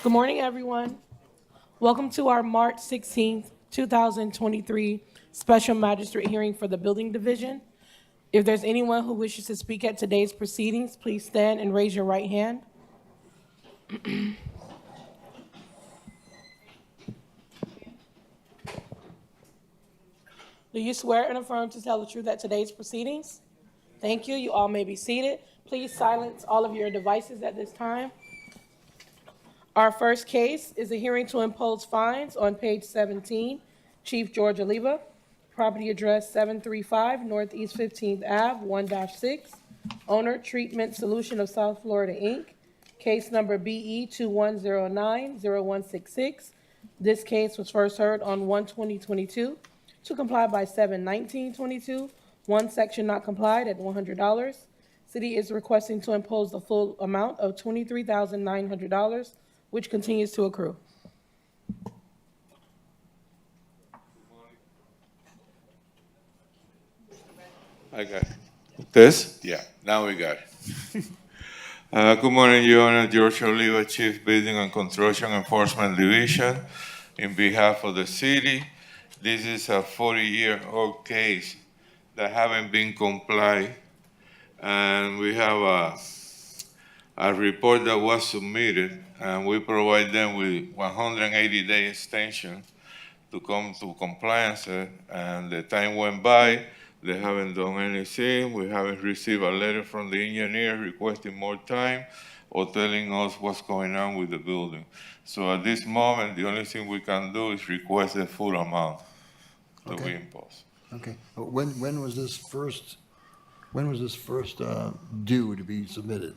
Good morning, everyone. Welcome to our March 16th, 2023 special magistrate hearing for the Building Division. If there's anyone who wishes to speak at today's proceedings, please stand and raise your right hand. Do you swear and affirm to tell the truth at today's proceedings? Thank you. You all may be seated. Please silence all of your devices at this time. Our first case is a hearing to impose fines on page 17, Chief George Oliva, property address 735 Northeast 15th Ave, 1-6, owner Treatment Solution of South Florida, Inc., case number BE 2109-0166. This case was first heard on 1/20/22. To comply by 7/19/22, one section not complied at $100. City is requesting to impose the full amount of $23,900, which continues to accrue. I got it. This? Yeah, now we got it. Good morning, Your Honor. George Oliva, Chief Building and Construction Enforcement Division. In behalf of the city, this is a 40-year-old case that haven't been complied. And we have a report that was submitted, and we provide them with 180-day extension to come to compliance. And the time went by, they haven't done anything. We haven't received a letter from the engineer requesting more time or telling us what's going on with the building. So at this moment, the only thing we can do is request the full amount that we impose. Okay. But when was this first due to be submitted?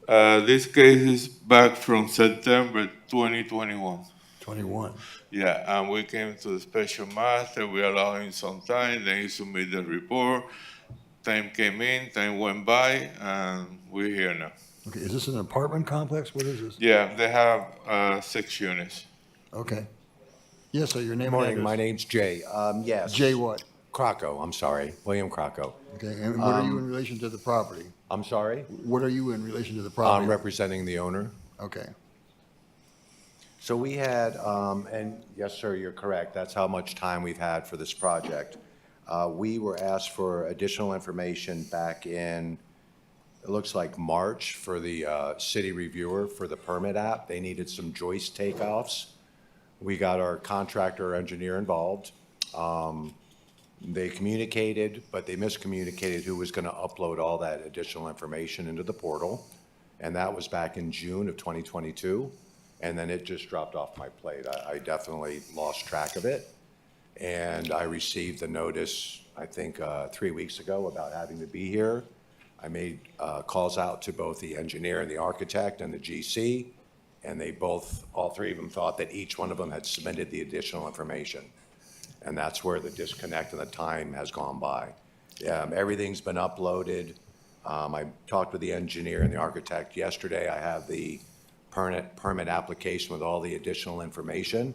This case is back from September 2021. 21. Yeah, and we came to the special master. We allowed him some time. Then he submitted the report. Time came in, time went by, and we're here now. Okay. Is this an apartment complex? What is this? Yeah, they have 6 units. Okay. Yes, sir. Your name Good morning, and my address. name's Jay. Yes. Jay what? Crocco, I'm sorry, William Crocco. Okay. And what are you in relation to the property? I'm sorry? What are you in relation to the I'm property? representing the owner. Okay. So we had, and yes, sir, you're correct, that's how much time we've had for this project. We were asked for additional information back in, it looks like March, for the city reviewer for the permit app. They needed some joist takeoffs. We got our contractor or engineer involved. They communicated, but they miscommunicated who was going to upload all that additional information into the portal. And that was back in June of 2022. And then it just dropped off my plate. I definitely lost track of it. And I received the notice, I think, 3 weeks ago about having to be here. I made calls out to both the engineer and the architect and the GC. And they both, all three of them, thought that each one of them had submitted the additional information. And that's where the disconnect and the time has gone by. Everything's been uploaded. I talked with the engineer and the architect yesterday. I have the permit application with all the additional information.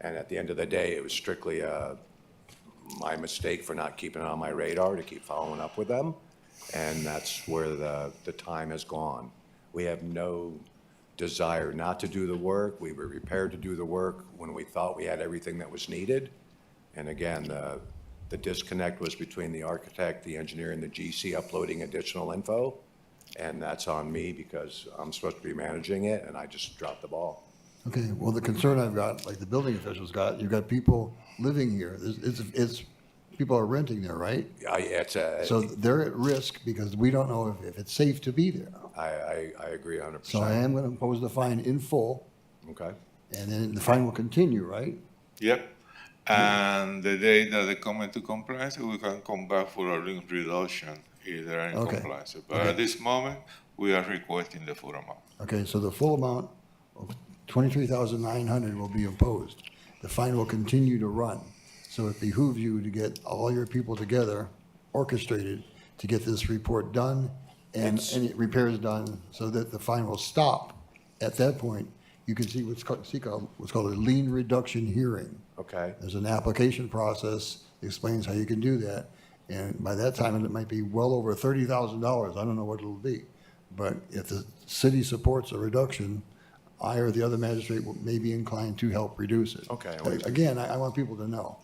And at the end of the day, it was strictly my mistake for not keeping it on my radar to keep following up with them. And that's where the time has gone. We have no desire not to do the work. We were prepared to do the work when we thought we had everything that was needed. And again, the disconnect was between the architect, the engineer, and the GC uploading additional info. And that's on me because I'm supposed to be managing it, and I just dropped the ball. Okay. Well, the concern I've got, like the building officials got, you've got people living here. It's people are renting there, right? So they're at risk because we don't know if it's safe to be there. I agree 100%. So I am going to impose the fine in full, Okay. and then the fine will continue, right? Yep. And the day that they come into compliance, we can come back for a lien reduction if they're in Okay. compliance. But Okay. at this moment, we are requesting the full amount. Okay, so the full amount of $23,900 will be imposed. The fine will continue to run. So it behooves you to get all your people together, orchestrated, to get this report done and any repairs done so that the fine will stop. At that point, you can see what's called a lien reduction hearing. Okay. There's an application process, explains how you can do that. And by that time, it might be well over $30,000. I don't know what it'll be. But if the city supports a reduction, I or the other magistrate may be inclined to help reduce it. Okay. Again, I want people to know,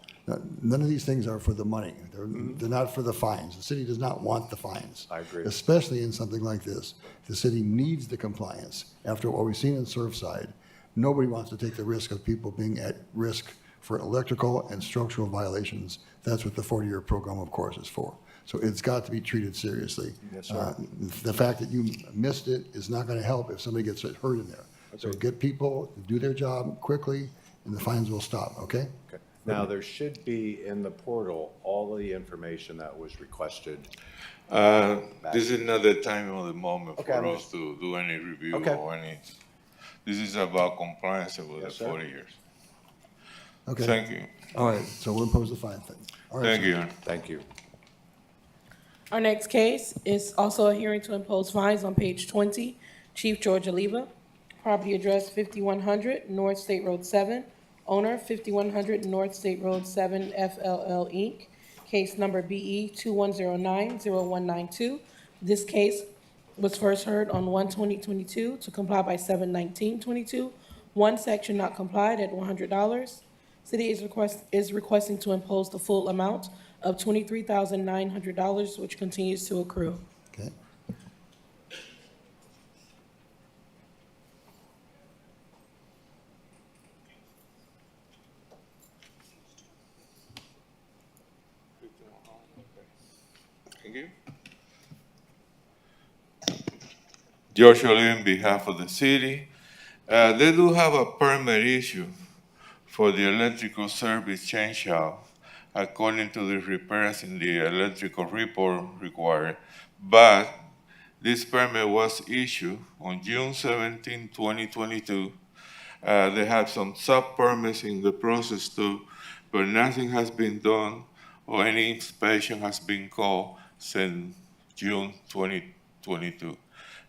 none of these things are for the money. They're not for the fines. The city does not want the fines. I agree. Especially in something like this. The city needs the compliance. After what we've seen in Surfside, nobody wants to take the risk of people being at risk for electrical and structural violations. That's what the 40-year program, of course, is for. So it's got to be treated seriously. Yes, sir. The fact that you missed it is not going to help if somebody gets hurt in there. So get people to do their job quickly, and the fines will stop, okay? Okay. Now, there should be in the portal all of the information that was requested. This is not the time or the moment Okay, for I'm us to do any review Okay. or any. This is about compliance with the Yes, sir. 40 years. Okay. Thank you. All right, so we'll impose the fine then. All right, Thank sir. you. Thank you. Our next case is also a hearing to impose fines on page 20, Chief George Oliva. Property address 5100 North State Road 7. Owner 5100 North State Road 7 FLL Inc. Case number BE 2109-0192. This case was first heard on 1/20/22 to comply by 7/19/22. One section not complied at $100. City is requesting to impose the full amount of $23,900, which continues to accrue. Okay. Thank you. George Oliva, on behalf of the city, they do have a permit issue for the electrical service change out according to the repairs in the electrical report required. But this permit was issued on June 17, 2022. They have some sub-permits in the process too, but nothing has been done or any inspection has been called since June 2022.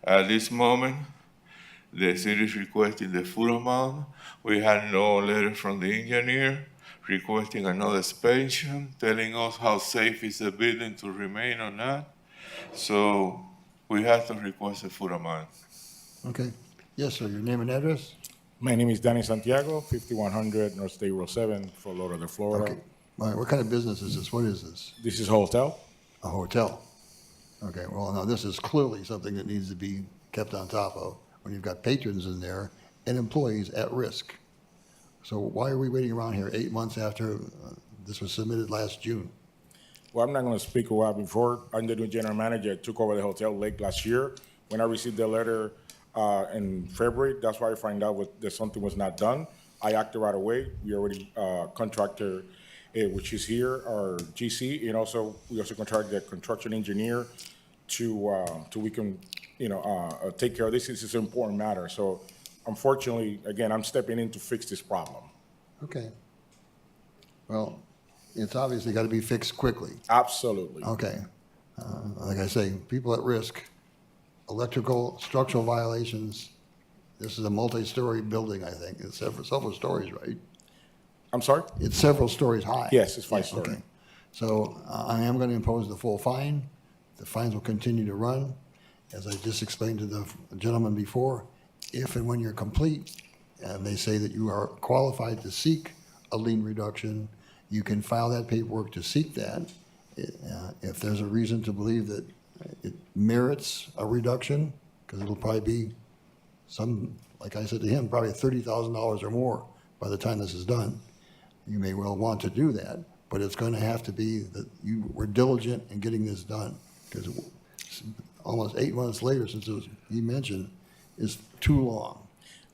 At this moment, the city is requesting the full amount. We had no letter from the engineer requesting another inspection, telling us how safe is the building to remain or not. So we have to request the full amount. Okay. Yes, sir, your name and address? My name is Danny Santiago, 5100 North State Road 7, Fort Lauderdale, Florida. Okay. All right, what kind of business is this? What is this? This is hotel. A hotel? Okay, well, now, this is clearly something that needs to be kept on top of when you've got patrons in there and employees at risk. So why are we waiting around here 8 months after this was submitted last June? Well, I'm not going to speak a while before. I'm the new general manager. I took over the hotel late last year. When I received the letter in February, that's why I found out that something was not done. I acted right away. We already contractor, which is here, our GC, and also we also contract the construction engineer to we can take care of this. This is an important matter. So unfortunately, again, I'm stepping in to fix this problem. Okay. Well, it's obviously got to be fixed quickly. Absolutely. Okay. Like I say, people at risk, electrical, structural violations. This is a multi-story building, I think. It's several stories, right? I'm sorry? It's several stories high. Yes, it's 5-story. Okay. So I am going to impose the full fine. The fines will continue to run. As I just explained to the gentleman before, if and when you're complete, and they say that you are qualified to seek a lien reduction, you can file that paperwork to seek that. If there's a reason to believe that it merits a reduction, because it'll probably be some, like I said to him, probably $30,000 or more by the time this is done. You may well want to do that, but it's going to have to be that you were diligent in getting this done, because almost 8 months later, since it was, he mentioned, is too long.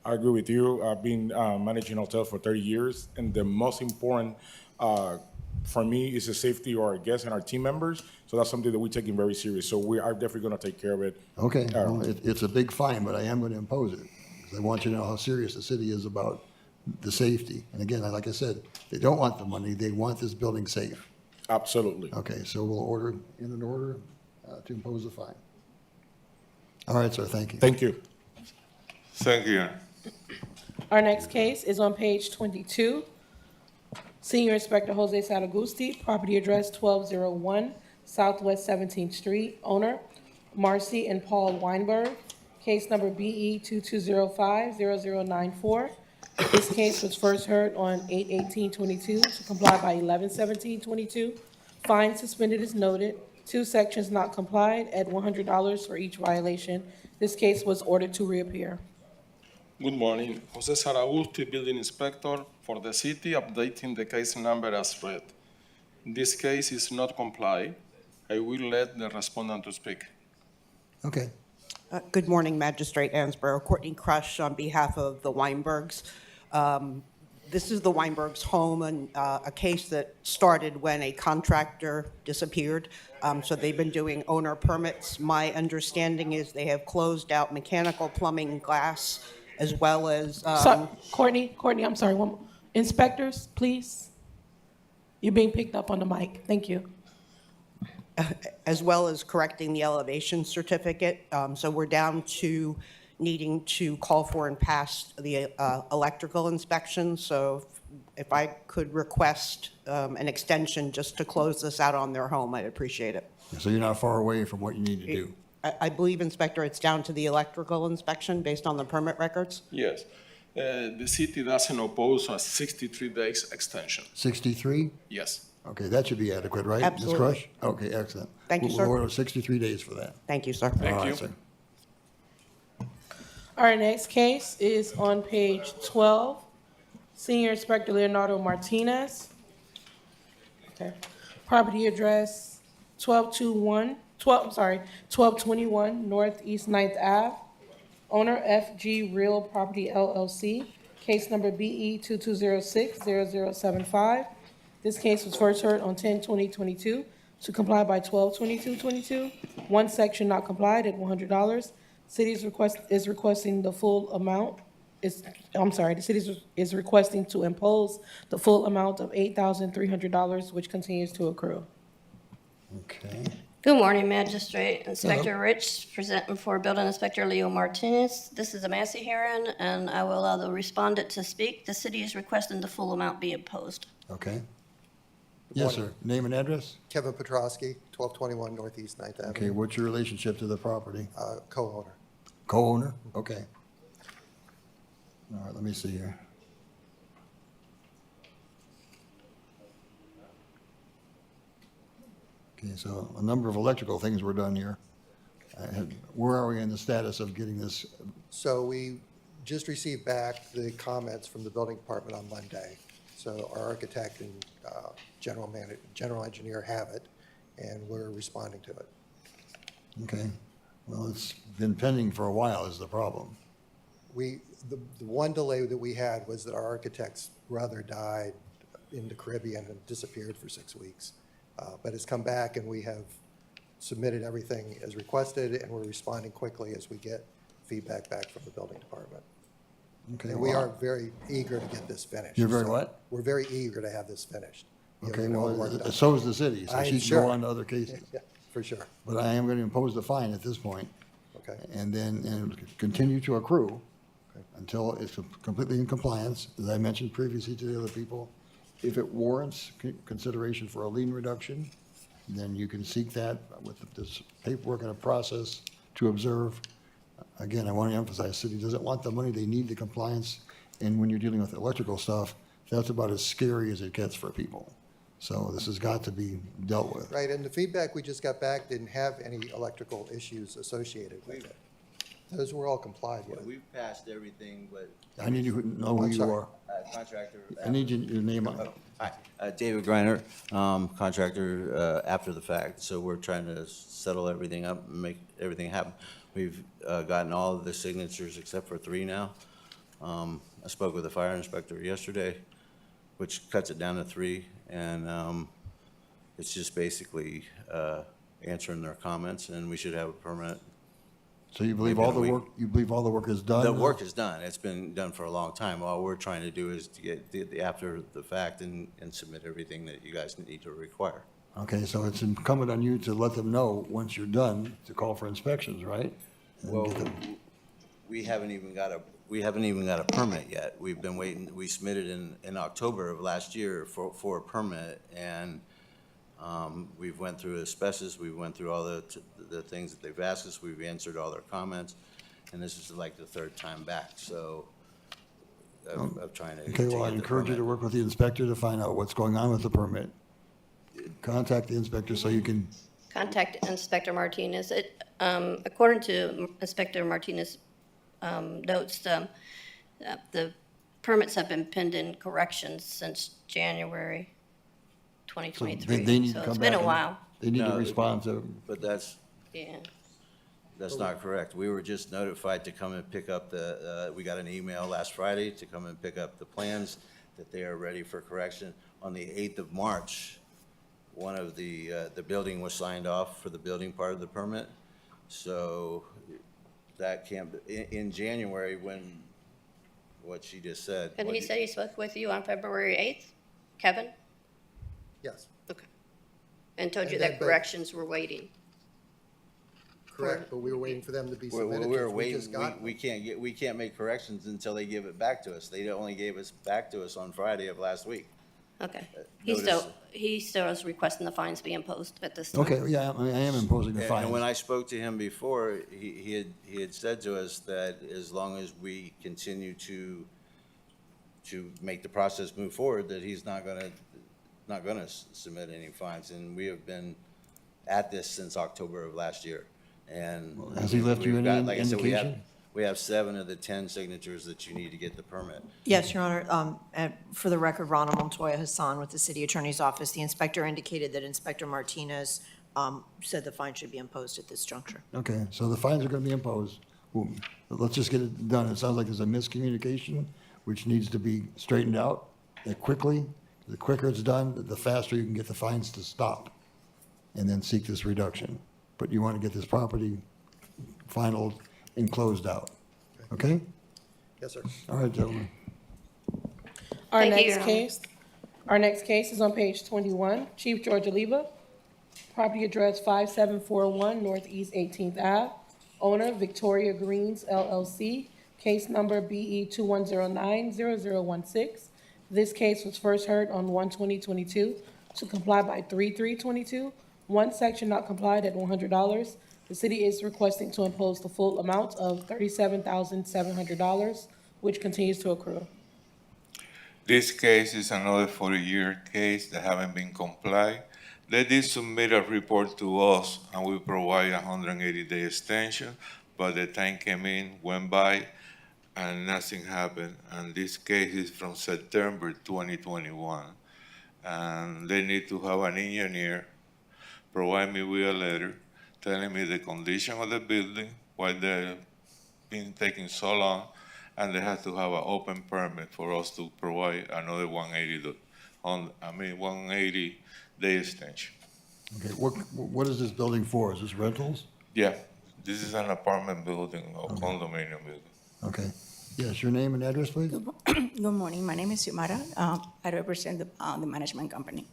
I agree with you. I've been managing hotels for 30 years, and the most important for me is the safety of our guests and our team members. So that's something that we're taking very serious. So we are definitely going to take care of it. Okay, well, it's a big fine, but I am going to impose it, because I want you to know how serious the city is about the safety. And again, like I said, they don't want the money, they want this building safe. Absolutely. Okay, so we'll order, in an order to impose the fine. All right, sir, thank you. Thank you. Thank you. Our next case is on page 22. Senior Inspector Jose Satagusti, property address 1201 Southwest 17th Street. Owner, Marcy and Paul Weinberg. case number BE 2205-0094. This case was first heard on 8/18/22 to comply by 11/17/22. Fine suspended is noted. 2 sections not complied at $100 for each violation. This case was ordered to reappear. Good morning. Jose Saragusti, Building Inspector for the city, updating the case number as read. This case is not complied. I will let the respondent to speak. Okay. Good morning, Magistrate Ansborough. Courtney Crush on behalf of the Weinbergs. This is the Weinbergs' home, and a case that started when a contractor disappeared. So they've been doing owner permits. My understanding is they have closed out mechanical, plumbing, glass, as well as Courtney, I'm sorry, one more. Inspectors, please. You're being picked up on the mic. Thank you. correcting the elevation certificate. So we're down to needing to call for and pass the electrical inspection. So if I could request an extension just to close this out on their home, I'd appreciate it. So you're not far away from what you need to do. I believe, Inspector, it's down to the electrical inspection based on the permit records? Yes. The city doesn't oppose a 63 days extension. 63? Yes. Okay, that should be adequate, right? Ms. Absolutely. Crush? Okay, excellent. Thank you, We'll sir. order 63 days for that. Thank you, sir. Thank All right, you. sir. Our next case is on page 12. Senior Inspector Leonardo Martinez. Okay. Property address 1221 Northeast 9th Ave. Owner FG Real Property LLC. Case number BE 2206-0075. This case was first heard on 10/20/22 to comply by 12/22/22. 1 section not complied at $100. City is requesting the full amount. The city is requesting to impose the full amount of $8,300, which continues to accrue. Okay. Good morning, Magistrate. Inspector Rich, presenting for Building Inspector Leo Martinez. This is a Massey hearing, and I will allow the respondent to speak. The city is requesting the full amount be imposed. Okay. Yes, sir. Name and address? Kevin Petrosky, 1221 Northeast 9th Okay, Avenue, what's your relationship to the property? co-owner. Co-owner? Okay. All right, let me see here. Okay, so a number of electrical things were done here. Where are we in the status of getting this? So we just received back the comments from the building department on Monday. So our architect and general engineer have it, and we're responding to it. Okay, well, it's been pending for a while is the problem. The one delay that we had was that our architect's brother died in the Caribbean and disappeared for 6 weeks. But it's come back, and we have submitted everything as requested, and we're responding quickly as we get feedback back from the building department. Okay, And we well, are very eager to get this finished. You're very So what? We're very eager to have this finished. Okay, Getting all the well, work done. so is the city, so I'm she can sure. go on to other cases. Yeah, for sure. But I am going to impose the fine at this point, Okay. and then continue to accrue until it's completely in compliance. As I mentioned previously to the other people, if it warrants consideration for a lien reduction, then you can seek that with this paperwork and a process to observe. Again, I want to emphasize, city doesn't want the money, they need the compliance. And when you're dealing with electrical stuff, that's about as scary as it gets for people. So this has got to be dealt with. Right, and the feedback we just got back didn't have any electrical issues associated with it. Those were all complied Yeah, with. we've passed everything, but I need you to know who I'm you sorry. are. contractor. I need your name on it. Hi, David Greiner, contractor after the fact, so we're trying to settle everything up and make everything happen. We've gotten all of the signatures except for 3 now. I spoke with the fire inspector yesterday, which cuts it down to 3, and it's just basically answering their comments, and we should have a permit. So you believe Maybe all in a the week. work, you believe all the work is done? The now? work is done. It's been done for a long time. All we're trying to do is to get the after the fact and submit everything that you guys need to require. Okay, so it's incumbent on you to let them know, once you're done, to call for inspections, right? And Well, get them- we haven't even got a permit yet. We've been waiting. We submitted in October of last year for a permit, and we've went through asbestos. We went through all the things that they've asked us. We've answered all their comments, and this is like the third time back, so of trying to. Okay, to well, I get the encourage you to permit. work with the inspector to find out what's going on with the permit. Contact the inspector so you can, Contact Inspector Martinez. According to Inspector Martinez notes, the permits have been pending corrections since January so 2023. they need to So come it's back. been a and- while, They need to No, respond to, But that's yeah. not correct. We were just notified to come and pick up we got an email last Friday to come and pick up the plans, that they are ready for correction. On the 8th of March, one of the building was signed off for the building part of the permit. So that can't, in January, when, what she just said. And when he you- said he spoke with you on February 8th, Kevin? Yes, Okay. And told you And that then, but- corrections were waiting. correct, but we were waiting for them to be We're submitted. we're to us. We just waiting, got we can't make corrections until they give it back to us. They only gave us back to us on Friday of last week. Okay. notice- He still is requesting the fines be imposed at this time. okay, yeah, I mean, I am imposing the And when fines. I spoke to him before, he had said to us that as long as we continue to make the process move forward, that he's not gonna submit any fines. And we have been at this since October of last year. And Has he left you we've any got- like I said, we have- indication? We have 7 of the 10 signatures that you need to get the permit. Yes, Your Honor. And for the record, Ronald Montoya Hassan with the City Attorney's Office. The inspector indicated that Inspector Martinez said the fine should be imposed at this juncture. Okay, so the fines are gonna be imposed. Well, let's just get it done. It sounds like there's a miscommunication, which needs to be straightened out quickly. The quicker it's done, the faster you can get the fines to stop and then seek this reduction. But you want to get this property finalized and closed out. Okay? Yes, sir. All right, gentlemen. Our Thank you, next Your Honor. case, our next case is on page 21. Chief George Oliva, property address 5741 Northeast 18th Ave. Owner Victoria Greens LLC, case number BE 21090016. This case was first heard on 1/20/22 to comply by 3/3/22. One section not complied at $100. The city is requesting to impose the full amount of $37,700, which continues to accrue. This case is another 40-year case that haven't been complied. They did submit a report to us, and we provide a 180-day extension, but the time came in, went by, and nothing happened. And this case is from September 2021. And they need to have an engineer provide me with a letter telling me the condition of the building, why they've been taking so long, and they have to have an open permit for us to provide another 180-day extension. Okay, what is this building for? Is this rentals? Yeah, this is an apartment building or condominium building. Okay. Yes, your name and address, please? Good morning. My name is Xiomara. I represent the management company.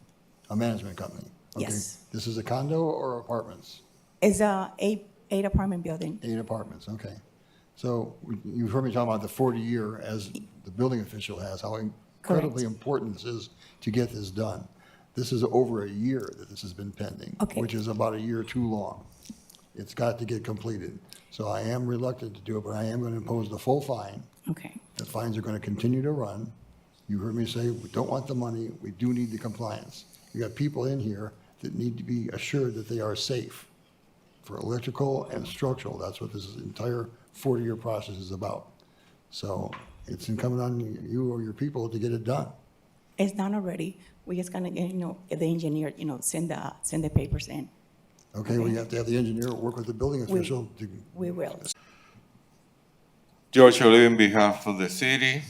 A management company? Okay. Yes. This is a condo or apartments? It's a eight apartment building. 8 apartments, okay. So you've heard me talk about the 40-year, as the building official has, how incredibly important this is to get this done. This is over a year that this has been pending, Okay. which is about a year too long. It's got to get completed. So I am reluctant to do it, but I am going to impose the full fine. Okay. The fines are going to continue to run. You heard me say, we don't want the money, we do need the compliance. You got people in here that need to be assured that they are safe for electrical and structural. That's what this entire 40-year process is about. So it's incumbent on you or your people to get it done. It's done already. We're just gonna, the engineer, send the papers in. Okay, well, you have to have the engineer work with the building official to, We will. George Oliva, on behalf of the city,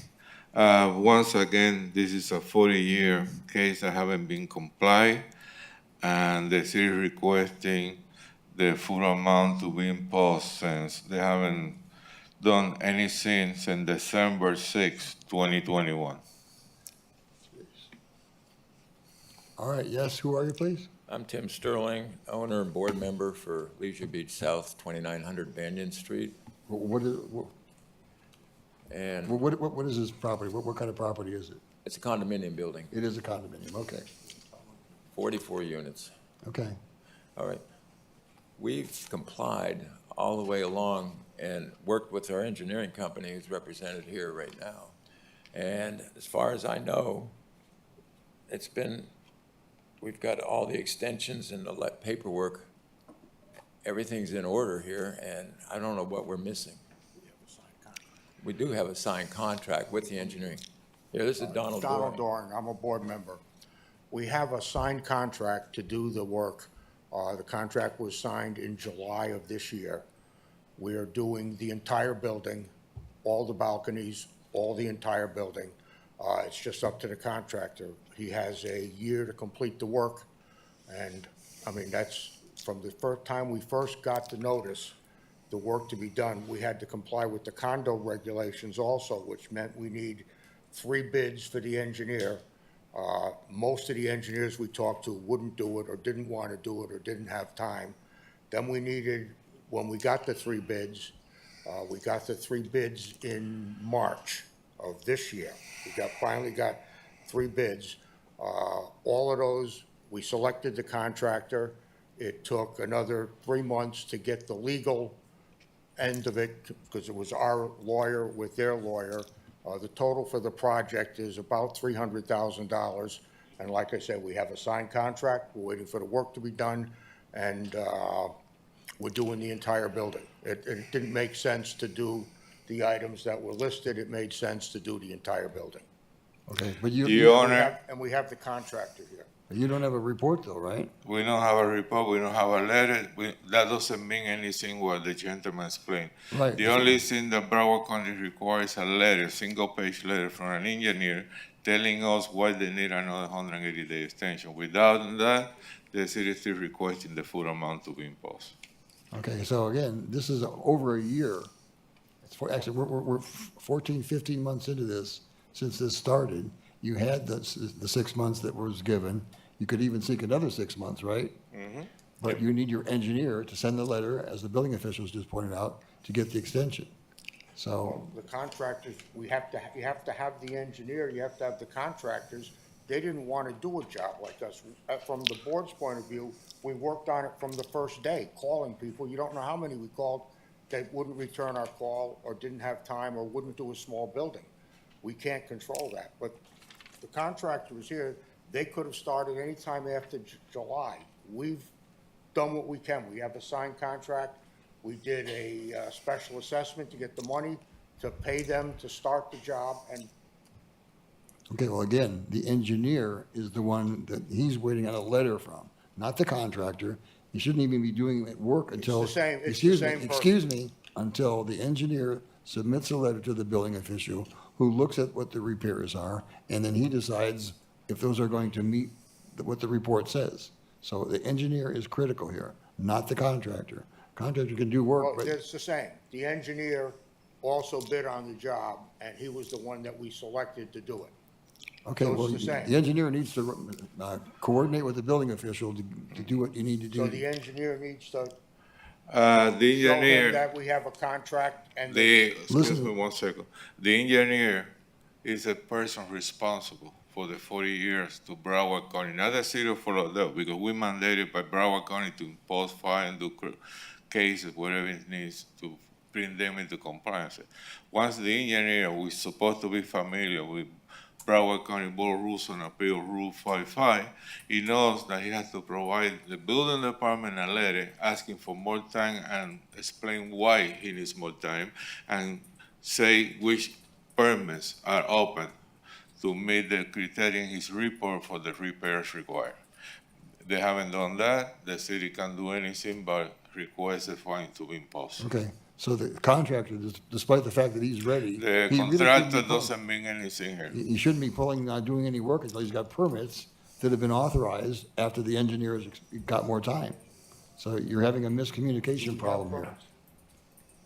once again, this is a 40-year case that haven't been complied, and the city requesting the full amount to be imposed since they haven't done anything since December 6, 2021. all right, yes, who are you, please? I'm Tim Sterling, owner and board member for Leisure Beach South, 2900 Banyan Street. What is, And what is this property? What kind of property is it? it's a condominium building, It is a condominium, okay, 44 units. okay. All right. We've complied all the way along and worked with our engineering company who's represented here right now. And as far as I know, we've got all the extensions and the paperwork. Everything's in order here, and I don't know what we're missing. We do have a signed contract with the engineering. Here, this is Donald Donald Doran. Doran, I'm a board member. We have a signed contract to do the work. The contract was signed in July of this year. We are doing the entire building, all the balconies, all the entire building. It's just up to the contractor. He has a year to complete the work. And, I mean, that's from the first time we first got the notice, the work to be done, we had to comply with the condo regulations also, which meant we need 3 bids for the engineer. Most of the engineers we talked to wouldn't do it or didn't want to do it or didn't have time. Then we needed, when we got the 3 bids, we got the 3 bids in March of this year. We finally got 3 bids. All of those, we selected the contractor. It took another 3 months to get the legal end of it because it was our lawyer with their lawyer. The total for the project is about $300,000. And like I said, we have a signed contract. We're waiting for the work to be done, and we're doing the entire building. It didn't make sense to do the items that were listed. It made sense to do the entire building. Okay, but And we have the contractor here. you don't have a report though, right? We don't have a report, we don't have a letter. That doesn't mean anything what the gentleman explained. Right. The only thing that Broward County requires a letter, single-page letter from an engineer telling us why they need another 180-day extension. Without that, the city is still requesting the full amount to be imposed. Okay, so again, this is over a year. Actually, we're 14, 15 months into this, since this started. You had the 6 months that was given. You could even seek another 6 months, right? Mm-hmm. But you need your engineer to send the letter, as the building officials just pointed out, to get the extension. So, The contractors, you have to have the engineer, you have to have the contractors. They didn't want to do a job like us. From the board's point of view, we worked on it from the first day, calling people. You don't know how many we called that wouldn't return our call or didn't have time or wouldn't do a small building. We can't control that. But the contractor was here. They could have started anytime after July. We've done what we can. We have a signed contract. We did a special assessment to get the money to pay them to start the job, and okay, well, again, the engineer is the one that he's waiting on a letter from, not the contractor. He shouldn't even be doing work until. the same- it's the Excuse me, same person. excuse me, until the engineer submits a letter to the building official, who looks at what the repairs are, and then he decides if those are going to meet what the report says. So the engineer is critical here, not the contractor. Contractor can do work, well, but, it's the same. The engineer also bid on the job, and he was the one that we selected to do it. okay, so it's well, the same. the engineer needs to coordinate with the building official to do what you need to do. So the engineer needs to The show him engineer, that we have a contract and. excuse Listen. me 1 second. The engineer is the person responsible for the 40 years to Broward County, not the city of Lauderdale, because we mandated by Broward County to impose fine and do cases, whatever it needs to bring them into compliance. Once the engineer, we're supposed to be familiar with Broward County Board Rules on Appeal, Rule 45, he knows that he has to provide the building department a letter asking for more time and explain why he needs more time, and say which permits are open to meet the criteria in his report for the repairs required. They haven't done that. The city can't do anything but request a fine to be imposed. Okay, so the contractor, despite the fact that he's ready. The he really shouldn't contractor be doesn't mean anything here. He shouldn't be not doing any work until he's got permits that have been authorized after the engineer has got more time. So you're having a miscommunication problem here.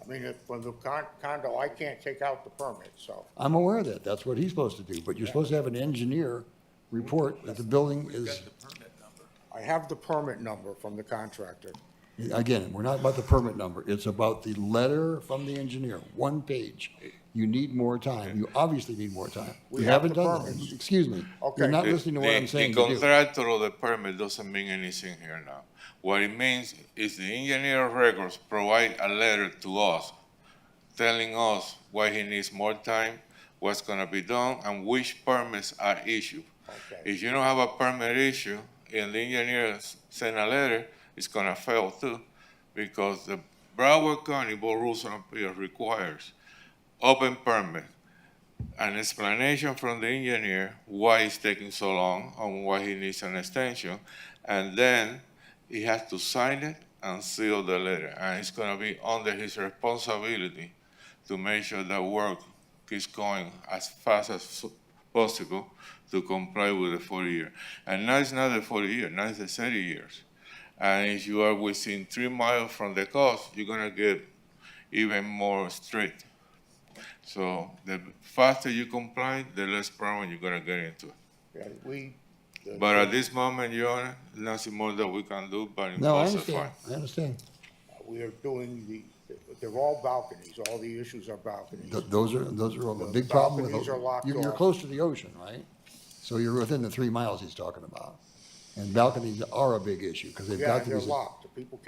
I mean, for the condo, I can't take out the permit, so. I'm aware of that, that's what he's supposed to do, but you're supposed to have an engineer report that the building is, I have the permit number from the contractor. again, we're not about the permit number, it's about the letter from the engineer, 1 page. You need more time. You obviously need more time. We You have haven't the done that. permits. Excuse me. Okay. You're not listening to what I'm saying The to do. contractor or the permit doesn't mean anything here now. What it means is the engineer of records provide a letter to us telling us why he needs more time, what's gonna be done, and which permits are issued. Okay. If you don't have a permit issue and the engineer send a letter, it's gonna fail too, because the Broward County Board Rules and Appeals requires open permit, an explanation from the engineer why it's taking so long and why he needs an extension, and then he has to sign it and seal the letter, and it's gonna be under his responsibility to make sure that work is going as fast as possible to comply with the 40 year. And now it's not the 40 year, now it's the 30 years. And if you are within 3 miles from the coast, you're gonna get even more strict. So the faster you comply, the less problem you're gonna get into. Yeah, But at this moment, Your Honor, nothing more that we can do but No, I impose a understand. fine. I understand. we are doing they're all balconies. All the issues are balconies. Those are all the The big problem with. balconies are locked You're off. close to the ocean, right? So you're within the 3 miles he's talking about. And balconies are a big issue because they've Yeah, got to they're be. locked. The people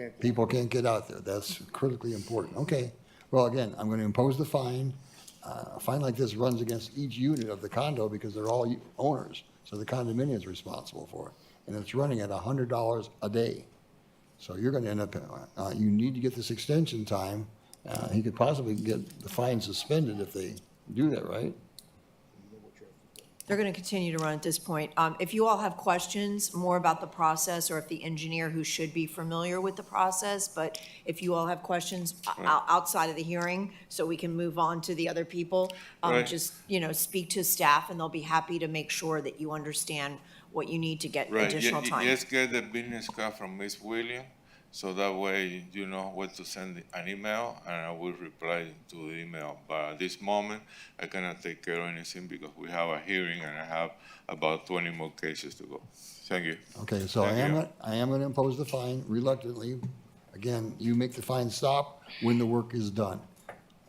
can't get Get out there. That's critically important. Okay. Well, again, I'm going to impose the fine. A fine like this runs against each unit of the condo because they're all owners. So the condominium is responsible for it. And it's running at $100 a day. So you're going to end up, you need to get this extension time. He could possibly get the fine suspended if they do that, right? They're going to continue to run at this point. If you all have questions more about the process, or if the engineer who should be familiar with the process, but if you all have questions outside of the hearing, so we can move on to the other people, Right. just, speak to staff and they'll be happy to make sure that you understand what you need to get Right, additional time. just get the business card from Miss William, so that way you know where to send an email, and I will reply to the email. But at this moment, I cannot take care of anything because we have a hearing and I have about 20 more cases to go. Thank you. Okay, so I Thank you. am going to impose the fine reluctantly. Again, you make the fine stop when the work is done.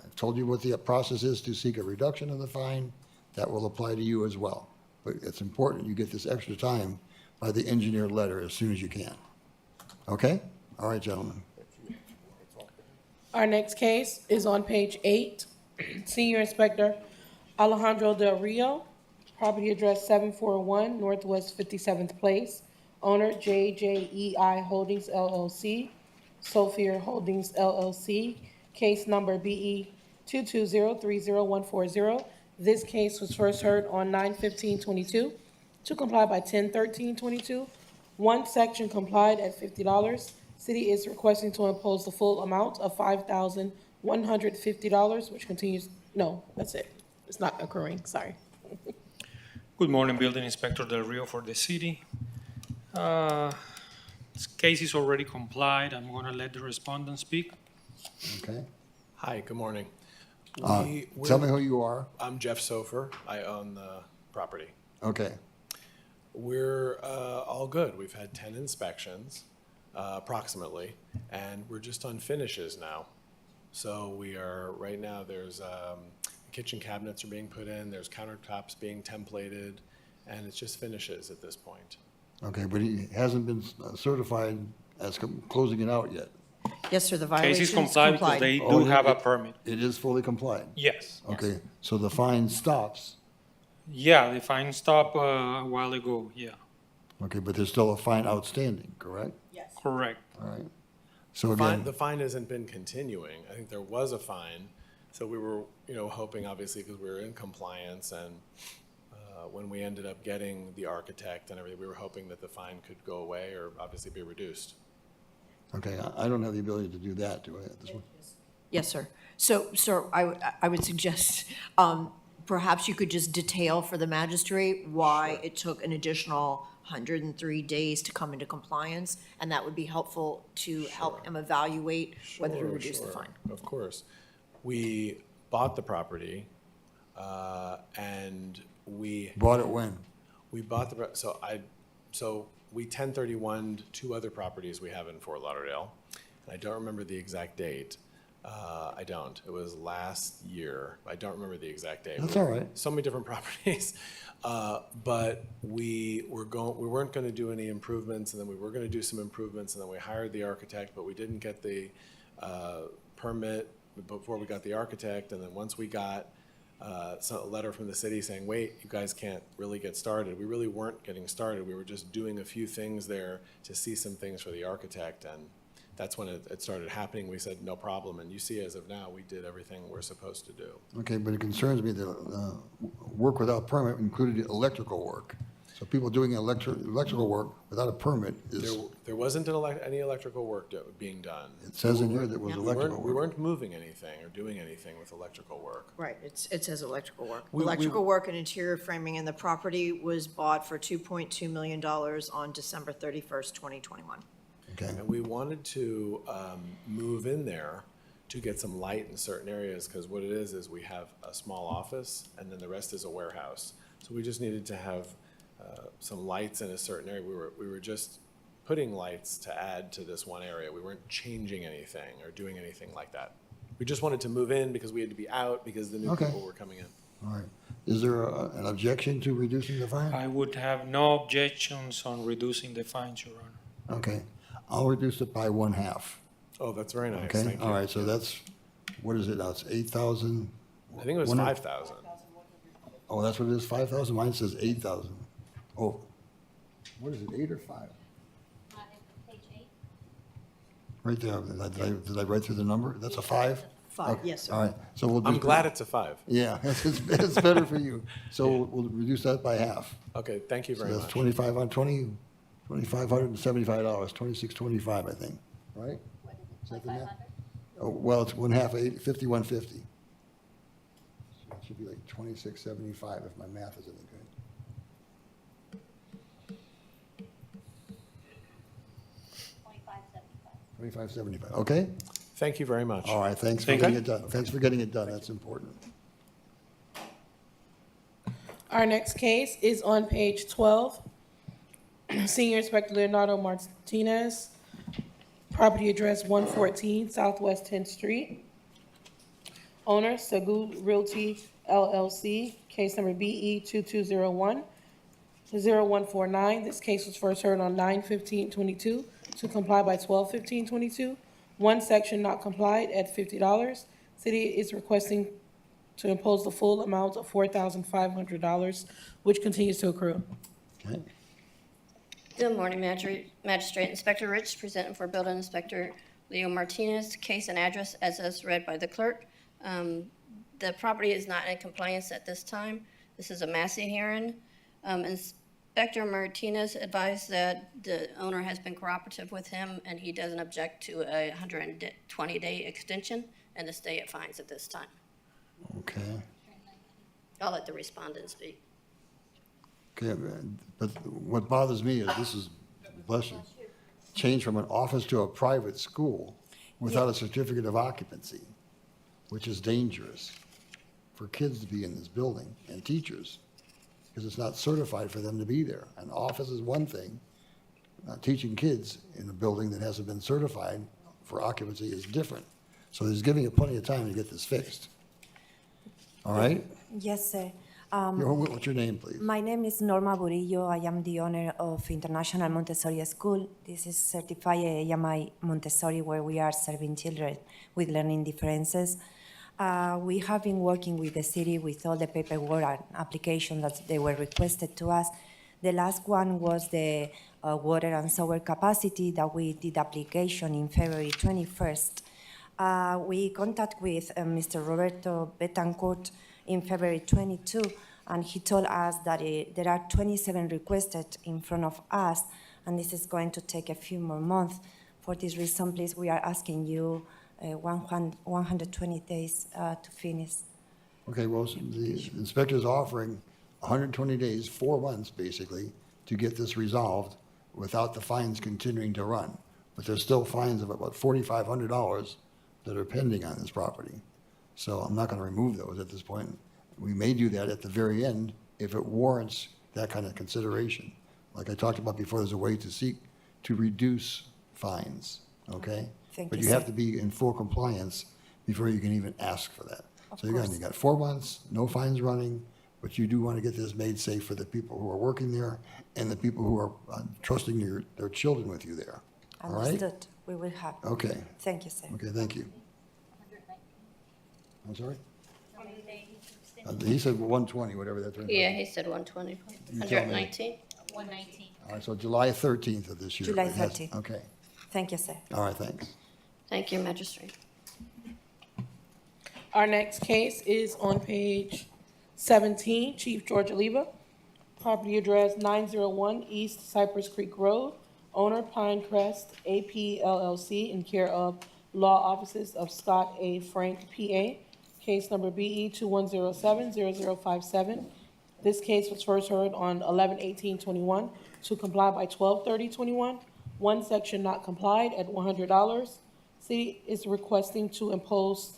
I've told you what the process is to seek a reduction of the fine. That will apply to you as well. But it's important you get this extra time by the engineered letter as soon as you can. Okay? All right, gentlemen. Our next case is on page 8. Senior Inspector Alejandro Del Rio, property address 741 Northwest 57th Place. Owner JJEI Holdings LLC, Sophia Holdings LLC, case number BE 220304140. This case was first heard on 9/15/22. To comply by 10/13/22. One section complied at $50. City is requesting to impose the full amount of $5,150, which continues, no, that's it. It's not occurring, sorry. Good morning, Building Inspector Del Rio for the city. This case is already complied. I'm going to let the respondent speak. Okay? Hi, good morning. Tell me who you are. I'm Jeff Sofer. I own the property. Okay. We're all good. We've had 10 inspections, approximately, and we're just on finishes now. So we are, right now, there's kitchen cabinets are being put in, there's countertops being templated, and it's just finishes at this point. Okay, but he hasn't been certified as closing it out yet. Yes, sir, the Case violation is is complied because complied. they do have a permit. It is fully complied? Yes. Okay, so the fine stops. Yeah, the fine stopped a while ago, yeah, Okay, but there's still a fine outstanding, correct? correct. All right. So The again, fine hasn't been continuing. I think there was a fine, so we were, hoping, obviously, because we were in compliance, and when we ended up getting the architect and everything, we were hoping that the fine could go away or obviously be reduced. okay, I don't have the ability to do that, do I, at this point? Yes, sir. So, sir, I would suggest, perhaps you could just detail for the magistrate why it took an additional 103 days to come into compliance, and that would be helpful to help him evaluate whether to Sure, reduce the sure. fine. Of course. We bought the property, and we Bought it when? we bought the, so we 1031'd two other properties we have in Fort Lauderdale. And I don't remember the exact date, I don't. It was last year. I don't remember the exact date. That's all right. So many different properties. But we weren't going to do any improvements, and then we were going to do some improvements, and then we hired the architect, but we didn't get the permit before we got the architect. And then once we got a letter from the city saying, wait, you guys can't really get started, we really weren't getting started. We were just doing a few things there to see some things for the architect, and that's when it started happening. We said, no problem. And you see, as of now, we did everything we're supposed to do. Okay, but it concerns me that work without permit included electrical work. So people doing electrical work without a permit is, There wasn't any electrical work being done. it says in here that was We electrical weren't, we work. weren't moving anything or doing anything with electrical work. Right, it says electrical work. We- Electrical work and interior framing, and the property was bought for $2.2 million on December 31st, 2021. Okay, And we wanted to move in there to get some light in certain areas, because what it is we have a small office, and then the rest is a warehouse. So we just needed to have some lights in a certain area. We were just putting lights to add to this one area. We weren't changing anything or doing anything like that. We just wanted to move in because we had to be out because the new Okay. people were coming in. all right. Is there an objection to reducing the fine? I would have no objections on reducing the fines, Your Honor. Okay, I'll reduce it by 1/2. Oh, that's very nice. Okay, Thank you. all right, so that's, what is it now? It's 8,000? I think it was 5,000. Oh, that's what it is, 5,000? Mine says 8,000. Oh, what is it, 8 or 5? Right there, did I write through the number? That's a 5? Five, Okay, yes, sir. All right, so we'll do. I'm glad it's a 5. Yeah, it's better for you. So we'll reduce that by half. Okay, thank you So very that's much. 25 on 20, $2,575, 2625, I think, right? Is that the math? Oh, well, it's 1/2, 5150. So it should be like 2675 if my math is any good. 2575, okay? Thank you very much. All right, thanks for Thank getting you. it done. Thanks for getting it done, that's important. Our next case is on page 12. Senior Inspector Leonardo Martinez, property address 114 Southwest 10th Street. Owner, Sagud Realty LLC, case number BE 2201-0149. This case was first heard on 9/15/22 to comply by 12/15/22. One section not complied at $50. City is requesting to impose the full amount of $4,500, which continues to accrue. Okay, Good morning, Magistrate Inspector Rich, presenting for Building Inspector Leo Martinez. Case and address as read by the clerk. The property is not in compliance at this time. This is a Massey hearing. Inspector Martinez advised that the owner has been cooperative with him, and he doesn't object to a 120-day extension and to stay at fines at this time. okay. I'll let the respondent speak. Okay, but what bothers me is this is, bless you, changed from an office to a private school without a certificate of occupancy, which is dangerous for kids to be in this building and teachers, because it's not certified for them to be there. An office is one thing, teaching kids in a building that hasn't been certified for occupancy is different. So he's giving you plenty of time to get this fixed. All right? Yes, sir. What's your name, please? My name is Norma Burillo. I am the owner of International Montessori School. This is certified AMI Montessori, where we are serving children with learning differences. We have been working with the city with all the paperwork and applications that they were requested to us. The last one was the water and sewer capacity that we did application in February 21st. We contact with Mr. Roberto Betancourt in February 22, and he told us that there are 27 requested in front of us, and this is going to take a few more months. For this reason, please, we are asking you 120 days to finish. Okay, well, so the inspector is offering 120 days, 4 months, basically, to get this resolved without the fines continuing to run. But there's still fines of about $4,500 that are pending on this property. So I'm not going to remove those at this point. We may do that at the very end if it warrants that kind of consideration. Like I talked about before, there's a way to seek to reduce fines, okay? Thank But you, you have sir. to be in full compliance before you can even ask for that. So again, you got 4 months, no fines running, but you do want to get this made safe for the people who are working there and the people who are trusting their children with you there. All right? Understood. We will have. Okay. Thank you, sir. Okay, thank you. I'm sorry? He said 120, whatever that turns out. Yeah, he said 120, You tell me. 119. 119. All right, so July 13th of this year. July right? Yes, 13th. Okay, Thank you, sir. all right, thanks. Thank you, Magistrate. Our next case is on page 17, Chief George Oliva. Property address 901 East Cypress Creek Road. Owner Pinecrest AP LLC in care of Law Offices of Scott A. Frank, PA. Case number BE 2107-0057. This case was first heard on 11/18/21 to comply by 12/30/21. One section not complied at $100. City is requesting to impose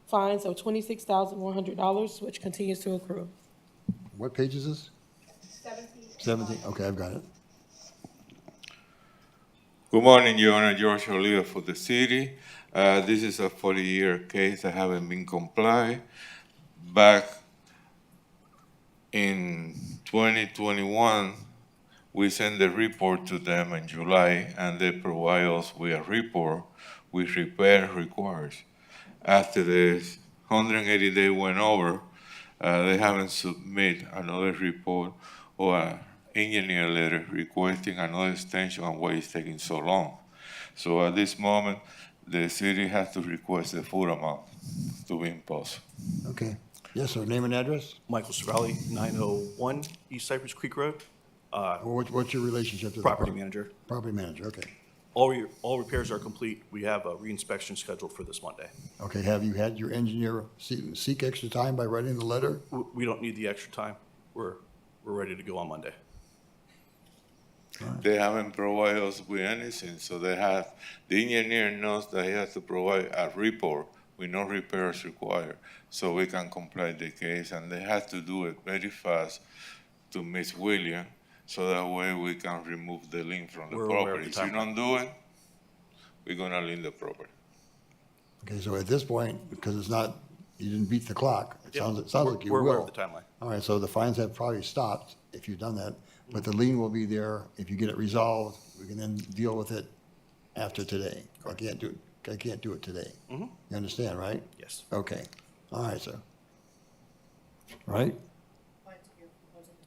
fines of $26,100, which continues to accrue. What page is this? 17, okay, I've got it. Good morning, Your Honor. George Oliva for the city. This is a 40-year case that haven't been complied. Back in 2021, we sent the report to them in July, and they provide us with a report with repair requires. After the 180 days went over, they haven't submitted another report or an engineer letter requesting another extension on why it's taking so long. So at this moment, the city has to request the full amount to be imposed. Okay. Yes, sir, name and address? Michael Sorelli, 901 East Cypress Creek Road. What's your relationship to the? Property manager. Property manager, okay. All repairs are complete. We have a reinspection scheduled for this Monday. Okay, have you had your engineer seek extra time by writing the letter? We don't need the extra time. We're ready to go on Monday. They haven't provided us with anything, so the engineer knows that he has to provide a report with no repairs required, so we can comply the case, and they have to do it very fast to Miss William, so that way we can remove the lien from the We're aware of property. the If you don't do it, we're gonna lien the property. Okay, so at this point, because it's not, you didn't beat the clock, it Yep. sounds like you will. We're aware of the timeline. All right, so the fines have probably stopped if you've done that, but the lien will be there. If you get it resolved, we can then deal with it after today. I can't do it today. Mhm. You understand, right? Yes. Okay, all right, sir. Right?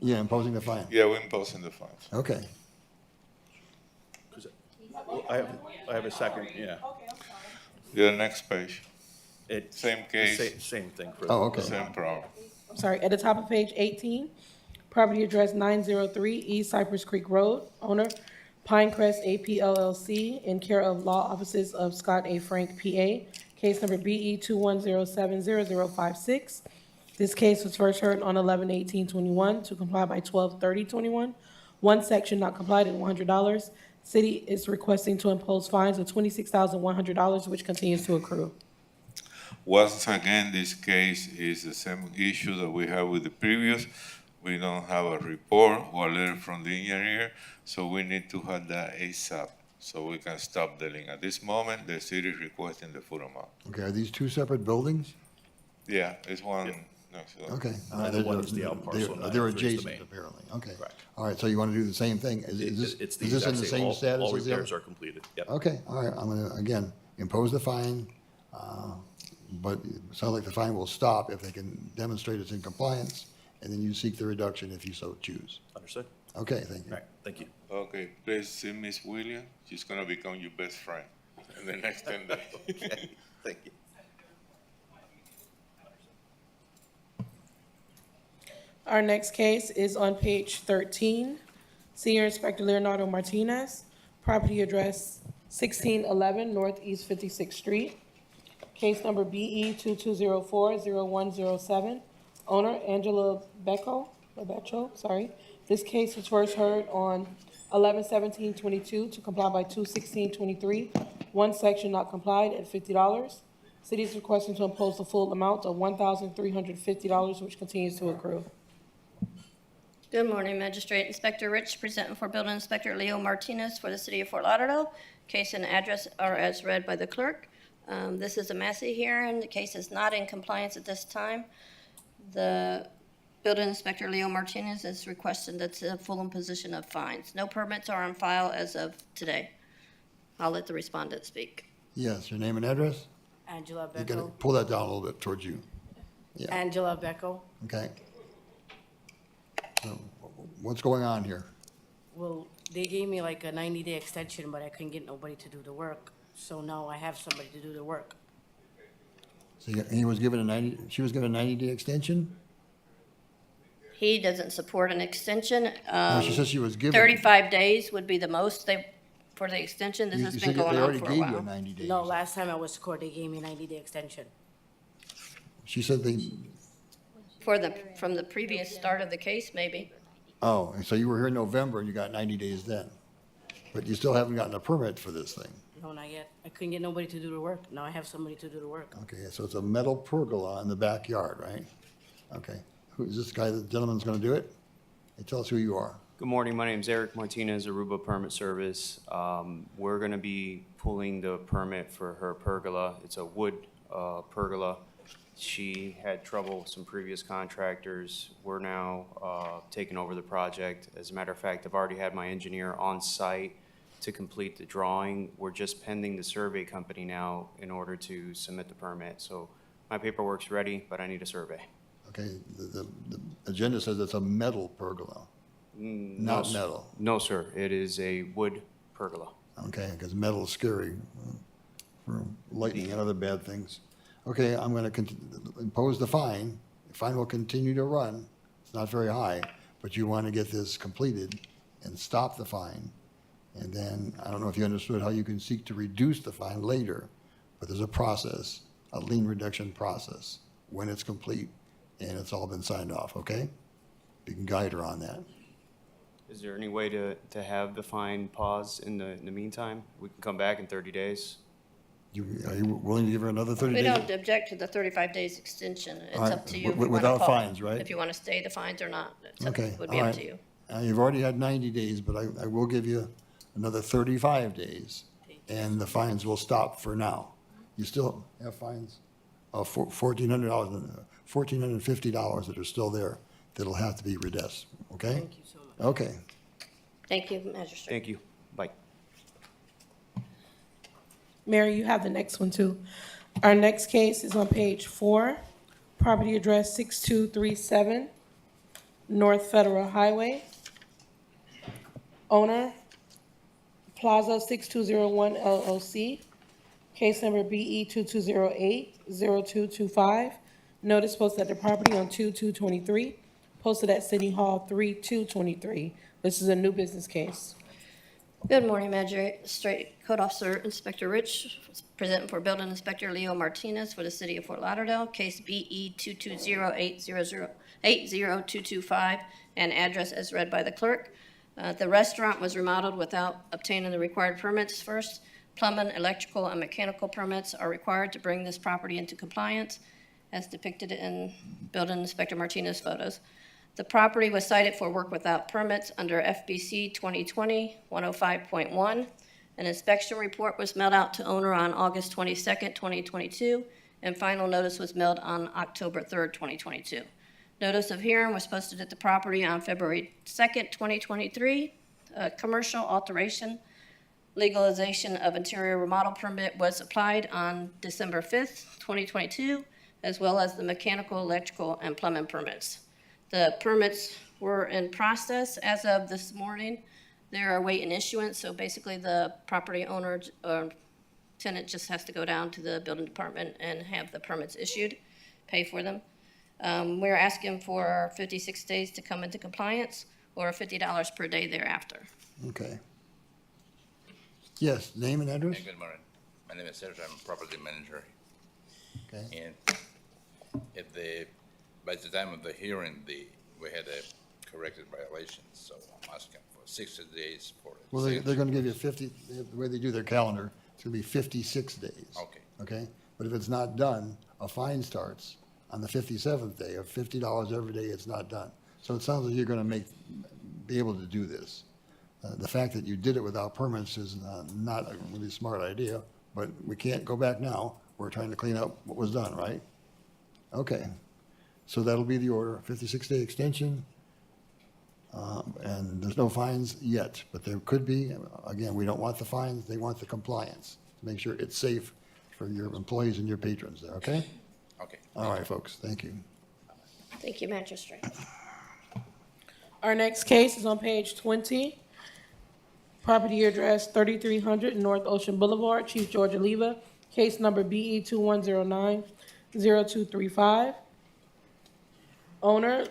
Yeah, imposing the fine. Yeah, we're imposing the fines. Okay, I have a second, yeah. The next page, It's same case, Same thing. For Oh, okay. same problem. I'm sorry, at the top of page 18, property address 903 East Cypress Creek Road. Owner Pinecrest AP LLC in care of Law Offices of Scott A. Frank, PA. Case number BE 2107-0056. This case was first heard on 11/18/21 to comply by 12/30/21. One section not complied at $100. City is requesting to impose fines of $26,100, which continues to accrue. Once again, this case is the same issue that we have with the previous. We don't have a report or a letter from the engineer, so we need to have that ASAP so we can stop the lien. At this moment, the city is requesting the full amount. okay, are these two separate buildings? Yeah, it's one next to Okay. all right, 901 is the out parcel, They're 903 is the adjacent, main. apparently, okay. Correct. All right, so you want to do the same thing? Is It's this the is this in exact the same. same status All as the repairs other? are completed. Yep. Okay, all right, I'm gonna, again, impose the fine, but it sounds like the fine will stop if they can demonstrate it's in compliance, and then you seek the reduction if you so choose. Understood. Okay, thank you. All right, thank you. Okay, please see Miss Williams. She's gonna become your best friend in the next 10 days. Okay, thank you. Our next case is on page 13. Senior Inspector Leonardo Martinez, property address 1611 Northeast 56th Street. Case number BE 2204-0107. Owner Angela Becho, sorry. This case was first heard on 11/17/22 to comply by 2/16/23. One section not complied at $50. City is requesting to impose the full amount of $1,350, which continues to accrue. Good morning, Magistrate. Inspector Rich, presenting for Building Inspector Leo Martinez for the City of Fort Lauderdale. Case and address are as read by the clerk. This is a Massey hearing. The case is not in compliance at this time. The building inspector, Leo Martinez, is requesting that's a full imposition of fines. No permits are on file as of today. I'll let the respondent speak. Yes, your name and address? Angela You gotta Beckel. pull that down a little bit towards you. Yeah, Angela Beckel. okay. So what's going on here? Well, they gave me like a 90-day extension, but I couldn't get nobody to do the work. So now I have somebody to do the work. So he was given she was given a 90-day extension? He doesn't support an extension. No, she says she was given. 35 days would be the most for the extension. This You has said been going they on already for a gave you a while. 90 days. No, last time I was to court, they gave me a 90-day extension. She said From the previous start of the case, maybe. oh, and so you were here in November and you got 90 days then? But you still haven't gotten a permit for this thing? No, not yet. I couldn't get nobody to do the work. Now I have somebody to do the work. Okay, so it's a metal pergola in the backyard, right? Okay. Who is this guy, the gentleman's gonna do it? Hey, tell us who you are. Good morning, my name is Eric Martinez, Aruba Permit Service. We're gonna be pulling the permit for her pergola. It's a wood pergola. She had trouble with some previous contractors. We're now taking over the project. As a matter of fact, I've already had my engineer on site to complete the drawing. We're just pending the survey company now in order to submit the permit. So my paperwork's ready, but I need a survey. Okay, the agenda says it's a metal pergola, No, not metal. No, sir. It is a wood pergola. Okay, because metal is scary for lightning and other bad things. Okay, I'm gonna impose the fine. The fine will continue to run. It's not very high, but you want to get this completed and stop the fine. And then, I don't know if you understood how you can seek to reduce the fine later, but there's a process, a lien reduction process, when it's complete and it's all been signed off, okay? You can guide her on that. Is there any way to have the fine pause in the meantime? We can come back in 30 days. Are you willing to give her another 30 We days? don't object to the 35 days extension. It's All right, up to you. if you wanna without call. fines, right? If you want to stay the fines or not. It Okay, would all be up right. to you. You've already had 90 days, but I will give you another 35 days, and the fines will stop for now. You still have fines of $1,400, $1,450 that are still there that'll have to be reduced, okay? Thank you so much. Okay. Thank you, Magistrate. Thank you. Bye. Mary, you have the next one too. Our next case is on page 4, property address 6237 North Federal Highway. Owner, Plaza 6201 LLC. Case number BE 2208-0225. Notice posted at the property on 2/2/23. Posted at City Hall 3/2/23. This is a new business case. Good morning, Magistrate, Code Officer Inspector Rich, presenting for Building Inspector Leo Martinez for the City of Fort Lauderdale, case BE 220800225, and address as read by the clerk. The restaurant was remodeled without obtaining the required permits first. Plumbing, electrical, and mechanical permits are required to bring this property into compliance, as depicted in Building Inspector Martinez photos. The property was cited for work without permits under FBC 2020-105.1. An inspection report was mailed out to owner on August 22nd, 2022, and final notice was mailed on October 3rd, 2022. Notice of hearing was posted at the property on February 2nd, 2023. Commercial alteration, legalization of interior remodel permit was applied on December 5th, 2022, as well as the mechanical, electrical, and plumbing permits. The permits were in process as of this morning. They are awaiting issuance, so basically the property owner or tenant just has to go down to the building department and have the permits issued, pay for them. We're asking for 56 days to come into compliance or $50 per day thereafter. Okay. Yes, name and address? Good morning. My name is Sergio. I'm a property manager. Okay. And by the time of the hearing, we had a corrected violation, so I'm asking for 60 days for it. Well, they're gonna give you 50, the way they do their calendar, it's gonna be 56 days. Okay. Okay? But if it's not done, a fine starts on the 57th day of $50 every day it's not done. So it sounds like you're gonna be able to do this. The fact that you did it without permits is not a really smart idea, but we can't go back now. We're trying to clean up what was done, right? Okay, so that'll be the order, 56-day extension. And there's no fines yet, but there could be. Again, we don't want the fines, they want the compliance, to make sure it's safe for your employees and your patrons there, okay? Okay. All right, folks, thank you. Thank you, Magistrate. Our next case is on page 20. Property address 3300 North Ocean Boulevard, Chief George Oliva, case number BE 2109-0235. Owner,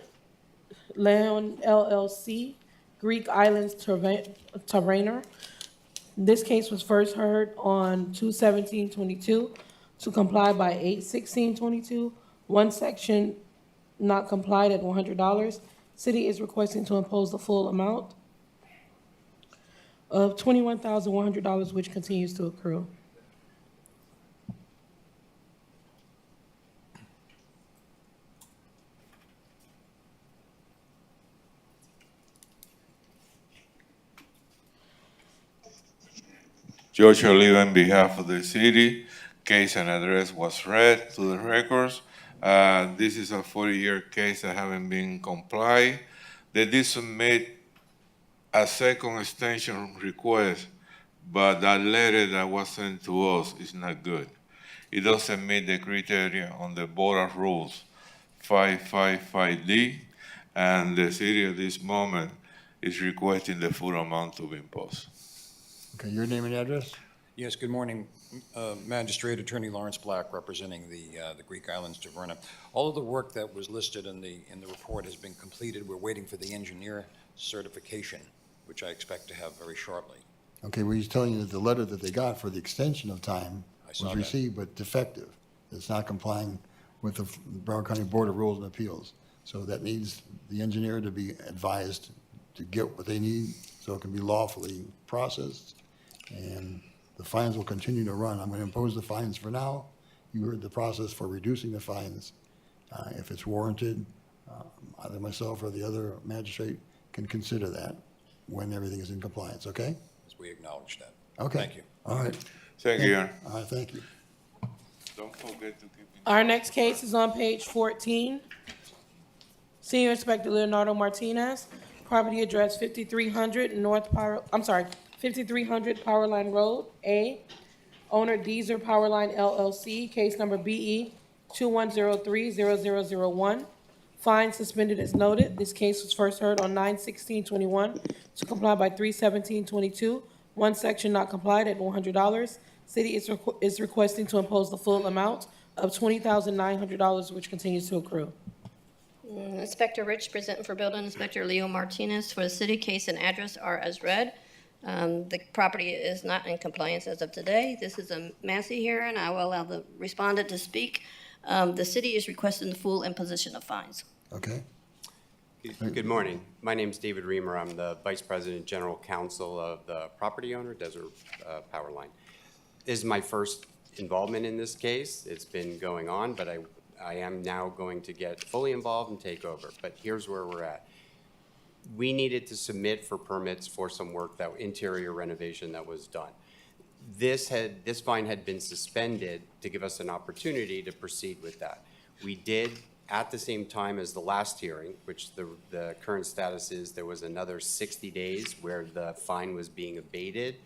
Leon LLC, Greek Islands Terrainer. This case was first heard on 2/17/22 to comply by 8/16/22. One section not complied at $100. City is requesting to impose the full amount of $21,100, which continues to accrue. George Oliva, on behalf of the city, case and address was read to the records. This is a 40-year case that haven't been complied. They did submit a second extension request, but that letter that was sent to us is not good. It doesn't meet the criteria on the Board of Rules 555D, and the city at this moment is requesting the full amount to be imposed. Okay, your name and address? Yes, good morning. Magistrate Attorney Lawrence Black, representing the Greek Islands Taverna. All of the work that was listed in the report has been completed. We're waiting for the engineer certification, which I expect to have very shortly. Okay, well, he's telling you that the letter that they got for the extension of time saw was that. received but defective. It's not complying with the Broward County Board of Rules and Appeals. So that needs the engineer to be advised to get what they need so it can be lawfully processed. And the fines will continue to run. I'm going to impose the fines for now. You heard the process for reducing the fines. If it's warranted, either myself or the other magistrate can consider that when everything is in compliance, okay? As we acknowledge that. Okay. Thank you. All right. Thank you, Your Honor. All right, thank you. Don't forget to keep. Our next case is on page 14. Senior Inspector Leonardo Martinez, property address 5300 5300 Powerline Road, A. Owner Deezer Powerline LLC, case number BE 2103-0001. Fine suspended as noted. This case was first heard on 9/16/21 to comply by 3/17/22. One section not complied at $100. City is requesting to impose the full amount of $20,900, which continues to accrue. Inspector Rich, presenting for Building Inspector Leo Martinez for the city. Case and address are as read. The property is not in compliance as of today. This is a Massey hearing. I will allow the respondent to speak. The city is requesting the full imposition of fines. Okay. Good morning. My name is David Reamer. I'm the Vice President General Counsel of the property owner, Desert Powerline. This is my first involvement in this case. It's been going on, but I am now going to get fully involved and take over. But here's where we're at. We needed to submit for permits for some work, that interior renovation that was done. This fine had been suspended to give us an opportunity to proceed with that. We did, at the same time as the last hearing, which the current status is, there was another 60 days where the fine was being abated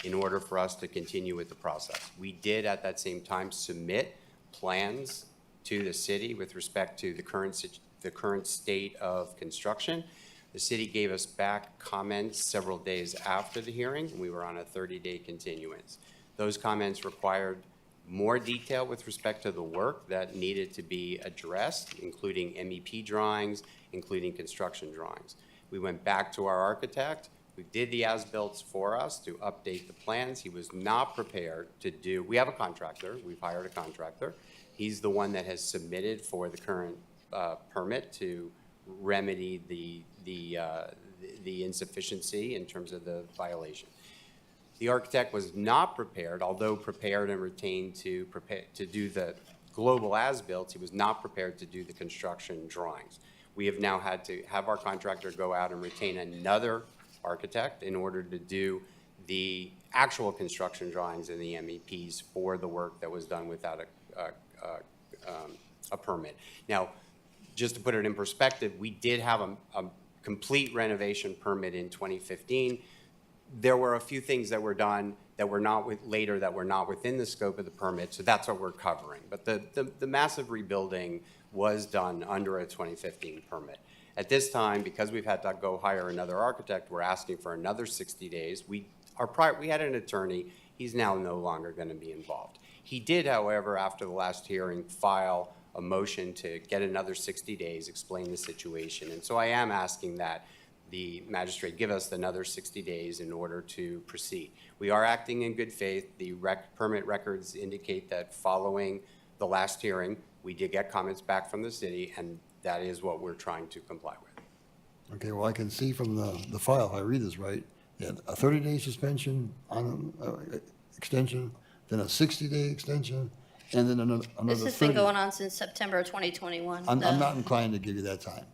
in order for us to continue with the process. We did, at that same time, submit plans to the city with respect to the current state of construction. The city gave us back comments several days after the hearing, and we were on a 30-day continuance. Those comments required more detail with respect to the work that needed to be addressed, including MEP drawings, including construction drawings. We went back to our architect, who did the as-built for us to update the plans. He was not prepared to do, we have a contractor, we've hired a contractor. He's the one that has submitted for the current permit to remedy the insufficiency in terms of the violation. The architect was not prepared, although prepared and retained to do the global as-built, he was not prepared to do the construction drawings. We have now had to have our contractor go out and retain another architect in order to do the actual construction drawings and the MEPs for the work that was done without a permit. Now, just to put it in perspective, we did have a complete renovation permit in 2015. There were a few things that were done that were not later that were not within the scope of the permit, so that's what we're covering. But the massive rebuilding was done under a 2015 permit. At this time, because we've had to go hire another architect, we're asking for another 60 days. We had an attorney. He's now no longer going to be involved. He did, however, after the last hearing, file a motion to get another 60 days, explain the situation. And so I am asking that the magistrate give us another 60 days in order to proceed. We are acting in good faith. The permit records indicate that following the last hearing, we did get comments back from the city, and that is what we're trying to comply with. Okay, well, I can see from the file, if I read this right, that a 30-day suspension on extension, then a 60-day extension, and then another 30. This has been going on since September of 2021. I'm not inclined to give you that time.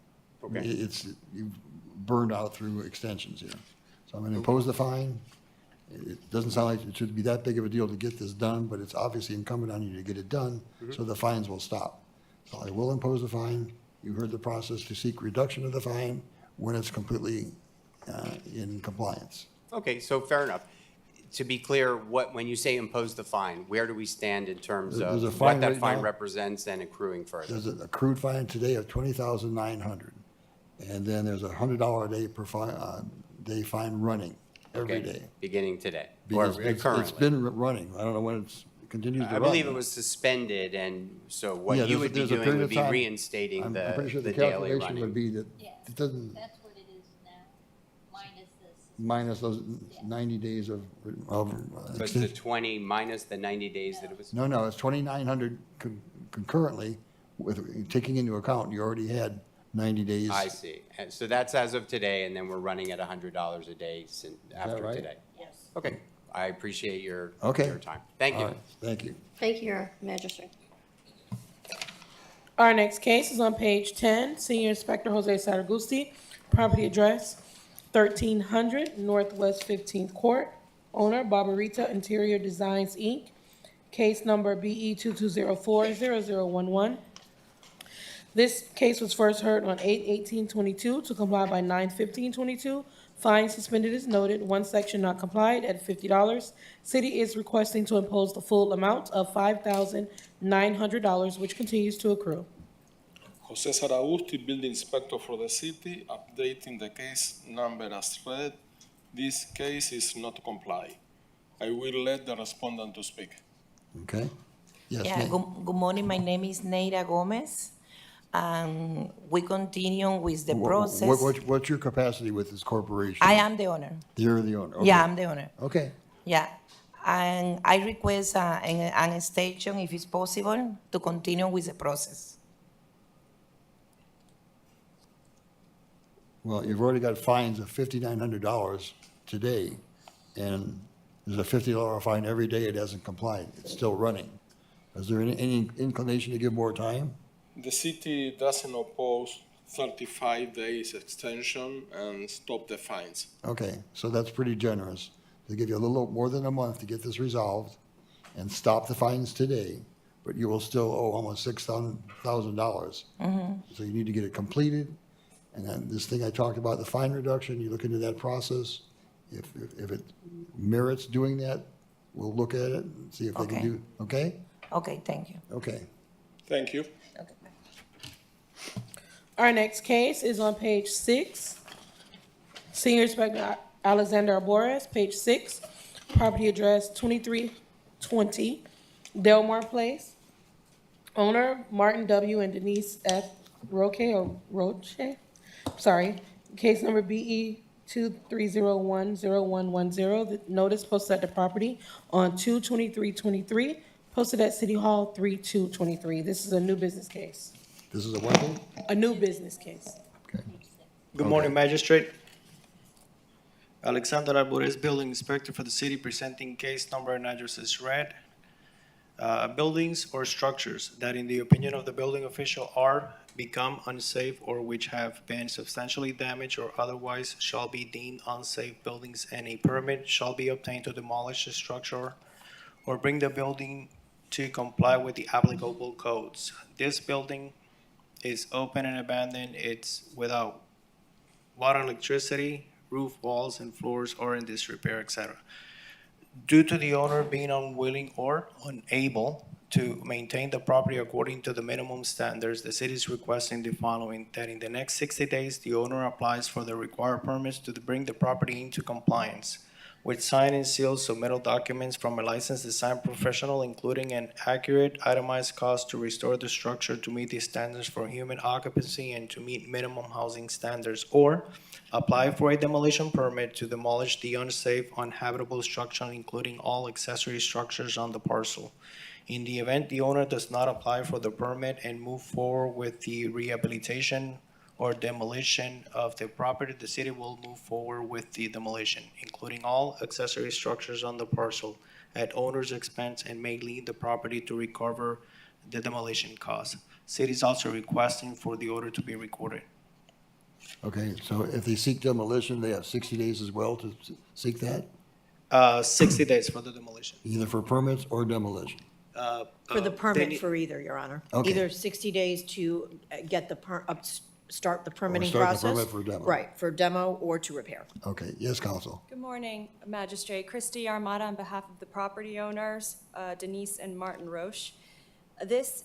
Okay. You've burned out through extensions here. So I'm going to impose the fine. It doesn't sound like it should be that big of a deal to get this done, but it's obviously incumbent on you to get it done, so the fines will stop. So I will impose the fine. You heard the process to seek reduction of the fine when it's completely in compliance. Okay, so fair enough. To be clear, when you say impose the fine, where do we stand in terms There's a of fine what that right fine now. represents and accruing further? There's an accrued fine today of $20,900. And then there's a $100 a day per day fine running every Okay, day. beginning today, or Because it's currently? been running. I don't know when it continues to run. I believe it was suspended, and so Yeah, what you would be there's a doing period would of be time. reinstating I'm the pretty sure the daily calculation would running. be that it doesn't, That's what it is now, minus this. minus those 90 days of So it's the 20 minus the 90 days that it was? No, it's 2,900 concurrently with taking into account you already had 90 days. I see. And so that's as of today, and then we're running at $100 a day after right? today? Yes. Okay. I appreciate your Okay. time. Thank you. All right, thank you. Thank you, Your Magistrate. Our next case is on page 10, Senior Inspector Jose Saragusti, property address 1300 Northwest 15th Court, owner Barbarita Interior Designs, Inc., case number BE 2204-0011. This case was first heard on 8/18/22 to comply by 9/15/22. Fine suspended is noted, one section not complied at $50. City is requesting to impose the full amount of $5,900, which continues to accrue. Jose Saragusti, Building Inspector for the city, updating the case number as read. This case is not comply. I will let the respondent to speak. Okay? Yes, Yeah, ma'am. good morning. My name is Neira Gomez. We continue with the process. What's your capacity with this corporation? I am the owner. You're the owner? Yeah, okay. I'm the owner. Okay. Yeah. And I request an extension, if it's possible, to continue with the process. Well, you've already got fines of $5,900 today, and there's a $50 fine every day it hasn't complied. It's still running. Is there any inclination to give more time? The city doesn't oppose 35 days extension and stop the fines. Okay, so that's pretty generous. They give you a little more than a month to get this resolved and stop the fines today, but you will still owe almost $6,000. So you need to get it completed. And then this thing I talked about, the fine reduction, you look into that process. If it merits doing that, we'll look at it and see if they can Okay. do, okay? Okay, thank you. Okay. Thank you. Our next case is on page 6. Senior Inspector Alexander Arbores, page 6, property address 2320 Delmar Place. Owner Martin W. and Denise F. Roche. Sorry. Case number BE 23010110. The notice posted at the property on 2/23/23, posted at City Hall 3/2/23. This is a new business case. This is a what thing? A new business case. Good morning, Magistrate. Alexander Arbores, Building Inspector for the city, presenting case number and address as read. Buildings or structures that, in the opinion of the building official, are become unsafe or which have been substantially damaged or otherwise shall be deemed unsafe buildings, and a permit shall be obtained to demolish the structure or bring the building to comply with the applicable codes. This building is open and abandoned. It's without water, electricity, roof, walls, and floors are in disrepair, etc. Due to the owner being unwilling or unable to maintain the property according to the minimum standards, the city is requesting the following: that in the next 60 days, the owner applies for the required permits to bring the property into compliance with signed and sealed submittal documents from a licensed design professional, including an accurate itemized cost to restore the structure to meet the standards for human occupancy and to meet minimum housing standards, or apply for a demolition permit to demolish the unsafe, uninhabitable structure, including all accessory structures on the parcel. In the event the owner does not apply for the permit and move forward with the rehabilitation or demolition of the property, the city will move forward with the demolition, including all accessory structures on the parcel at owner's expense, and may leave the property to recover the demolition costs. City is also requesting for the order to be recorded. Okay, so if they seek demolition, they have 60 days as well to seek that, 60 days for the demolition. either for permits or demolition? For the They permit need- for either, Your Honor. Okay. Either 60 days to get the, start the permitting start the process. permit for demo. Right, for demo or to repair. Okay, yes, counsel. Good morning, Magistrate. Christy Armada on behalf of the property owners, Denise and Martin Roche. This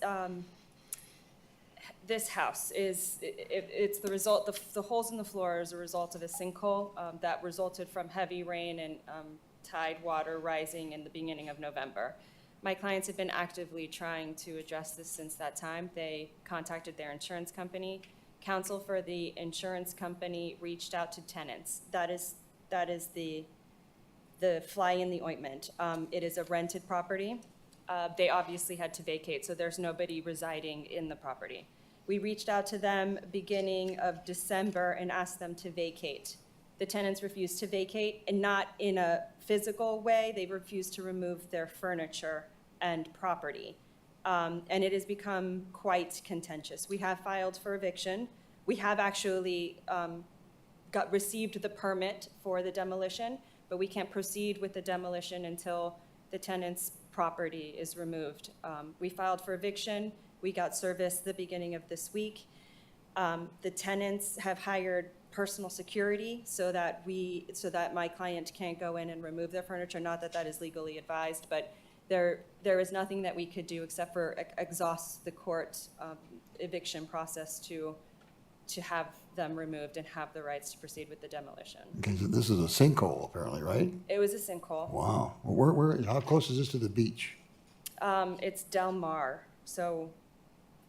house is, it's the result, the holes in the floor is a result of a sinkhole that resulted from heavy rain and tide water rising in the beginning of November. My clients have been actively trying to address this since that time. They contacted their insurance company. Counsel for the insurance company reached out to tenants. That is the fly in the ointment. It is a rented property. They obviously had to vacate, so there's nobody residing in the property. We reached out to them beginning of December and asked them to vacate. The tenants refused to vacate, and not in a physical way. They refused to remove their furniture and property. And it has become quite contentious. We have filed for eviction. We have actually received the permit for the demolition, but we can't proceed with the demolition until the tenant's property is removed. We filed for eviction. We got service the beginning of this week. The tenants have hired personal security so that my client can't go in and remove their furniture. Not that that is legally advised, but there is nothing that we could do except for exhaust the court eviction process to have them removed and have the rights to proceed with the demolition. Okay, so this is a sinkhole apparently, right? It was a sinkhole. Wow. Well, how close is this to the beach? It's Del Mar, so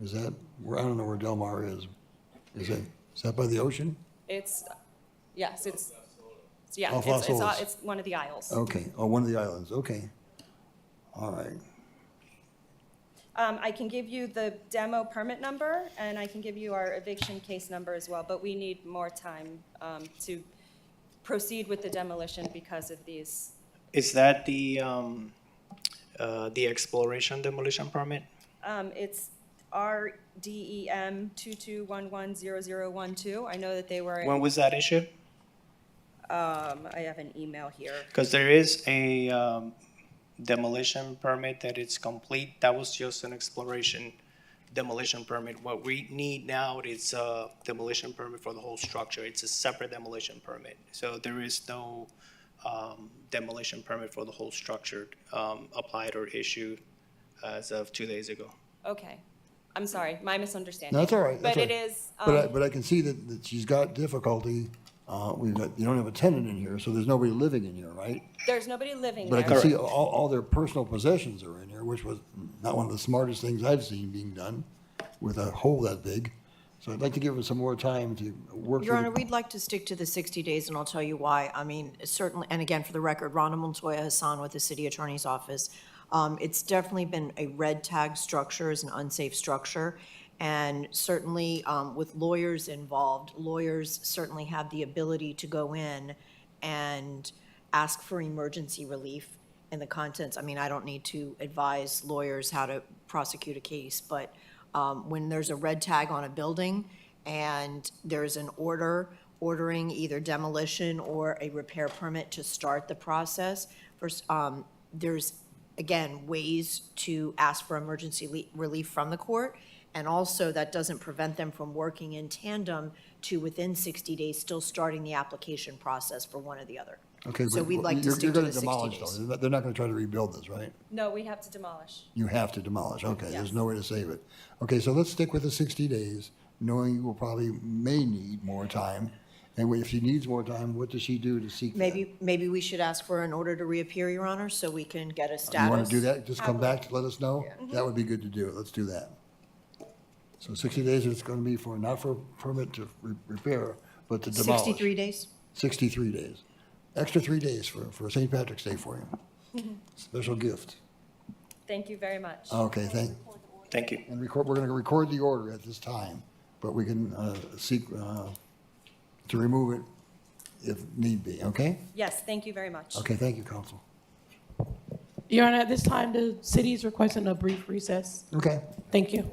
Is that, I don't know where Del Mar is. Is that by the ocean? yes, it's Off Las Olas. it's one of the aisles. Okay, oh, one of the islands, okay. All right. I can give you the demo permit number, and I can give you our eviction case number as well, but we need more time to proceed with the demolition because of these. Is that the exploration demolition permit? It's RDEM 22110012. I know that they were. When was that issued? I have an email here. Because there is a demolition permit that it's complete. That was just an exploration demolition permit. What we need now is a demolition permit for the whole structure. It's a separate demolition permit. So there is no demolition permit for the whole structure applied or issued as of 2 days ago. Okay. I'm sorry, my misunderstanding. That's all right. But that's it all right. is. But I can see that she's got difficulty. You don't have a tenant in here, so there's nobody living in here, right? There's nobody living But I there. can see all their personal possessions are in here, which was not one of the smartest things I've seen being done with a hole that big. So I'd like to give her some more time to work. Your Honor, we'd like to stick to the 60 days, and I'll tell you why. I mean, certainly, and again, for the record, Rhonda Montoya Hassan with the City Attorney's Office. It's definitely been a red tag structure, as an unsafe structure. And certainly, with lawyers involved, lawyers certainly have the ability to go in and ask for emergency relief in the contents. I mean, I don't need to advise lawyers how to prosecute a case, but when there's a red tag on a building and there's an ordering either demolition or a repair permit to start the process. First, there's, again, ways to ask for emergency relief from the court, and also that doesn't prevent them from working in tandem to, within 60 days, still starting the application process for one or the other. Okay, So but we'd like to you're stick to gonna the 60 demolish days. though. They're not gonna try to rebuild this, right? No, we have to demolish. You have to demolish, okay, Yes. there's no way to save it. Okay, so let's stick with the 60 days, knowing you will probably, may need more time. And if she needs more time, what does she do to seek that? Maybe we should ask for an order to reappear, Your Honor, so we can get a status. You want to do that? Just come back to let us know? That would be good to do. Let's do that. So 60 days is going to be for, not for permit to repair, but to demolish. 63 days? 63 days. Extra 3 days for St. Patrick's Day for you. Special gift. Thank you very much. Okay, Thank you. and we're going to record the order at this time, but we can seek to remove it if need be, okay? Yes, thank you very much. Okay, thank you, counsel. Your Honor, at this time, the city is requesting a brief recess. Okay. Thank you.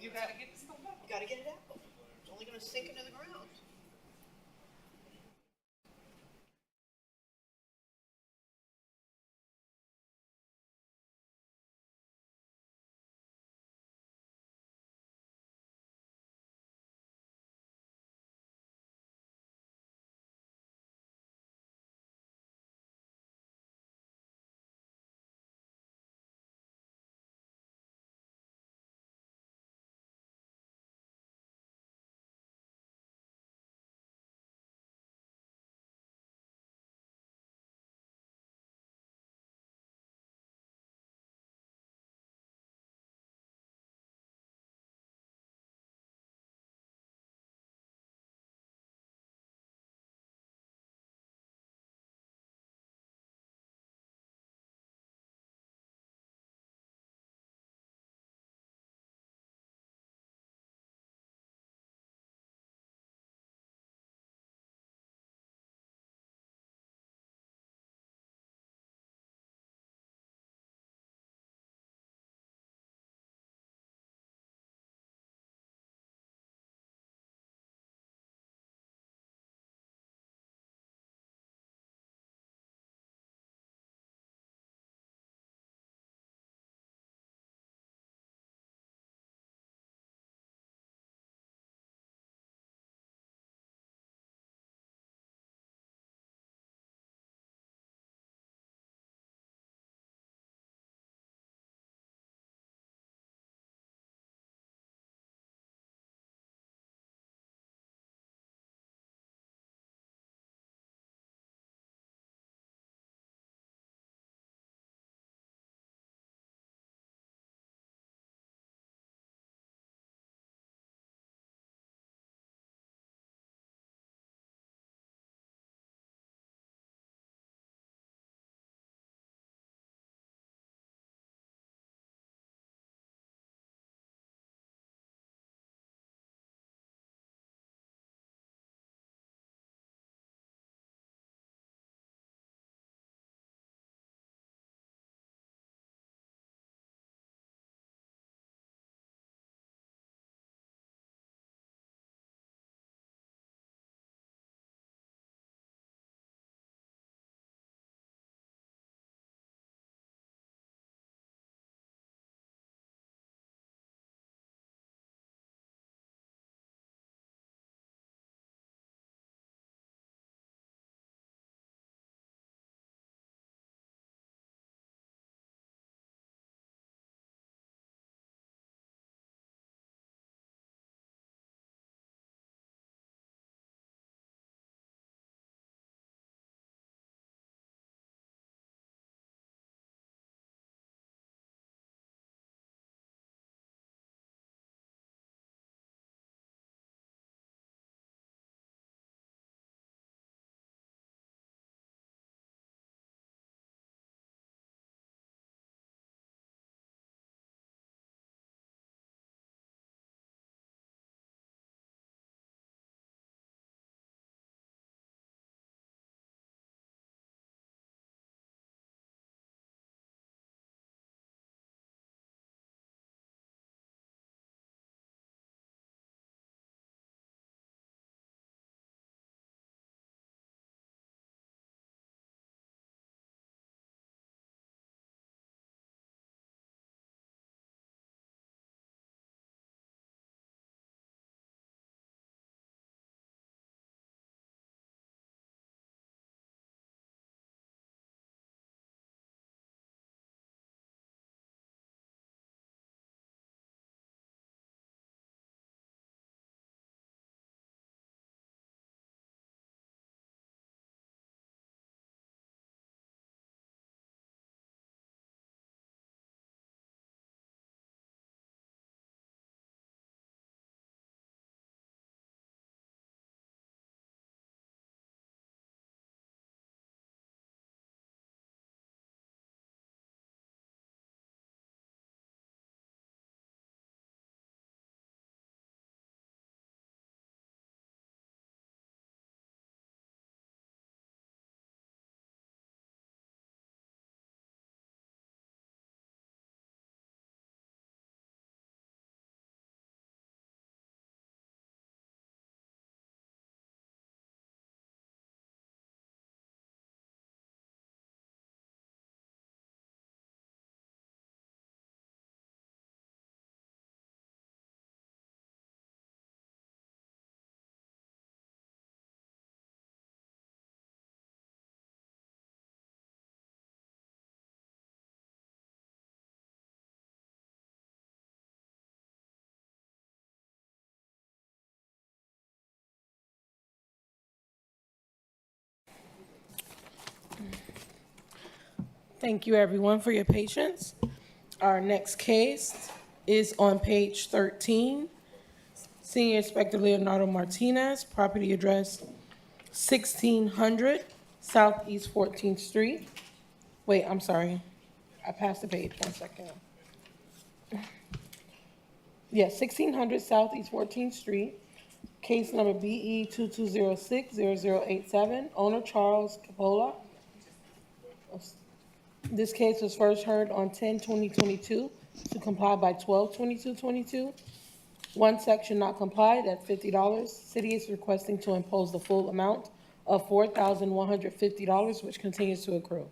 You gotta get it out. It's only gonna sink into the ground. Thank you, everyone, for your patience. Our next case is on page 13. Senior Inspector Leonardo Martinez, property address 1600 Southeast 14th Street. Wait, I'm sorry. I passed the page, 1 second. Yeah, 1600 Southeast 14th Street. Case number BE 2206-0087, owner Charles Capola. This case was first heard on 10/20/22 to comply by 12/22/22. One section not complied at $50. City is requesting to impose the full amount of $4,150, which continues to accrue.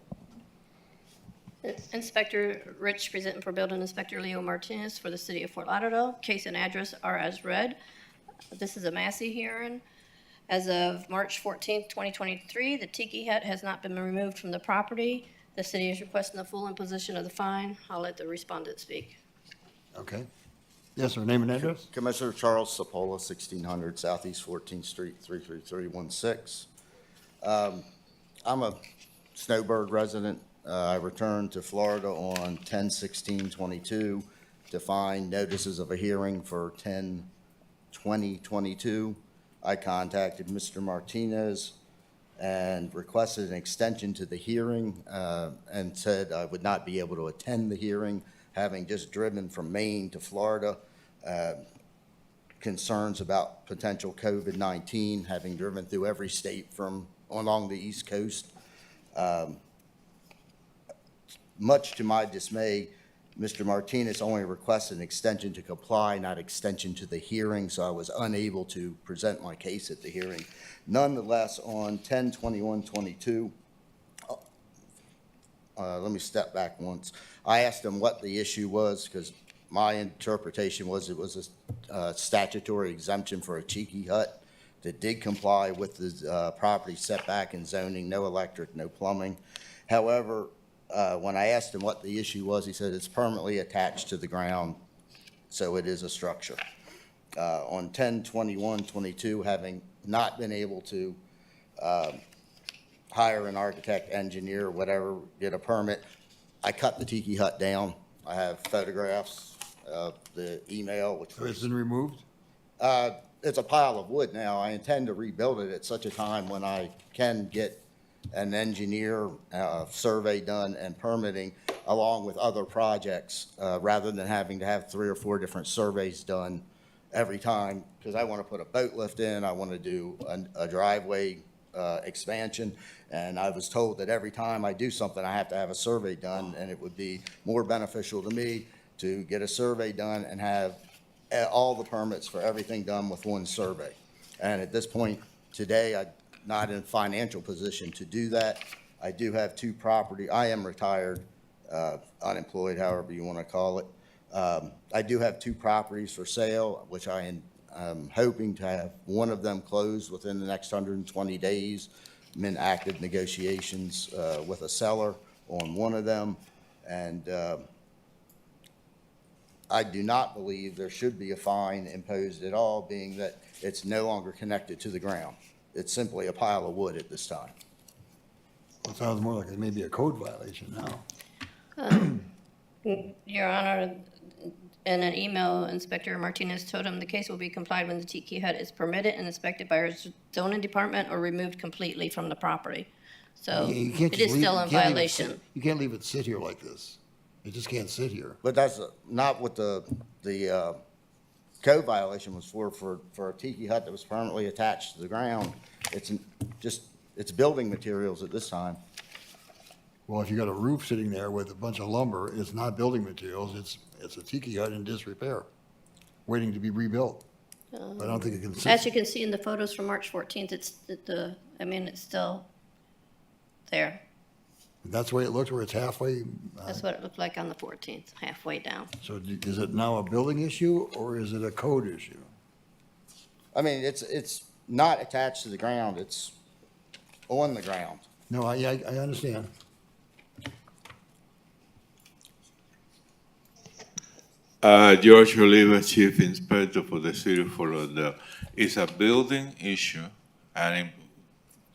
Inspector Rich presenting for Building Inspector Leo Martinez for the City of Fort Lauderdale. Case and address are as read. This is a Massey hearing. As of March 14th, 2023, the tiki hut has not been removed from the property. The city is requesting the full imposition of the fine. I'll let the respondent speak. Okay. Yes, sir. Name and address? Commissioner Charles Sapola, 1600 Southeast 14th Street, 33316. I'm a Snowbird resident. I returned to Florida on 10/16/22 to find notices of a hearing for 10/20/22. I contacted Mr. Martinez and requested an extension to the hearing and said I would not be able to attend the hearing, having just driven from Maine to Florida. Concerns about potential COVID-19, having driven through every state from along the East Coast. Much to my dismay, Mr. Martinez only requested an extension to comply, not extension to the hearing, so I was unable to present my case at the hearing. Nonetheless, on 10/21/22, let me step back once. I asked him what the issue was because my interpretation was it was a statutory exemption for a tiki hut that did comply with the property setback and zoning, no electric, no plumbing. However, when I asked him what the issue was, he said it's permanently attached to the ground, so it is a structure. On 10/21/22, having not been able to hire an architect, engineer, whatever, get a permit, I cut the tiki hut down. I have photographs of the email, which So it's been removed? It's a pile of wood now. I intend to rebuild it at such a time when I can get an engineer survey done and permitting along with other projects, rather than having to have 3 or 4 different surveys done every time, because I want to put a boat lift in, I want to do a driveway expansion, and I was told that every time I do something, I have to have a survey done, and it would be more beneficial to me to get a survey done and have all the permits for everything done with one survey. And at this point today, I'm not in a financial position to do that. I do have 2 property. I am retired, unemployed, however you want to call it. I do have 2 properties for sale, which I am hoping to have one of them closed within the next 120 days. I'm in active negotiations with a seller on one of them, and I do not believe there should be a fine imposed at all, being that it's no longer connected to the ground. It's simply a pile of wood at this time. It sounds more like it may be a code violation now. Your Honor, in an email, Inspector Martinez told him the case will be complied when the tiki hut is permitted and inspected by our zoning department or removed completely from the property. So You can't it just is leave- still you in can't leave it violation. sit- You can't leave it sit here like this. It just can't sit here. But that's not what the code violation was for a tiki hut that was permanently attached to the ground. It's building materials at this time. Well, if you got a roof sitting there with a bunch of lumber, it's not building materials, it's a tiki hut in disrepair, waiting to be rebuilt. I don't think it can sit. As you can see in the photos from March 14th, it's still there. That's the way it looks, where it's halfway. That's what it looked like on the 14th, halfway down. So is it now a building issue, or is it a code issue? I mean, it's not attached to the ground, it's on the ground. No, I understand. George Oliva, Chief Inspector for the City of Fort Lauderdale. It's a building issue, and it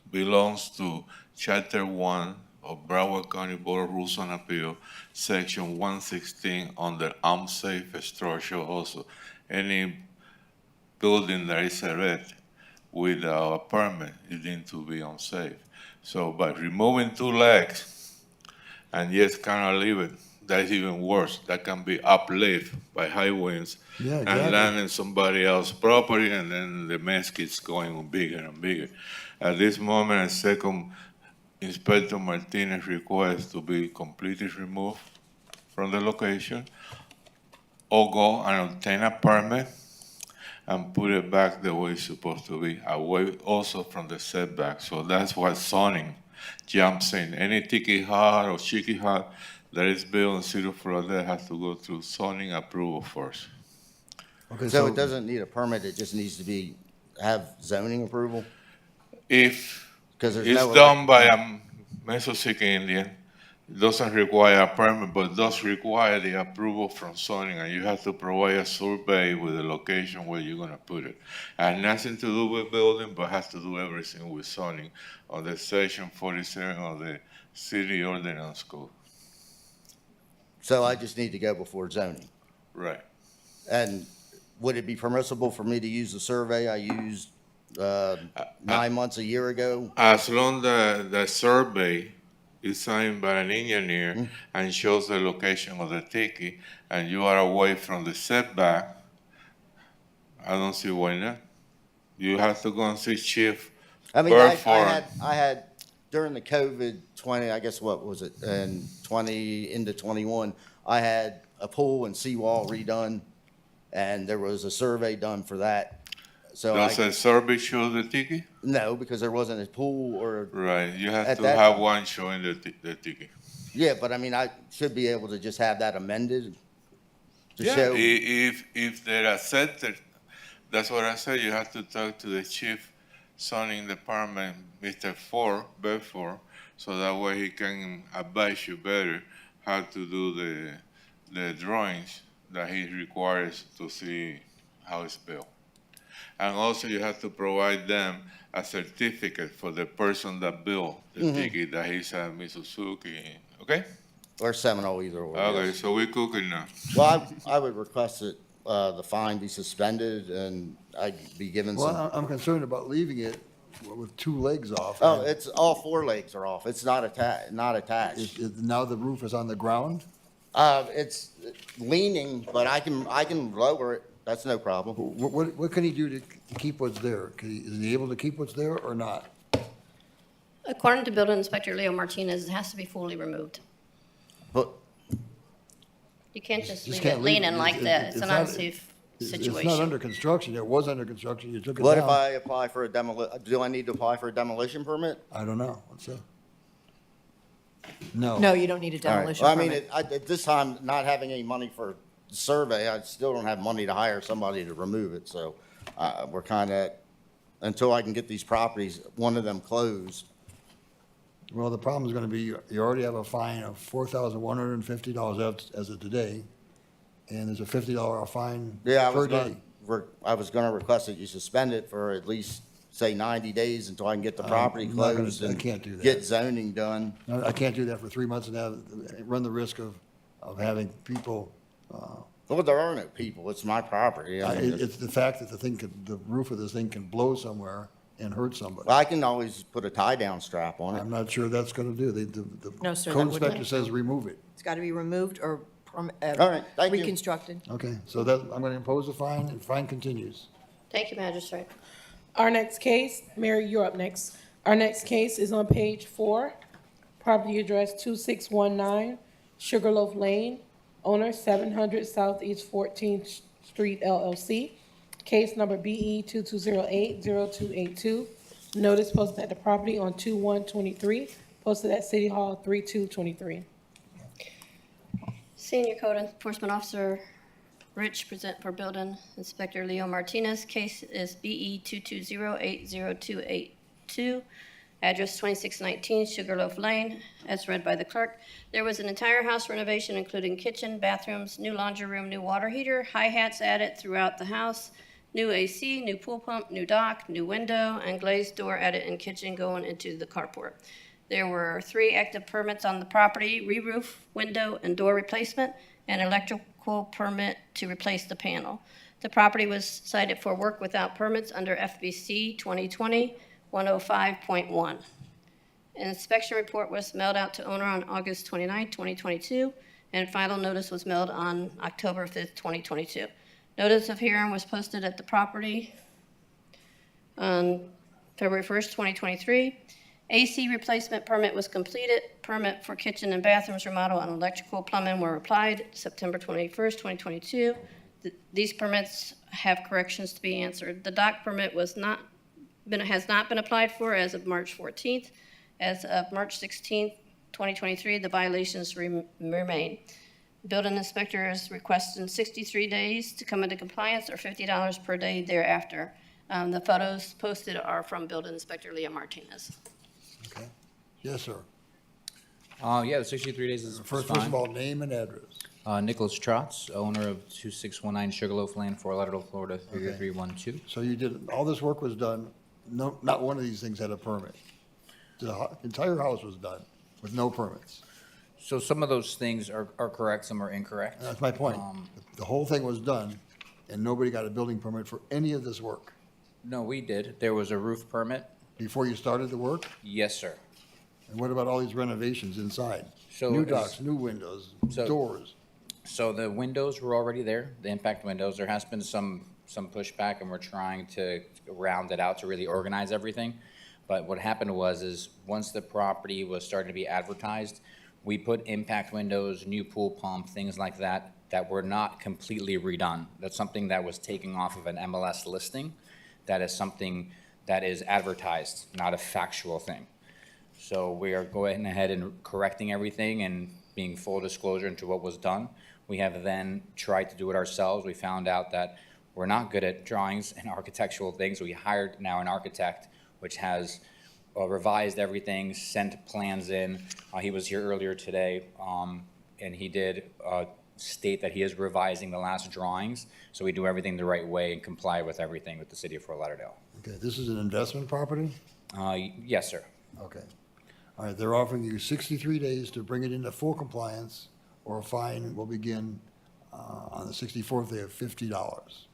belongs to Chapter 1, of Broward County Board of Rules on Appeal, Section 116, under unsafe structure also. Any building that is erected without a permit is deemed to be unsafe. So by removing 2 legs and just kind of leave it, that's even worse. That can be uplifted by high winds Yeah, and exactly. land in somebody else's property, and then the mess keeps going on bigger and bigger. At this moment, I second Inspector Martinez' request to be completely removed from the location, or go and obtain a permit and put it back the way it's supposed to be, away also from the setback. So that's what zoning jumps in. Any tiki hut or chicky hut that is built in City of Lauderdale has to go through zoning approval first. Okay, So it doesn't need a permit, it just needs to have zoning approval? If 'Cause there's it's no done by a Mesoamerican Indian, it doesn't require a permit, but does require the approval from zoning, and you have to provide a survey with the location where you're gonna put it. And nothing to do with building, but has to do everything with zoning on the section 47 of the city ordinance code. So I just need to go before zoning? Right. And would it be permissible for me to use the survey I used 9 months, a year ago? As long as the survey is signed by an engineer and shows the location of the tiki, and you are away from the setback, I don't see why not. You have to go and see Chief I mean, I Burford. had, during the COVID 20, I guess what was it, in 20 into 21, I had a pool and seawall redone, and there was a survey done for that. So Does a survey show the tiki? No, because there wasn't a pool or. Right, you have At to that have time. one showing the tiki. Yeah, but I mean, I should be able to just have that amended to Yeah, show. if they're accepted, that's what I said, you have to talk to the chief zoning department, Mr. Bedford, so that way he can advise you better how to do the drawings that he requires to see how it's built. And also you have to provide them a certificate for the person that built the tiki, that he's a Mizuzuki, okay? Or Seminole, either or. Okay, yes. so we're cooking now. Well, I would request that the fine be suspended and I'd be given some. Well, I'm concerned about leaving it with 2 legs off. Oh, it's all 4 legs are off. It's not attached. Now the roof is on the ground? It's leaning, but I can lower it. That's no problem. What can he do to keep what's there? Is he able to keep what's there or not? According to Building Inspector Leo Martinez, it has to be fully removed. But You can't just leave can't it leave leaning like that. It's an not- unsafe It's not situation. under construction. It was under construction. You took it down. what if I apply for a do I need to apply for a demolition permit? I don't know. Let's see. No. No, you don't need a All right. demolition Well, I mean, permit. at this time, not having any money for the survey, I still don't have money to hire somebody to remove it, so we're kind of, until I can get these properties, one of them closed. Well, the problem is going to be, you already have a fine of $4,150 as of today, and there's a $50 fine Yeah, per day. I was gonna request that you suspend it for at least, say, 90 days until I can get the property I'm not gonna- closed I and can't do that. get zoning done. No, I can't do that for 3 months and run the risk of having people, Well, there are no people, it's my property. I mean, it's the fact that the roof of this thing can blow somewhere and hurt somebody. I can always put a tie-down strap on it. I'm not sure that's going to do. No, sir, that Code wouldn't- inspector says remove it. It's got to be removed or All right, thank you. reconstructed. Okay, so that, I'm going to impose a fine, and fine continues. Thank you, Magistrate. Our next case, Mary, you're up next. Our next case is on page 4, property address 2619 Sugarloaf Lane, owner 700 Southeast 14th Street LLC. Case number BE 2208-0282. Notice posted at the property on 2/1/23, posted at City Hall 3/2/23. Senior Code Enforcement Officer Rich, present for Building Inspector Leo Martinez. Case is BE 2208-0282. Address 2619 Sugarloaf Lane, as read by the clerk. There was an entire house renovation, including kitchen, bathrooms, new laundry room, new water heater, hi-hats added throughout the house, new AC, new pool pump, new dock, new window, and glazed door added in kitchen going into the carport. There were 3 active permits on the property: re-roof, window, and door replacement, and electrical permit to replace the panel. The property was cited for work without permits under FBC 2020-105.1. An inspection report was mailed out to owner on August 29, 2022, and final notice was mailed on October 5th, 2022. Notice of hearing was posted at the property on February 1st, 2023. AC replacement permit was completed. Permit for kitchen and bathrooms remodel and electrical plumbing were applied September 21st, 2022. These permits have corrections to be answered. The dock permit has not been applied for as of March 14th. As of March 16th, 2023, the violations remain. Building inspector is requesting 63 days to come into compliance or $50 per day thereafter. The photos posted are from Building Inspector Leo Martinez. Okay. Yes, sir. Yeah, the 63 days is First fine. of all, name and address. Nicholas Trotz, owner of 2619 Sugarloaf Lane, Fort Lauderdale, Florida, 33312. So you did, all this work was done, no, not one of these things had a permit. The entire house was done with no permits. So some of those things are correct, some are incorrect. That's my point. The whole thing was done, and nobody got a building permit for any of this work. No, we did. There was a roof permit. Before you started the work? Yes, sir. And what about all these renovations inside? So New as- docks, new windows, So- doors. So the windows were already there, the impact windows. There has been some pushback, and we're trying to round it out to really organize everything. But what happened is once the property was starting to be advertised, we put impact windows, new pool pump, things like that, that were not completely redone. That's something that was taken off of an MLS listing. That is something that is advertised, not a factual thing. So we are going ahead and correcting everything and being full disclosure into what was done. We have then tried to do it ourselves. We found out that we're not good at drawings and architectural things. We hired now an architect, which has revised everything, sent plans in. He was here earlier today, and he did state that he is revising the last drawings, so we do everything the right way and comply with everything with the city of Fort Lauderdale. Okay, this is an investment property? Yes, sir. Okay. All right, they're offering you 63 days to bring it into full compliance, or a fine will begin on the 64th day of $50.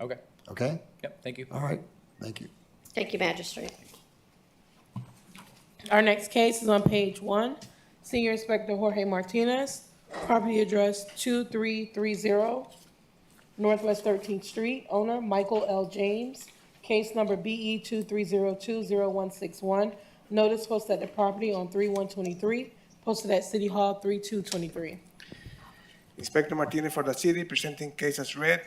Okay. Okay? Yep, thank you. All right, thank you. Thank you, Magistrate. Our next case is on page 1. Senior Inspector Jorge Martinez, property address 2330 Northwest 13th Street, owner Michael L. James, case number BE 23020161. Notice posted at the property on 3/1/23, posted at City Hall 3/2/23. Inspector Martinez for the city, presenting case as read.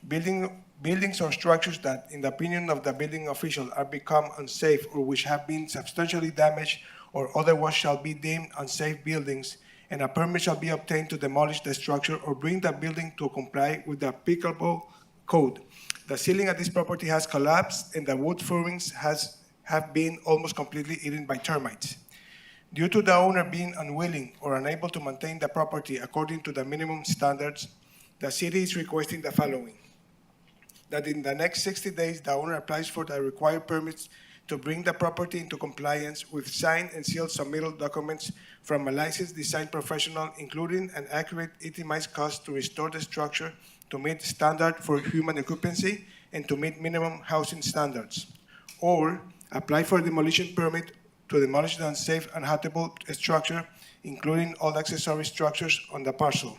Buildings or structures that, in the opinion of the building official, are become unsafe or which have been substantially damaged or otherwise shall be deemed unsafe buildings, and a permit shall be obtained to demolish the structure or bring the building to comply with the applicable code. The ceiling at this property has collapsed, and the wood furnishings have been almost completely eaten by termites. Due to the owner being unwilling or unable to maintain the property according to the minimum standards, the city is requesting the following: that in the next 60 days, the owner applies for the required permits to bring the property into compliance with signed and sealed submittal documents from a licensed design professional, including an accurate itemized cost to restore the structure to meet standard for human occupancy and to meet minimum housing standards, or apply for a demolition permit to demolish the unsafe and habitable structure, including all accessory structures on the parcel.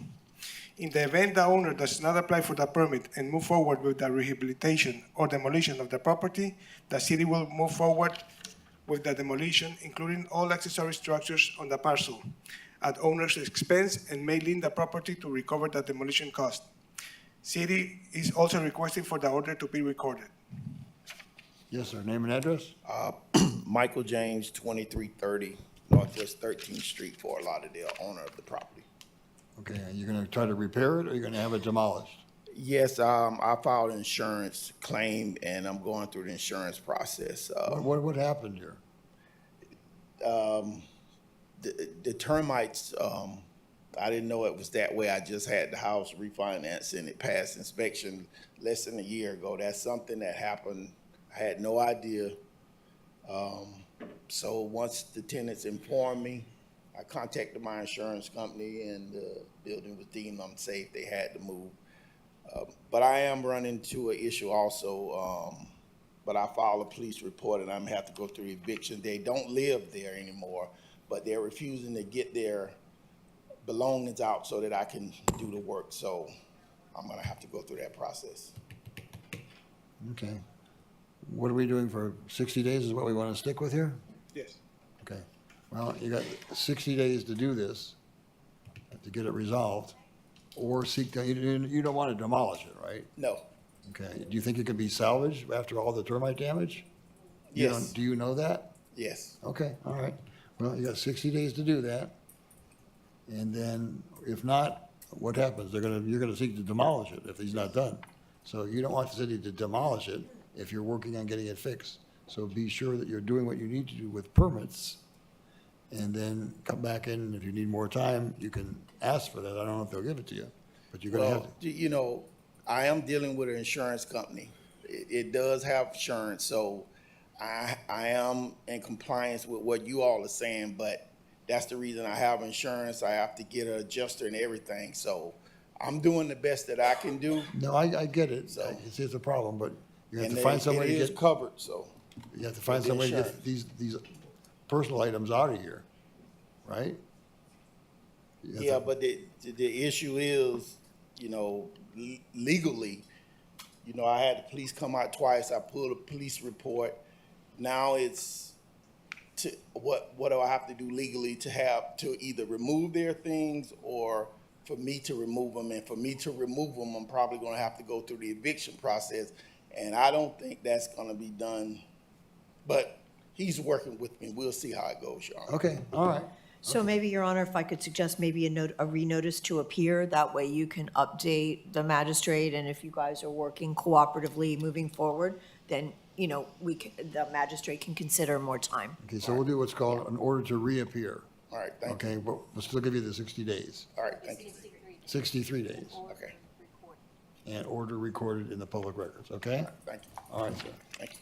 In the event the owner does not apply for the permit and move forward with the rehabilitation or demolition of the property, the city will move forward with the demolition, including all accessory structures on the parcel, at owner's expense, and may lien the property to recover the demolition cost. City is also requesting for the order to be recorded. Yes, sir. Name and address? Michael James, 2330 Northwest 13th Street, Fort Lauderdale, owner of the property. Okay, you're gonna try to repair it, or you're gonna have it demolished? Yes, I filed an insurance claim, and I'm going through the insurance process. What happened here? The termites, I didn't know it was that way. I just had the house refinanced, and it passed inspection less than a year ago. That's something that happened. I had no idea. So once the tenants informed me, I contacted my insurance company and the building was deemed unsafe. They had to move. But I am running into an issue also. But I filed a police report and I'm gonna have to go through eviction. They don't live there anymore, but they're refusing to get their belongings out so that I can do the work. So I'm gonna have to go through that process. Okay. What are we doing for 60 days is what we want to stick with here? Yes. Okay. Well, you got 60 days to do this, to get it resolved, or seek, you don't want to demolish it, right? No. Okay. Do you think it could be salvaged after all the termite damage? You Yes. don't- Do you know that? Yes. Okay, all right. Well, you got 60 days to do that. And then if not, what happens? You're gonna seek to demolish it if he's not done. So you don't want the city to demolish it if you're working on getting it fixed. So be sure that you're doing what you need to do with permits. And then come back in, and if you need more time, you can ask for that. I don't know if they'll give it to you, but you're gonna have Well, to. you know, I am dealing with an insurance company. It does have insurance, so I am in compliance with what you all are saying, but that's the reason I have insurance. I have to get an adjuster and everything, so I'm doing the best that I can do. No, I get it. It's a problem, but you have And to find some way it to is get, covered, so. you have to find with some way to insurance. get these personal items out of here, right? You have Yeah, to- but the issue is, you know, legally, you know, I had the police come out twice. I pulled a police report. Now it's what do I have to do legally to either remove their things or for me to remove them? And for me to remove them, I'm probably gonna have to go through the eviction process. And I don't think that's gonna be done, but he's working with me. We'll see how it goes, Your Honor. Okay, all right. So maybe, Your Honor, if I could suggest maybe a renotice to appear, that way you can update the magistrate, and if you guys are working cooperatively moving forward, then, you know, the magistrate can consider more time. Okay, so we'll do what's called an order to reappear. All right, thank you. Okay, but we'll still give you the 60 days, All right, thank you. 63 days, Okay, and order recorded in the public records, okay? thank you. All right, sir. Thank you.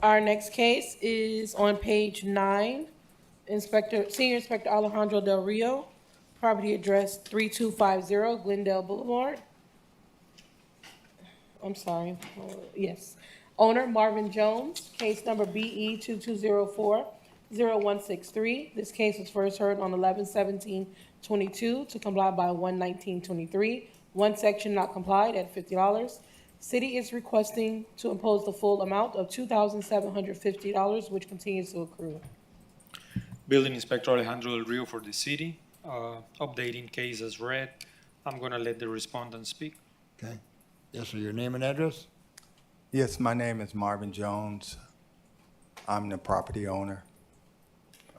Our next case is on page 9. Senior Inspector Alejandro Del Rio, property address 3250 Glendale Boulevard. I'm sorry, yes. Owner Marvin Jones, case number BE 2204-0163. This case was first heard on 11/17/22 to comply by 1/19/23. One section not complied at $50. City is requesting to impose the full amount of $2,750, which continues to accrue. Building Inspector Alejandro Del Rio for the city, updating case as read. I'm gonna let the respondent speak. Okay. Yes, sir, your name and address? Yes, my name is Marvin Jones. I'm the property owner.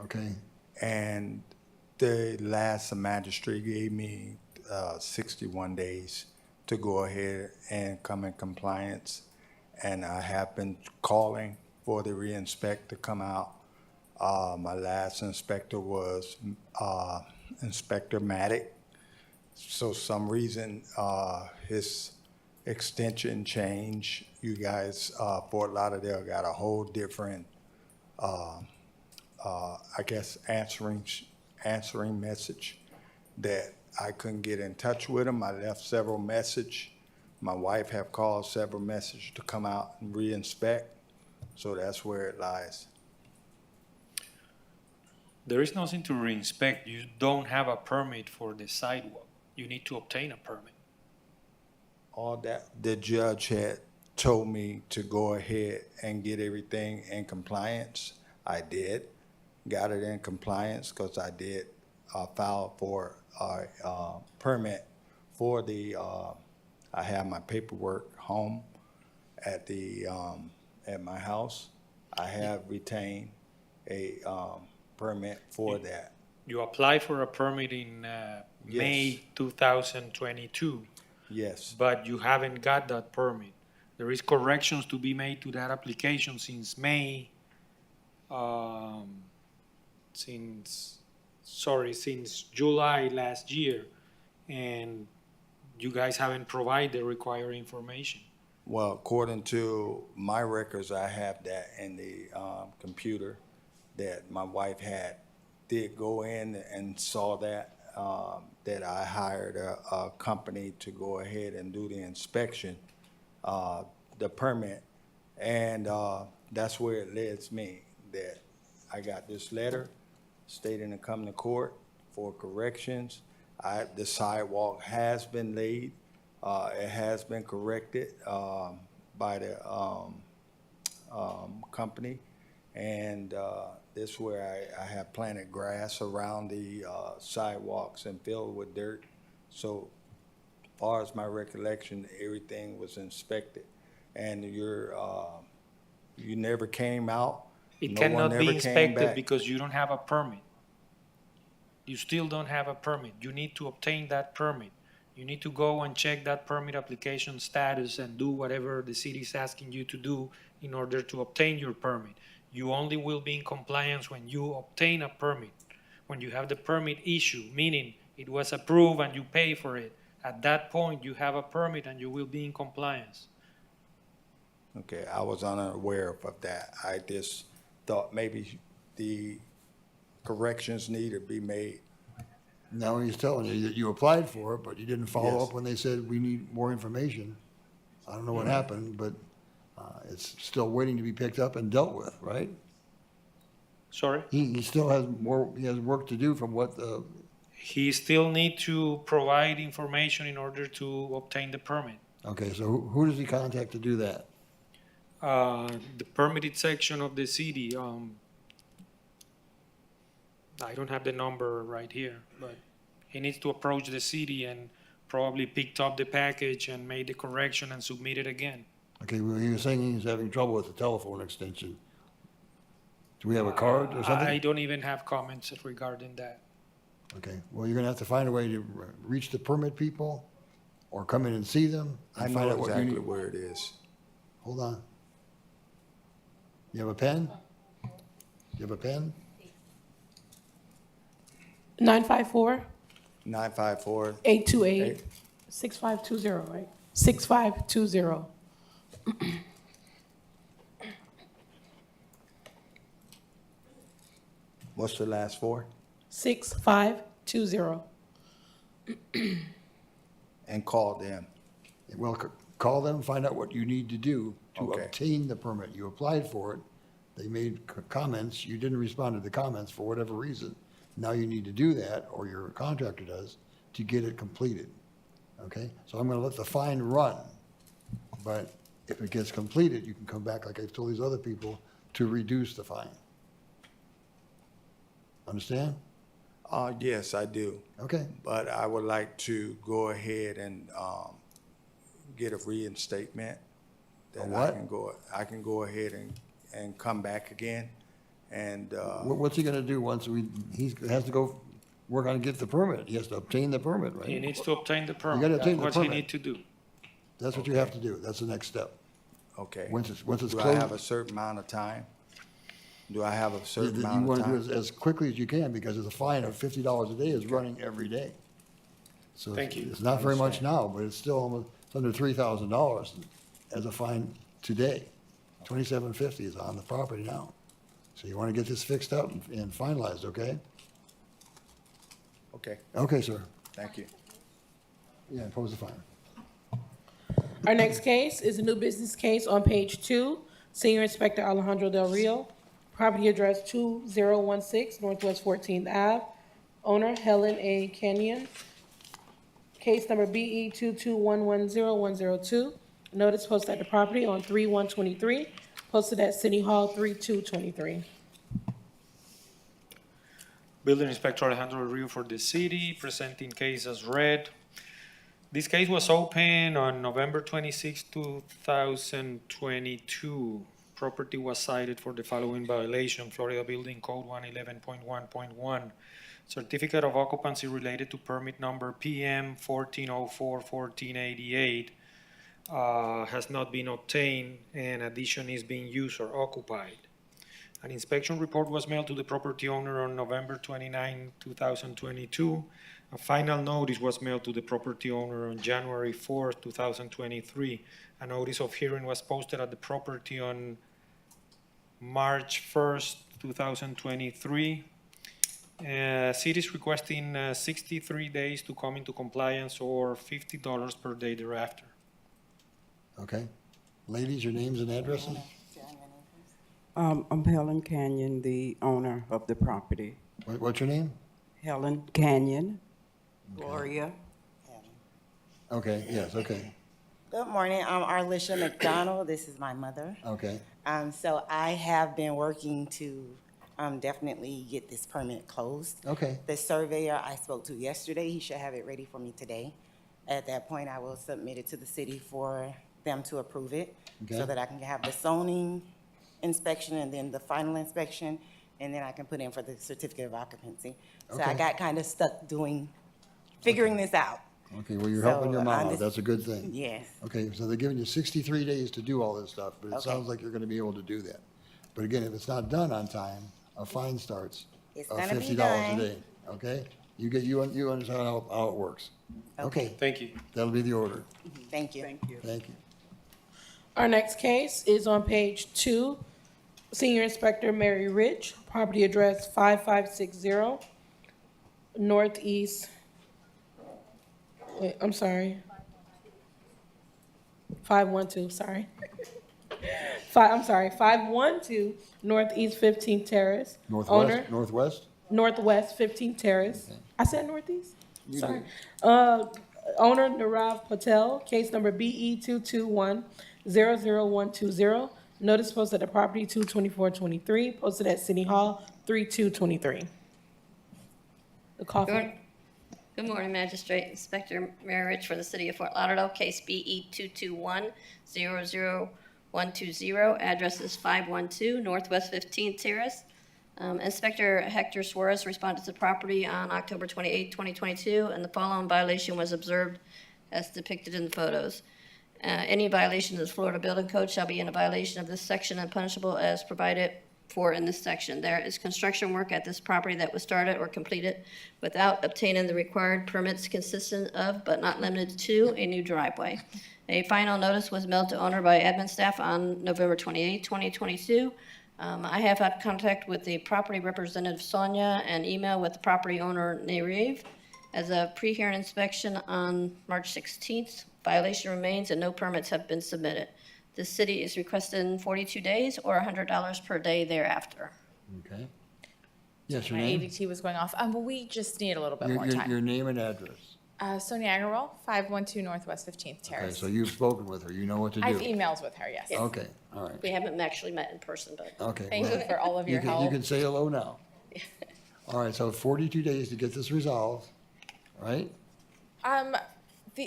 Okay. And the last magistrate gave me 61 days to go ahead and come in compliance. And I have been calling for the re-inspect to come out. My last inspector was Inspector Maddock. So some reason his extension changed. You guys, Fort Lauderdale got a whole different, I guess, answering message that I couldn't get in touch with him. I left several message. My wife have called several message to come out and re-inspect. So that's where it lies. There is nothing to re-inspect. You don't have a permit for the sidewalk. You need to obtain a permit. All that the judge had told me to go ahead and get everything in compliance. I did, got it in compliance because I did file for a permit for the, I have my paperwork home at the, at my house. I have retained a permit for that. You apply for a permit in May 2022. Yes. But you haven't got that permit. There is corrections to be made to that application since May, since July last year, and you guys haven't provided the required information. Well, according to my records, I have that in the computer that my wife did go in and saw that, that I hired a company to go ahead and do the inspection, the permit. And that's where it leads me, that I got this letter stating to come to court for corrections. The sidewalk has been laid. It has been corrected by the company. And this is where I have planted grass around the sidewalks and filled with dirt. So as far as my recollection, everything was inspected. And you never came out. It No one cannot be never came inspected back. because you don't have a permit. You still don't have a permit. You need to obtain that permit. You need to go and check that permit application status and do whatever the city is asking you to do in order to obtain your permit. You only will be in compliance when you obtain a permit, when you have the permit issued, meaning it was approved and you pay for it. At that point, you have a permit and you will be in compliance. Okay, I was unaware of that. I just thought maybe the corrections need to be made. Now he's telling you that you applied for it, but you didn't follow Yes. up when they said, we need more information. I don't know what happened, but it's still waiting to be picked up and dealt with, right? Sorry? He still has he has work to do from what the, He still need to provide information in order to obtain the permit. okay, so who does he contact to do that? The permitted section of the city, I don't have the number right here, but he needs to approach the city and probably picked up the package and made the correction and submit it again. Okay, well, he was saying he's having trouble with the telephone extension. Do we have a card or I something? don't even have comments regarding that. Okay, well, you're gonna have to find a way to reach the permit people or come in and see them I and find know out what you exactly need. where it is. Hold on. You have a pen? You have a pen? 954 954. 828 6520, right? 6520. What's the last four? 6520. And call them. Well, call them, find out what you need to do to Okay. obtain the permit. You applied for it. They made comments. You didn't respond to the comments for whatever reason. Now you need to do that, or your contractor does, to get it completed. Okay? So I'm gonna let the fine run. But if it gets completed, you can come back, like I've told these other people, to reduce the fine. Understand? Yes, I do. Okay. But I would like to go ahead and get a reinstatement. A that what? I can go ahead and come back again. And What's he gonna do once he has to go work on and get the permit? He has to obtain the permit, right? He needs to obtain the You permit. gotta That's obtain the what he permit. need to do. That's what you have to do. That's the next step. okay. Once it's Do I have a closed, certain amount of time? Do I have a you certain amount want of to do time? it as quickly as you can, because there's a fine of $50 a day is running every day. So Thank you. it's not very much now, but it's still almost, it's under $3,000 as a fine today. $2,750 is on the property now. So you want to get this fixed up and finalized, okay? Okay, Okay, sir. thank you. Yeah, impose the fine. Our next case is a new business case on page 2, Senior Inspector Alejandro Del Rio, property address 2016 Northwest 14th Ave, owner Helen A. Kenyon, case number BE 22110-102, notice posted at the property on 3/1/23, posted at City Hall 3/2/23. Building Inspector Alejandro Rio for the city, presenting case as read. This case was opened on November 26, 2022. Property was cited for the following violation: Florida Building Code 111.1.1. Certificate of occupancy related to permit number PM 1404-1488 has not been obtained, and addition is being used or occupied. An inspection report was mailed to the property owner on November 29, 2022. A final notice was mailed to the property owner on January 4, 2023. A notice of hearing was posted at the property on March 1st, 2023. City is requesting 63 days to come into compliance or $50 per day thereafter. Okay. Ladies, your names and addresses? I'm Helen Canyon, the owner of the property. What's your name? Helen Canyon. Gloria. Okay, yes, okay, Good morning. I'm Arlisha McDonald. This is my mother. okay. So I have been working to definitely get this permit closed. Okay. The surveyor I spoke to yesterday, he should have it ready for me today. At that point, I will submit it to the city for them to approve it, Okay. so that I can have the zoning inspection and then the final inspection, and then I can put in for the certificate of occupancy. So I Okay. got kind of stuck figuring this out. Okay, well, you're helping your So, mom out, this- that's a good thing. Yes. Okay, so they're giving you 63 days to do all this stuff, but it Okay. sounds like you're gonna be able to do that. But again, if it's not done on time, a fine starts It's of gonna be $50 done. a day, okay? You understand how it works. Okay, Thank you. that'll be the order. Thank you. Thank you. Our next case is on page 2. Senior Inspector Mary Rich, property address 5560 Northeast, wait, I'm sorry. 512, sorry. 512 Northeast 15th Terrace. Owner, Northwest? Northwest 15th Terrace. I said Northeast? You Sorry. did. Owner Nirav Patel, case number BE 221-00120. Notice posted at property 22423, posted at City Hall 3223. The coffee. Good morning, Magistrate Inspector Mary Rich for the City of Fort Lauderdale, case BE 221-00120, address is 512 Northwest 15th Terrace. Inspector Hector Suarez responded to the property on October 28, 2022, and the following violation was observed as depicted in the photos. Any violation of the Florida Building Code shall be in a violation of this section and punishable as provided for in this section. There is construction work at this property that was started or completed without obtaining the required permits consistent of, but not limited to, a new driveway. A final notice was mailed to owner by admin staff on November 28, 2022. I have had contact with the property representative Sonia and email with the property owner Nariv. As a pre-hearing inspection on March 16th, violation remains and no permits have been submitted. The city is requesting 42 days or $100 per day thereafter. Okay. Yes, your My name? ADT was going off. Well, we just need a little bit more Your time. name and address. Sonia Agarwal, 512 Northwest 15th Okay, Terrace. so you've spoken with her, you know what to do. I've emailed with her, yes. Okay, all right. We haven't actually met in person, but. Okay. Thank well, you for all of your You help. can say hello now. All right, so 42 days to get this resolved, right?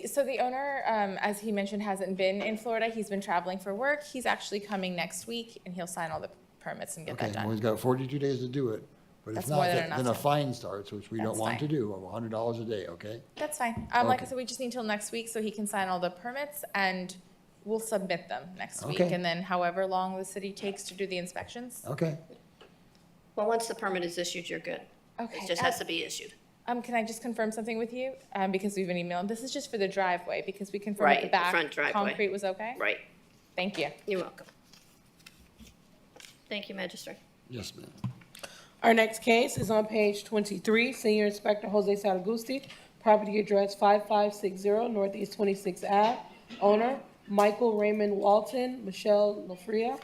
So the owner, as he mentioned, hasn't been in Florida. He's been traveling for work. He's actually coming next week, and he'll sign all the permits and get Okay, that well, done. he's got 42 days to do it. But if That's not, more than then enough a time. fine starts, which we don't That's want to fine. do, of $100 a day, okay? That's fine. Like I Okay. said, we just need till next week so he can sign all the permits, and we'll submit them next week. Okay. And then however long the city takes to do the inspections. Okay. Well, once the permit is issued, you're good. Okay. It just has to be issued. Can I just confirm something with you? Because we've been emailing. This is just for the driveway, because we confirmed Right, at the the back. front driveway. Concrete was okay? Right. Thank you. You're welcome. Thank you, Magistrate. Yes, ma'am. Our next case is on page 23. Senior Inspector Jose Saragusti, property address 5560 Northeast 26th Ave. Owner Michael Raymond Walton, Michelle Lafria.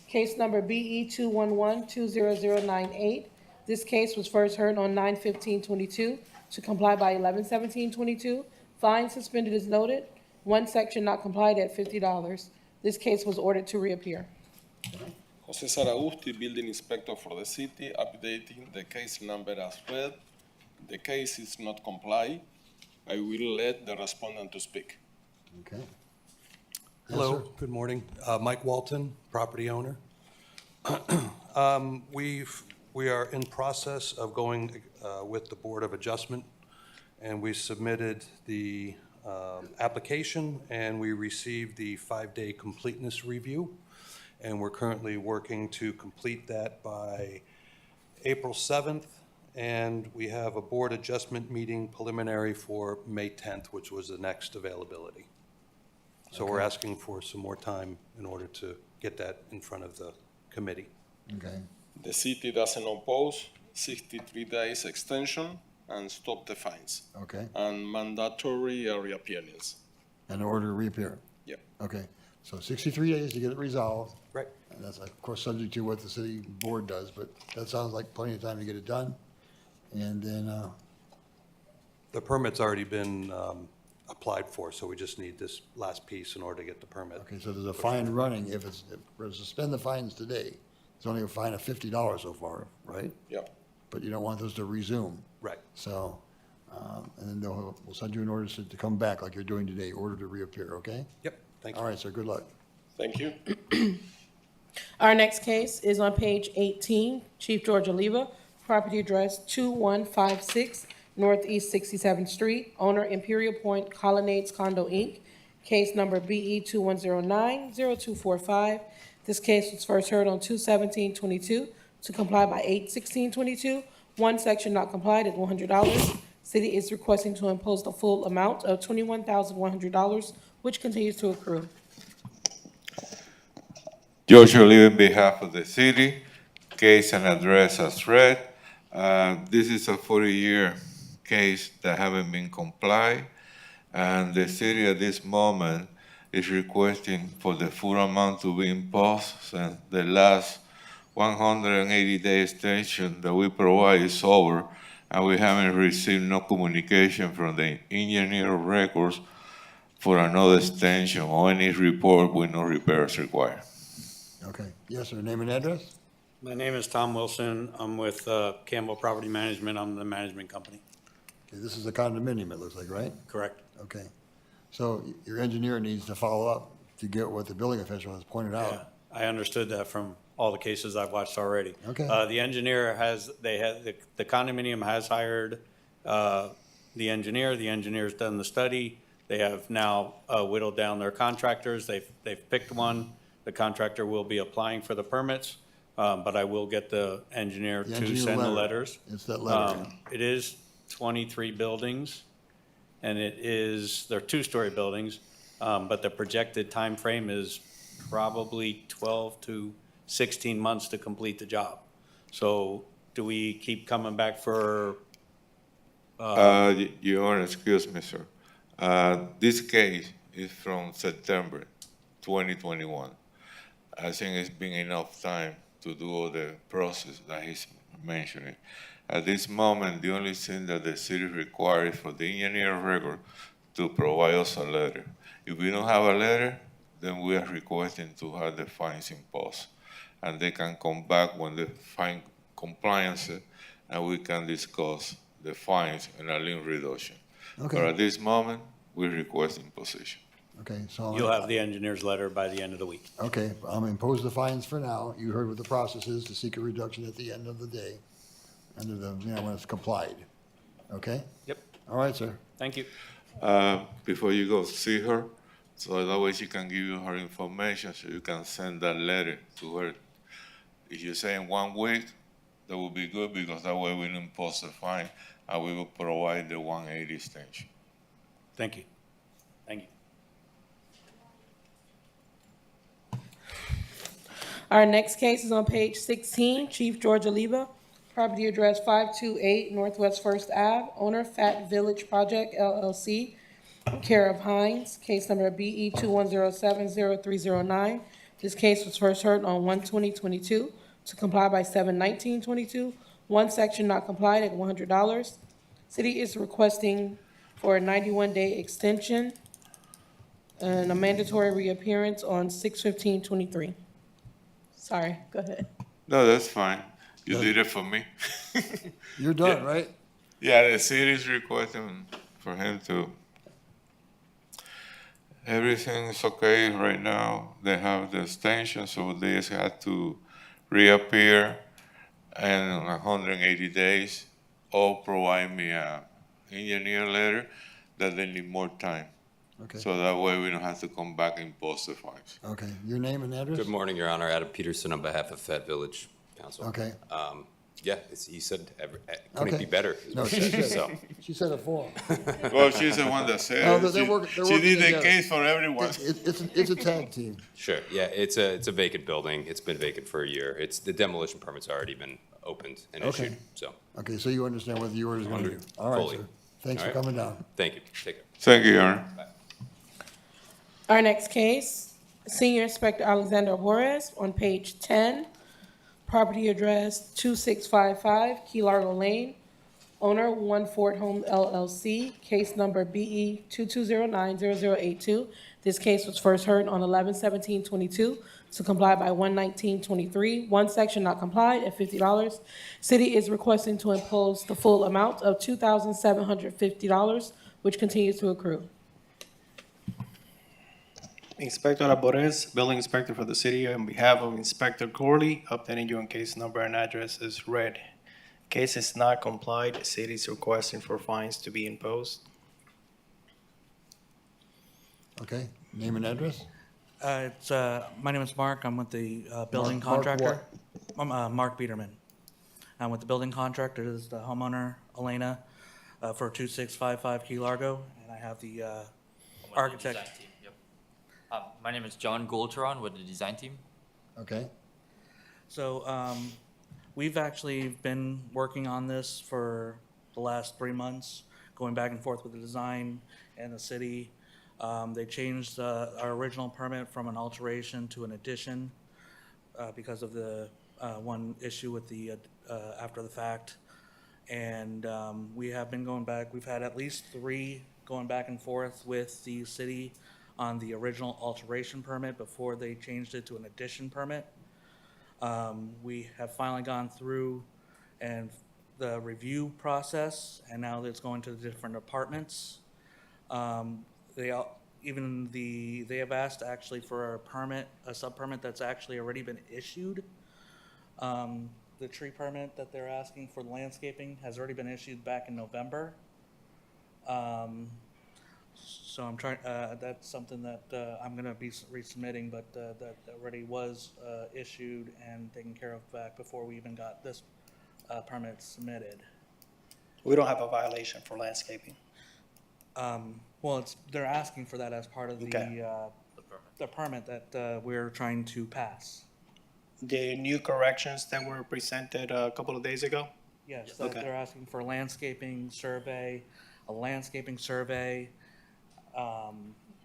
Case number BE 211-20098. This case was first heard on 9/15/22 to comply by 11/17/22. Fine suspended as noted. One section not complied at $50. This case was ordered to reappear. Jose Saragusti, Building Inspector for the city, updating the case number as read. The case is not comply. I will let the respondent to speak. Okay. Hello, good morning. Mike Walton, property owner. We are in process of going with the Board of Adjustment, and we submitted the application, and we received the 5-day completeness review. and we're currently working to complete that by April 7th, and we have a board adjustment meeting preliminary for May 10th, which was the next availability. So we're Okay. asking for some more time in order to get that in front of the committee. Okay. The city doesn't oppose 63 days extension and stop the fines Okay. and mandatory reappearance. In order to reappear? Yep. Okay. So 63 days to get it resolved. Right. And that's, of course, subject to what the city board does, but that sounds like plenty of time to get it done. And then, The permit's already been applied for, so we just need this last piece in order to get the permit. okay, so there's a fine running. If we're to suspend the fines today, it's only a fine of $50 so far, right? Yep. But you don't want those to resume. Right. So, and then we'll send you an order to come back like you're doing today, order to reappear, okay? Yep, thank you. All right, sir, good luck. Thank you. Our next case is on page 18, Chief George Oliva, property address 2156 Northeast 67th Street, owner Imperial Point Colonnades Condo, Inc., case number BE 2109-0245. This case was first heard on 2/17/22 to comply by 8/16/22. One section not complied at $100. City is requesting to impose the full amount of $21,100, which continues to accrue. George Oliva, on behalf of the city, case and address as read. This is a 40-year case that haven't been complied, and the city at this moment is requesting for the full amount to be imposed since the last 180-day extension that we provide is over, and we haven't received no communication from the engineer of records for another extension or any report with no repairs required. Okay, yes, sir, name and address? My name is Tom Wilson. I'm with Campbell Property Management. I'm the management company. Okay, this is a condominium, it looks like, right? Correct. Okay. So your engineer needs to follow up to get what the building official has pointed Yeah, out. I understood that from all the cases I've watched already. Okay. The engineer has, the condominium has hired the engineer. The engineer's done the study. They have now whittled down their contractors. They've picked one. The contractor will be applying for the permits, but I will get the engineer The to engineer send the letter. letters. It's that letter. It is 23 buildings, and they're two-story buildings, but the projected time frame is probably 12 to 16 months to complete the job. So do we keep coming back for? Your Honor, excuse me, sir. This case is from September 2021. I think it's been enough time to do all the process that he's mentioning. At this moment, the only thing that the city requires for the engineer of record to provide us a letter. If we don't have a letter, then we are requesting to have the fines imposed. And they can come back when they find compliance, and we can discuss the fines and a lien reduction. Okay. But at this moment, we request imposition. Okay, so. You'll have the engineer's letter by the end of the week. Okay, I'm gonna impose the fines for now. You heard what the process is to seek a reduction at the end of the day, under the, when it's complied. Okay? Yep. All right, sir. Thank you. Before you go see her, so that way she can give you her information, so you can send that letter to her. If you say in 1 week, that would be good, because that way we don't impose the fine, and we will provide the 180 extension. Thank you. Thank you. Our next case is on page 16, Chief George Oliva, property address 528 Northwest First Ave, owner Fat Village Project LLC, care of Hines, case number BE 21070309. This case was first heard on 1/20/22 to comply by 7/19/22. One section not complied at $100. City is requesting for a 91-day extension and a mandatory reappearance on 6/15/23. Sorry, go ahead. No, that's fine. You did it for me. You're done, right? Yeah, the city is requesting for him to. Everything is okay right now. They have the extension, so they just have to reappear in 180 days, or provide me a engineer letter that they need more time Okay. So that way we don't have to come back and post the fines. Okay, your name and address? Good morning, Your Honor. Adam Peterson on behalf of Fed Village Council. Okay. Yeah, he said, couldn't Okay. be better, is No, what she he said, said, so. she said it for him. Well, she's the one that said No, it. they're She- working- they're She working did the together. case for everyone. It's a tag team. Sure, yeah, it's a vacant building. It's been vacant for a year. The demolition permit's already been opened and Okay. issued, so. Okay, so you understand what the order is going to do. All right, Fully. sir. Thanks All for right. coming down. Thank you. Take care. Thank you, Your Honor. Our next case, Senior Inspector Alexander Juarez on page 10, property address 2655 Key Largo Lane, owner One Ford Home LLC, case number BE 22090082. This case was first heard on 11/17/22 to comply by 119/23. One section not complied at $50. City is requesting to impose the full amount of $2,750, which continues to accrue. Inspector Alvarez, Building Inspector for the city, on behalf of Inspector Corley, updating you on case number and address is read. Case is not complied, city is requesting for fines to be imposed. Okay, name and address? My name is Mark. I'm with the building Mark contractor. I'm Mark Biederman. I'm with the building contractor. This is the homeowner, Elena, for 2655 Key Largo, and I have the architect. My name is John Goulteron with the design team. Okay. So we've actually been working on this for the last 3 months, going back and forth with the design and the city. They changed our original permit from an alteration to an addition because of the one issue with the after the fact. And we have been going back. We've had at least 3 going back and forth with the city on the original alteration permit before they changed it to an addition permit. We have finally gone through and the review process, and now it's going to the different departments. They have asked actually for a permit, a sub-permit that's actually already been issued. The tree permit that they're asking for the landscaping has already been issued back in November. So I'm trying, that's something that I'm gonna be resubmitting, but that already was issued and taken care of back before we even got this permit submitted. We don't have a violation for landscaping. Well, they're asking for that as part of Okay. the permit that we're trying to pass. The new corrections that were presented a couple of days ago? Yes, that Okay. they're asking for a landscaping survey.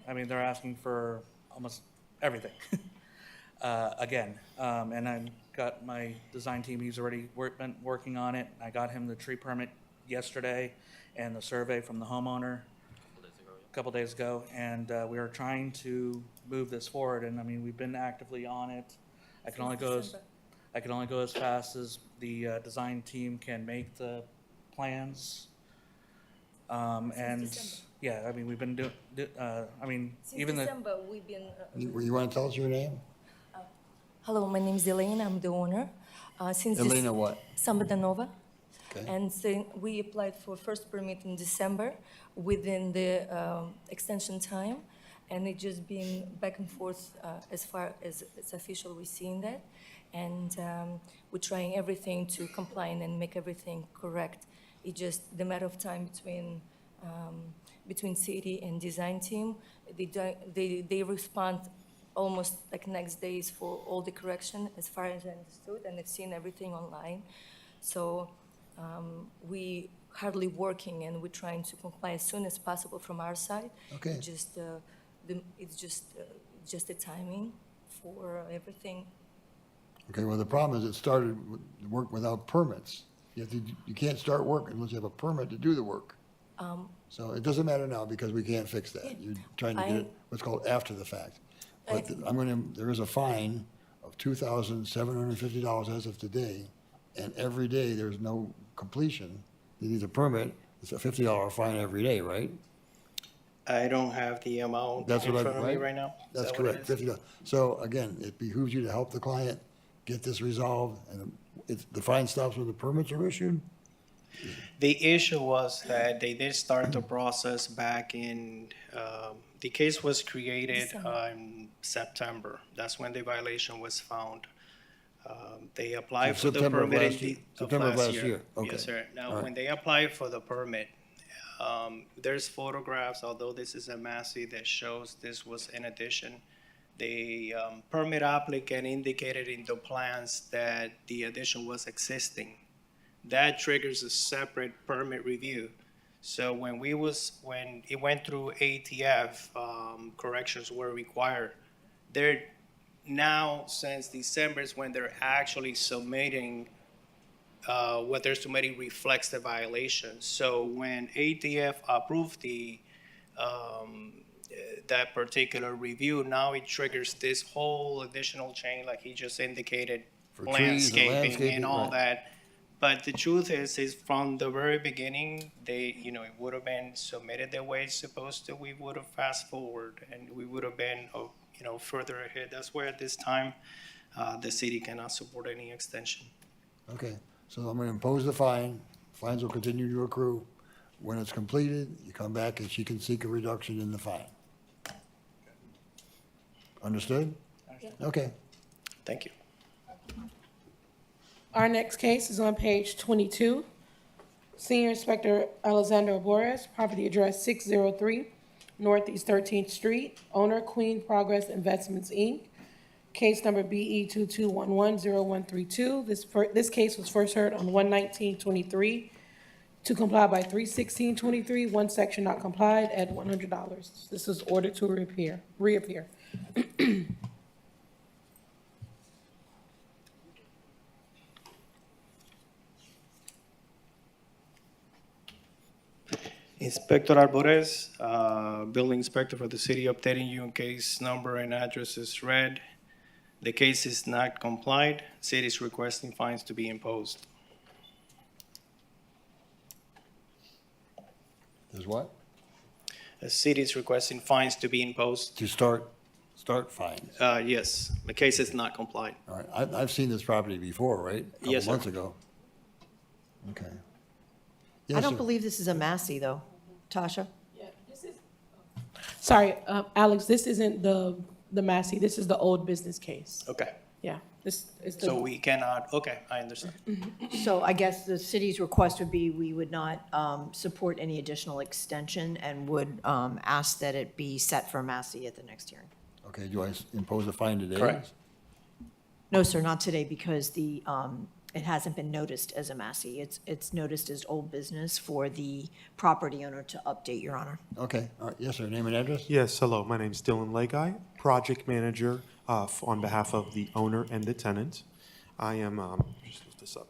I mean, they're asking for almost everything. Again, and I've got my design team, he's already been working on it. I got him the tree permit yesterday and the survey from the homeowner a couple days ago, and we are trying to move this forward, and I mean, we've been actively on it. I can only go as fast as the design team can make the plans. And, yeah, I mean, we've been even the. December, we've been. You want to tell us your name? Hello, my name is Elena. I'm the owner. Elena what? Sambadanova. Okay. And so we applied for first permit in December within the extension time, and it just been back and forth as far as it's official. We're seeing that, and we're trying everything to comply and make everything correct. It's just the matter of time between city and design team. They respond almost like next days for all the correction as far as I understood, and I've seen everything online. So we hardly working, and we're trying to comply as soon as possible from our side. Okay. It's just the timing for everything. Okay, well, the problem is it started with work without permits. You can't start work unless you have a permit to do the work. So it doesn't matter now because we can't fix that. You're trying to get it, what's called after the fact. But there is a fine of $2,750 as of today, and every day there's no completion. You need a permit, it's a $50 fine every day, right? I don't have the amount in front of me right now. Is That's that what it correct, is? $50. So again, it behooves you to help the client get this resolved, and the fine stops when the permits are issued? The issue was that they did start the process back in The case was created in September. That's when the violation was found. They applied So for the September of permit last year. September of last year. Okay. Yes, sir. All Now, right. when they applied for the permit, there's photographs, although this is a Massey, that shows this was in addition. The permit applicant indicated in the plans that the addition was existing. That triggers a separate permit review. So when it went through ATF, corrections were required. They're now, since December is when they're actually submitting, what they're submitting reflects the violation. So when ATF approved that particular review, now it triggers this whole additional chain, like he just indicated, For trees and landscaping and all right. that. But the truth is from the very beginning, it would have been submitted the way it's supposed to. We would have fast forward and we would have been, further ahead. That's why at this time, the city cannot support any extension. Okay, so I'm gonna impose the fine. Fines will continue to accrue. When it's completed, you come back and she can seek a reduction in the fine. Understood? Okay. Thank you. Our next case is on page 22. Senior Inspector Alexander Borges, property address 603 Northeast 13th Street, owner Queen Progress Investments, Inc., case number BE 22110132. This case was first heard on 1/19/23. To comply by 3/16/23, one section not complied at $100. This is ordered to reappear. Inspector Alvarez, building inspector for the city, updating you on case number and address is read. The case is not complied. City is requesting fines to be imposed. There's what? The city is requesting fines to be imposed. To start fines. Yes, the case is not complied. All right, I've seen this property before, right? Yes, sir. A couple months ago. Okay. I Yes, don't sir. believe this is a Massey, though. Tasha? Sorry, Alex, this isn't the Massey, this is the old business case. Okay, Yeah, this is the. so we cannot, okay, I understand. So I guess the city's request would be we would not support any additional extension and would ask that it be set for Massey at the next hearing. Okay, do I impose a fine today? Correct. No, sir, not today, because it hasn't been noticed as a Massey. It's noticed as old business for the property owner to update, Your Honor. Okay, all right, yes, sir, name and address? Yes, hello, my name's Dylan Leguy, project manager on behalf of the owner and the tenant. I am, just lift this up.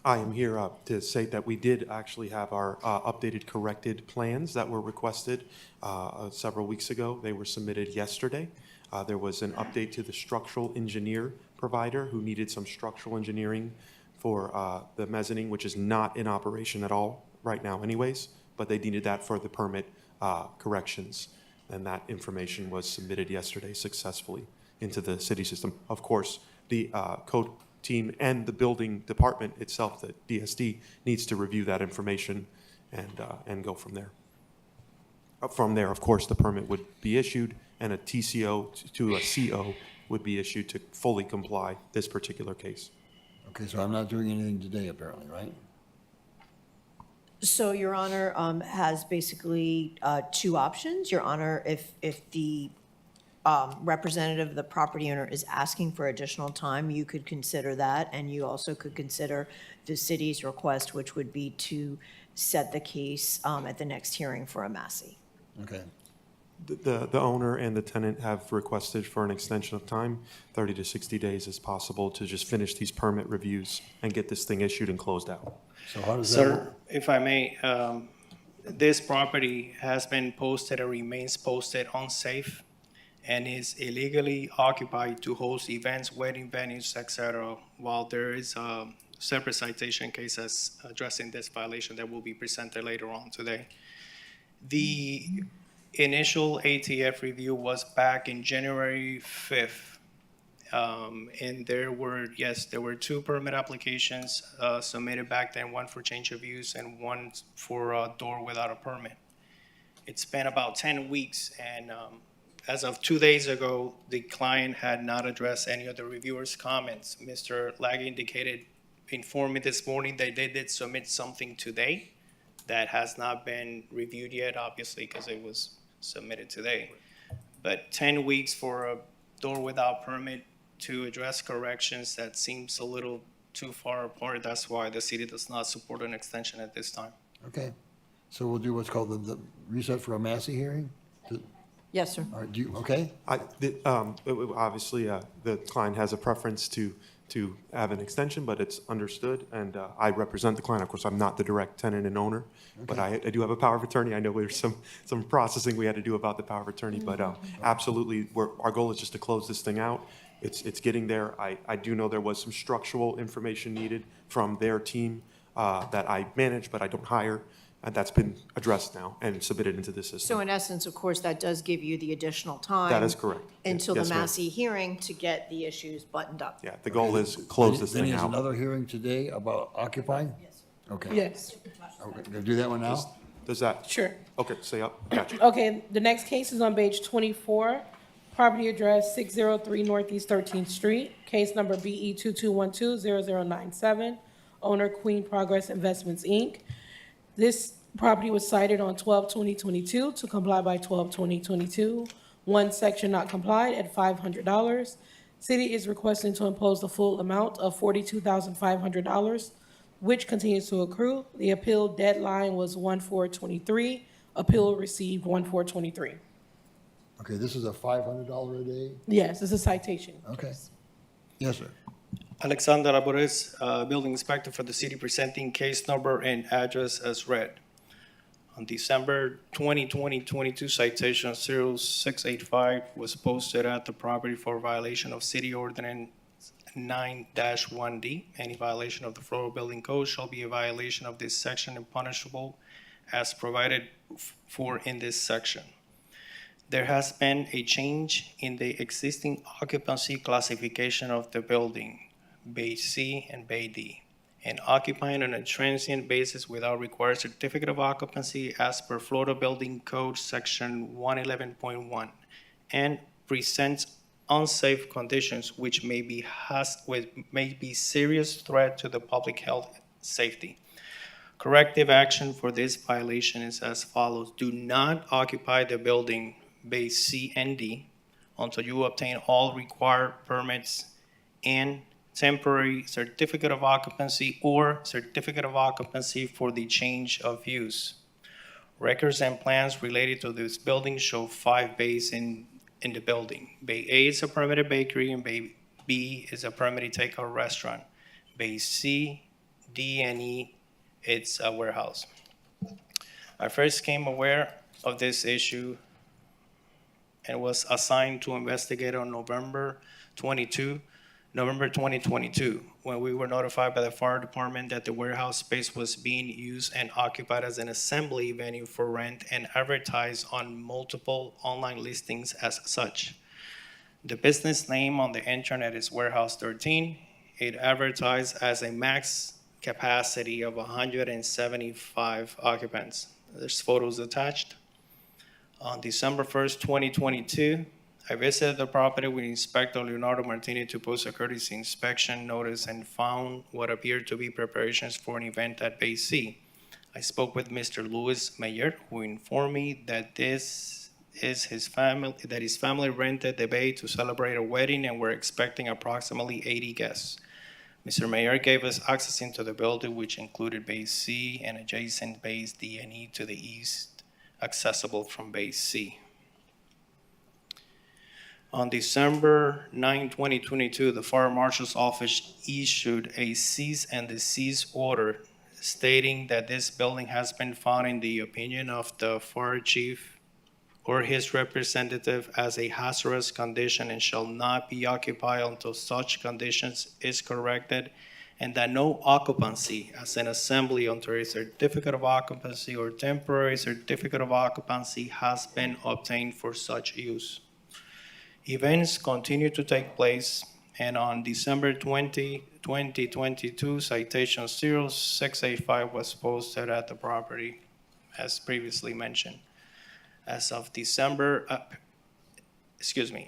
I am here to say that we did actually have our updated corrected plans that were requested several weeks ago. They were submitted yesterday. There was an update to the structural engineer provider who needed some structural engineering for the mezzanine, which is not in operation at all right now anyways, but they needed that for the permit corrections. And that information was submitted yesterday successfully into the city system. Of course, the code team and the building department itself, the DSD, needs to review that information and go from there. From there, of course, the permit would be issued and a TCO to a CO would be issued to fully comply this particular case. Okay, so I'm not doing anything today apparently, right? So Your Honor has basically two options. Your Honor, if the representative of the property owner is asking for additional time, you could consider that, and you also could consider the city's request, which would be to set the case at the next hearing for a Massey. Okay. The owner and the tenant have requested for an extension of time, 30 to 60 days as possible, to just finish these permit reviews and get this thing issued and closed out. So how does that Sir, work? if I may, this property has been posted and remains posted unsafe and is illegally occupied to host events, wedding venues, etc. While there is a separate citation case as addressing this violation that will be presented later on today. The initial ATF review was back in January 5th. And there were two permit applications submitted back then, one for change of use and one for a door without a permit. It's been about 10 weeks, and as of 2 days ago, the client had not addressed any of the reviewers' comments. Mr. Laggy informed me this morning that they did submit something today that has not been reviewed yet, obviously, because it was submitted today. But 10 weeks for a door without permit to address corrections, that seems a little too far apart. That's why the city does not support an extension at this time. Okay. So we'll do what's called the reset for a Massey hearing? Yes, sir. All right, do you, okay? Obviously, the client has a preference to have an extension, but it's understood, and I represent the client. Of course, I'm not the direct tenant and owner, but I do have a power of attorney. I know there's some processing we had to do about the power of attorney, but absolutely, our goal is just to close this thing out. It's getting there. I do know there was some structural information needed from their team that I manage, but I don't hire. And that's been addressed now and submitted into the system. So in essence, of course, that does give you the additional time. That is correct. Until the Yes, ma'am. Massey hearing to get the issues buttoned up. Yeah, the goal is close this Then thing he has out. another hearing today about occupying? Yes. Okay. Yes. Okay, gonna do that one now? Does that? Sure. Okay, say up. Gotcha. Okay, the next case is on page 24, property address 603 Northeast 13th Street, case number BE 22120097, owner Queen Progress Investments, Inc. This property was cited on 12/20/22 to comply by 12/20/22. One section not complied at $500. City is requesting to impose the full amount of $42,500, which continues to accrue. The appeal deadline was 1/4/23. Appeal received 1/4/23. Okay, this is a $500 a day? Yes, it's a citation. Okay. Yes, sir. Alexander Alvarez, Building Inspector for the city, presenting case number and address as read. On December 2022, citation 0685 was posted at the property for violation of City Ordinance 9-1D. Any violation of the Florida Building Code shall be a violation of this section and punishable as provided for in this section. There has been a change in the existing occupancy classification of the building, Bay C and Bay D, and occupying on a transient basis without required certificate of occupancy as per Florida Building Code Section 111.1, and presents unsafe conditions which may be serious threat to the public health safety. Corrective action for this violation is as follows. Do not occupy the building Bay C and D until you obtain all required permits and temporary certificate of occupancy or certificate of occupancy for the change of use. Records and plans related to this building show 5 bays in the building. Bay A is a permitted bakery and Bay B is a permitted takeout restaurant. Bay C, D, and E, it's a warehouse. I first came aware of this issue and was assigned to investigate on November 2022, when we were notified by the fire department that the warehouse space was being used and occupied as an assembly venue for rent and advertised on multiple online listings as such. The business name on the internet is Warehouse 13. It advertised as a max capacity of 175 occupants. There's photos attached. On December 1st, 2022, I visited the property with Inspector Leonardo Martinez to post a courtesy inspection notice and found what appeared to be preparations for an event at Bay C. I spoke with Mr. Louis Mayer, who informed me that his family rented the bay to celebrate a wedding and were expecting approximately 80 guests. Mr. Mayer gave us access into the building, which included Bay C and adjacent bays D and E to the east, accessible from Bay C. On December 9, 2022, the Fire Marshal's Office issued a cease and desist order stating that this building has been found in the opinion of the fire chief or his representative as a hazardous condition and shall not be occupied until such conditions is corrected, and that no occupancy as an assembly under a certificate of occupancy or temporary certificate of occupancy has been obtained for such use. Events continue to take place, and on December 20, 2022, citation 0685 was posted at the property, as previously mentioned. As of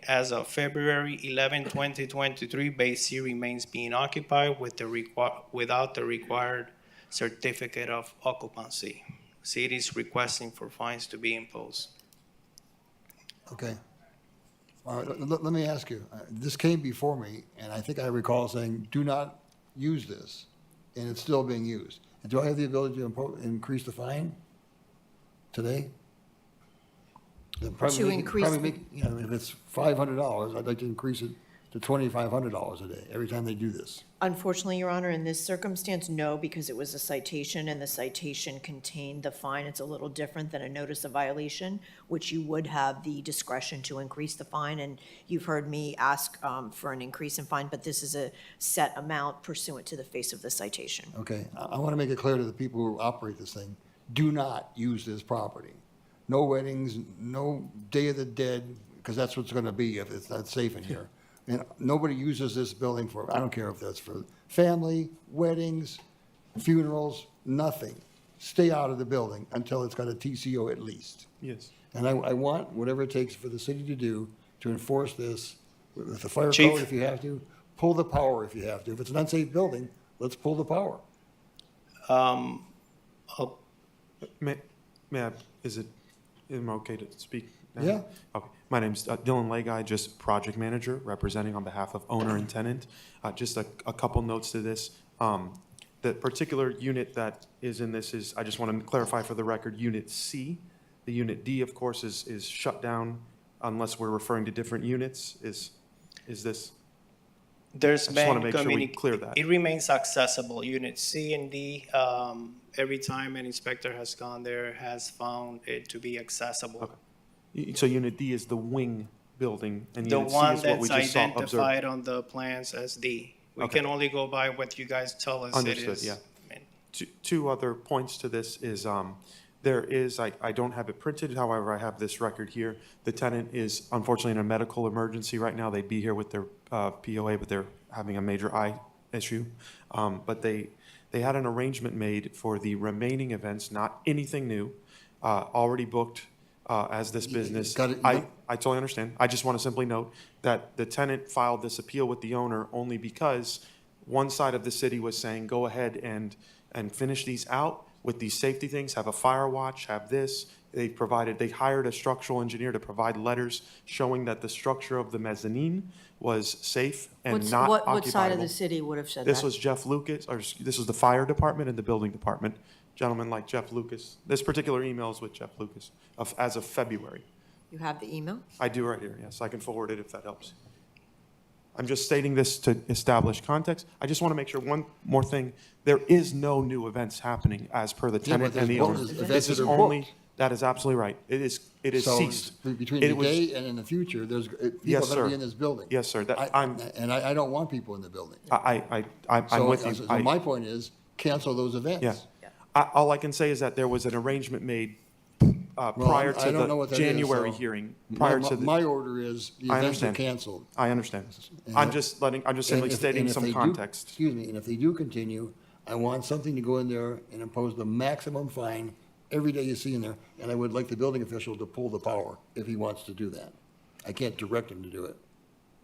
as of February 11, 2023, Bay C remains being occupied without the required certificate of occupancy. City is requesting for fines to be imposed. Okay. All right, let me ask you, this came before me, and I think I recall saying, do not use this, and it's still being used. And do I have the ability to increase the fine today? To increase the- You know, if it's $500, I'd like to increase it to $2,500 a day, every time they do this. Unfortunately, Your Honor, in this circumstance, no, because it was a citation and the citation contained the fine. It's a little different than a notice of violation, which you would have the discretion to increase the fine. And you've heard me ask for an increase in fine, but this is a set amount pursuant to the face of the citation. Okay, I want to make it clear to the people who operate this thing, do not use this property. No weddings, no Day of the Dead, because that's what it's going to be if it's not safe in here. And nobody uses this building for, I don't care if that's for family, weddings, funerals, nothing. Stay out of the building until it's got a TCO at least. Yes. And I want whatever it takes for the city to do to enforce this with the fire Chief. code if you have to, pull the power if you have to. If it's an unsafe building, let's pull the power. May I, am I okay to speak now? Yeah. Okay. My name's Dylan Leguy, just project manager, representing on behalf of owner and tenant. Just a couple notes to this. The particular unit that is in this is, I just want to clarify for the record, Unit C. The Unit D, of course, is shut down unless we're referring to different units. Is this? There's I just want to been make sure we clear that. It remains accessible. Unit C and D, every time an inspector has gone there, has found it to be accessible. Okay. So Unit D is the wing building, and The Unit C one is what we that's just saw observed. identified on the plans as D. We Okay. can only go by what you guys tell us it Understood, is. yeah. Two other points to this is, there is, I don't have it printed, however, I have this record here. The tenant is unfortunately in a medical emergency right now. They'd be here with their POA, but they're having a major eye issue. But they had an arrangement made for the remaining events, not anything new, already booked as this business. got it. I totally understand. I just want to simply note that the tenant filed this appeal with the owner only because one side of the city was saying, go ahead and finish these out with these safety things, have a fire watch, have this. They hired a structural engineer to provide letters showing that the structure of the mezzanine was safe and not occupiable. What side of the city would have said that? This was Jeff Lucas, or this was the fire department and the building department. Gentlemen like Jeff Lucas. This particular email is with Jeff Lucas as of February. You have the email? I do right here, yes. I can forward it if that helps. I'm just stating this to establish context. I just want to make sure one more thing. There is no new events happening as per the tenant but and the there's owner. events This that is are only, booked. that is absolutely right. It is So ceased. between It was- today and in the future, there's people Yes, are going to sir. be in this building. Yes, sir. I don't want people in the building. I'm with you. So my point is, cancel those events. Yeah. All I can say is that there was an arrangement made prior I to don't know what the that is, January so hearing, my- prior to the. My order is, the I events are understand. canceled. I understand. And I'm if- just simply and stating if some they do- context. Excuse me, and if they do continue, I want something to go in there and impose the maximum fine every day you see in there, and I would like the building official to pull the power if he wants to do that. I can't direct him to do it.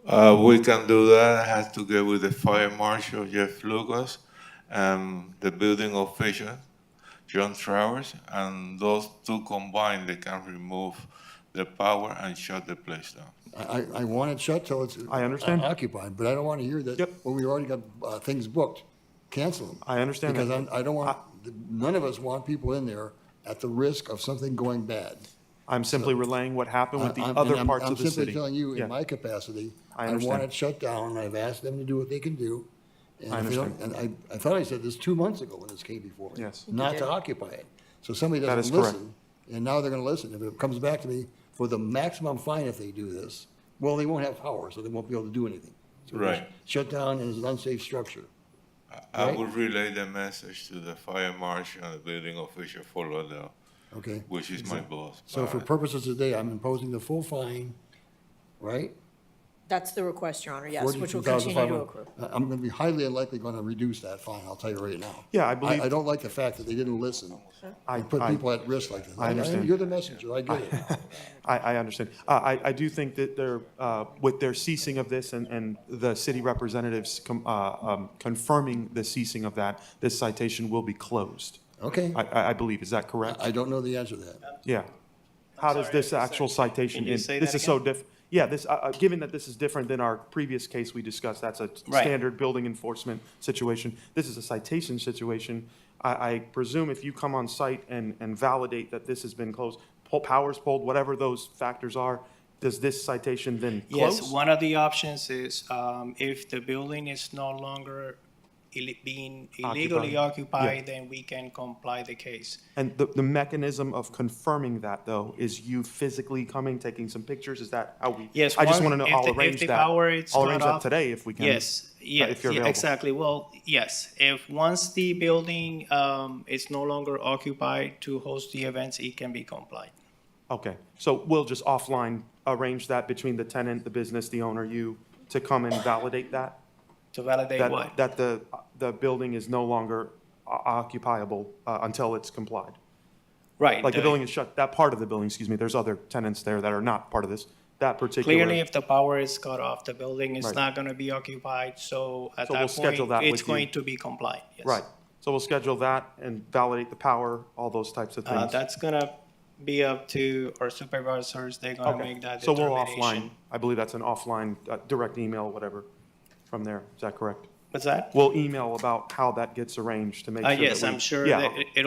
We can do that. I have to get with the fire marshal, Jeff Lucas, and the building official, John Travers, and those two combined, they can remove the power and shut the place down. I want it shut till it's I understand. occupied, but I don't want to hear that, well, we already got things booked, cancel them. I understand that. Because I don't want, none of us want people in there at the risk of something going bad. I'm simply relaying what happened with the I'm- other and I'm- parts of the I'm city. simply telling you, Yeah. in my capacity, I I want understand. it shut down, I've asked them to do what they can do. And I if they don't- understand. And I thought I said this 2 months ago when this came before me. Yes. Not You to did. occupy it. So somebody That is doesn't correct. listen, and now they're gonna listen. If it comes back to me for the maximum fine if they do this, well, they won't have power, so they won't be able to do anything. So Right. it's shut down and it's an unsafe structure. I Right. will relay the message to the fire marshal and the building official for Lauderdale, Okay? which is my boss. So for But purposes today, I'm imposing the full fine, right? That's the request, Your Honor, yes, which will continue to accrue. I'm going to be highly unlikely going to reduce that fine, I'll tell you right now. Yeah, I believe- I don't like the fact that they didn't listen. I put people at risk like this. I understand. You're the messenger, I get it. I understand. I do think that they're, with their ceasing of this and the city representatives confirming the ceasing of that, this citation will be closed. Okay. I believe, is that correct? I don't know the answer to that. Yeah. How does this actual citation, Can you end? say This that is so again? different. Yeah, this, given that this is different than our previous case we discussed, that's a Right. standard building enforcement situation. This is a citation situation. I presume if you come on site and validate that this has been closed, powers pulled, whatever those factors are, does this citation then close? Yes, one of the options is if the building is no longer being illegally occupied, then we can comply the case. And the mechanism of confirming that, though, is you physically coming, taking some pictures? Is that how we? Yes, I just once- want to know, if I'll the- if arrange the that. power is I'll cut arrange that off- today if we can. Yes, if you're available. exactly. Well, yes, if once the building is no longer occupied to host the events, it can be complied. Okay, so we'll just offline arrange that between the tenant, the business, the owner, you, to come and validate that? To validate That- what? That the building is no longer occupiable until it's complied? Right. Like the building is shut, that part of the building, excuse me, there's other tenants there that are not part of this, that particular. Clearly, if the power is cut off, the building is Right. not going to be occupied, so at So we'll that schedule point, that it's with you. going to be compliant, yes. Right, so we'll schedule that and validate the power, all those types of things. That's going to be up to our supervisors. They're going to Okay. make that So determination. we'll offline, I believe that's an offline, direct email, whatever, from there, is that correct? What's that? We'll email about how that gets arranged to make sure that Yes, we. I'm sure Yeah. that the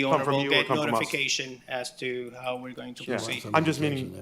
Come owner from will you or get come from us. notification as to how we're going to Yeah, proceed. I'm just meaning,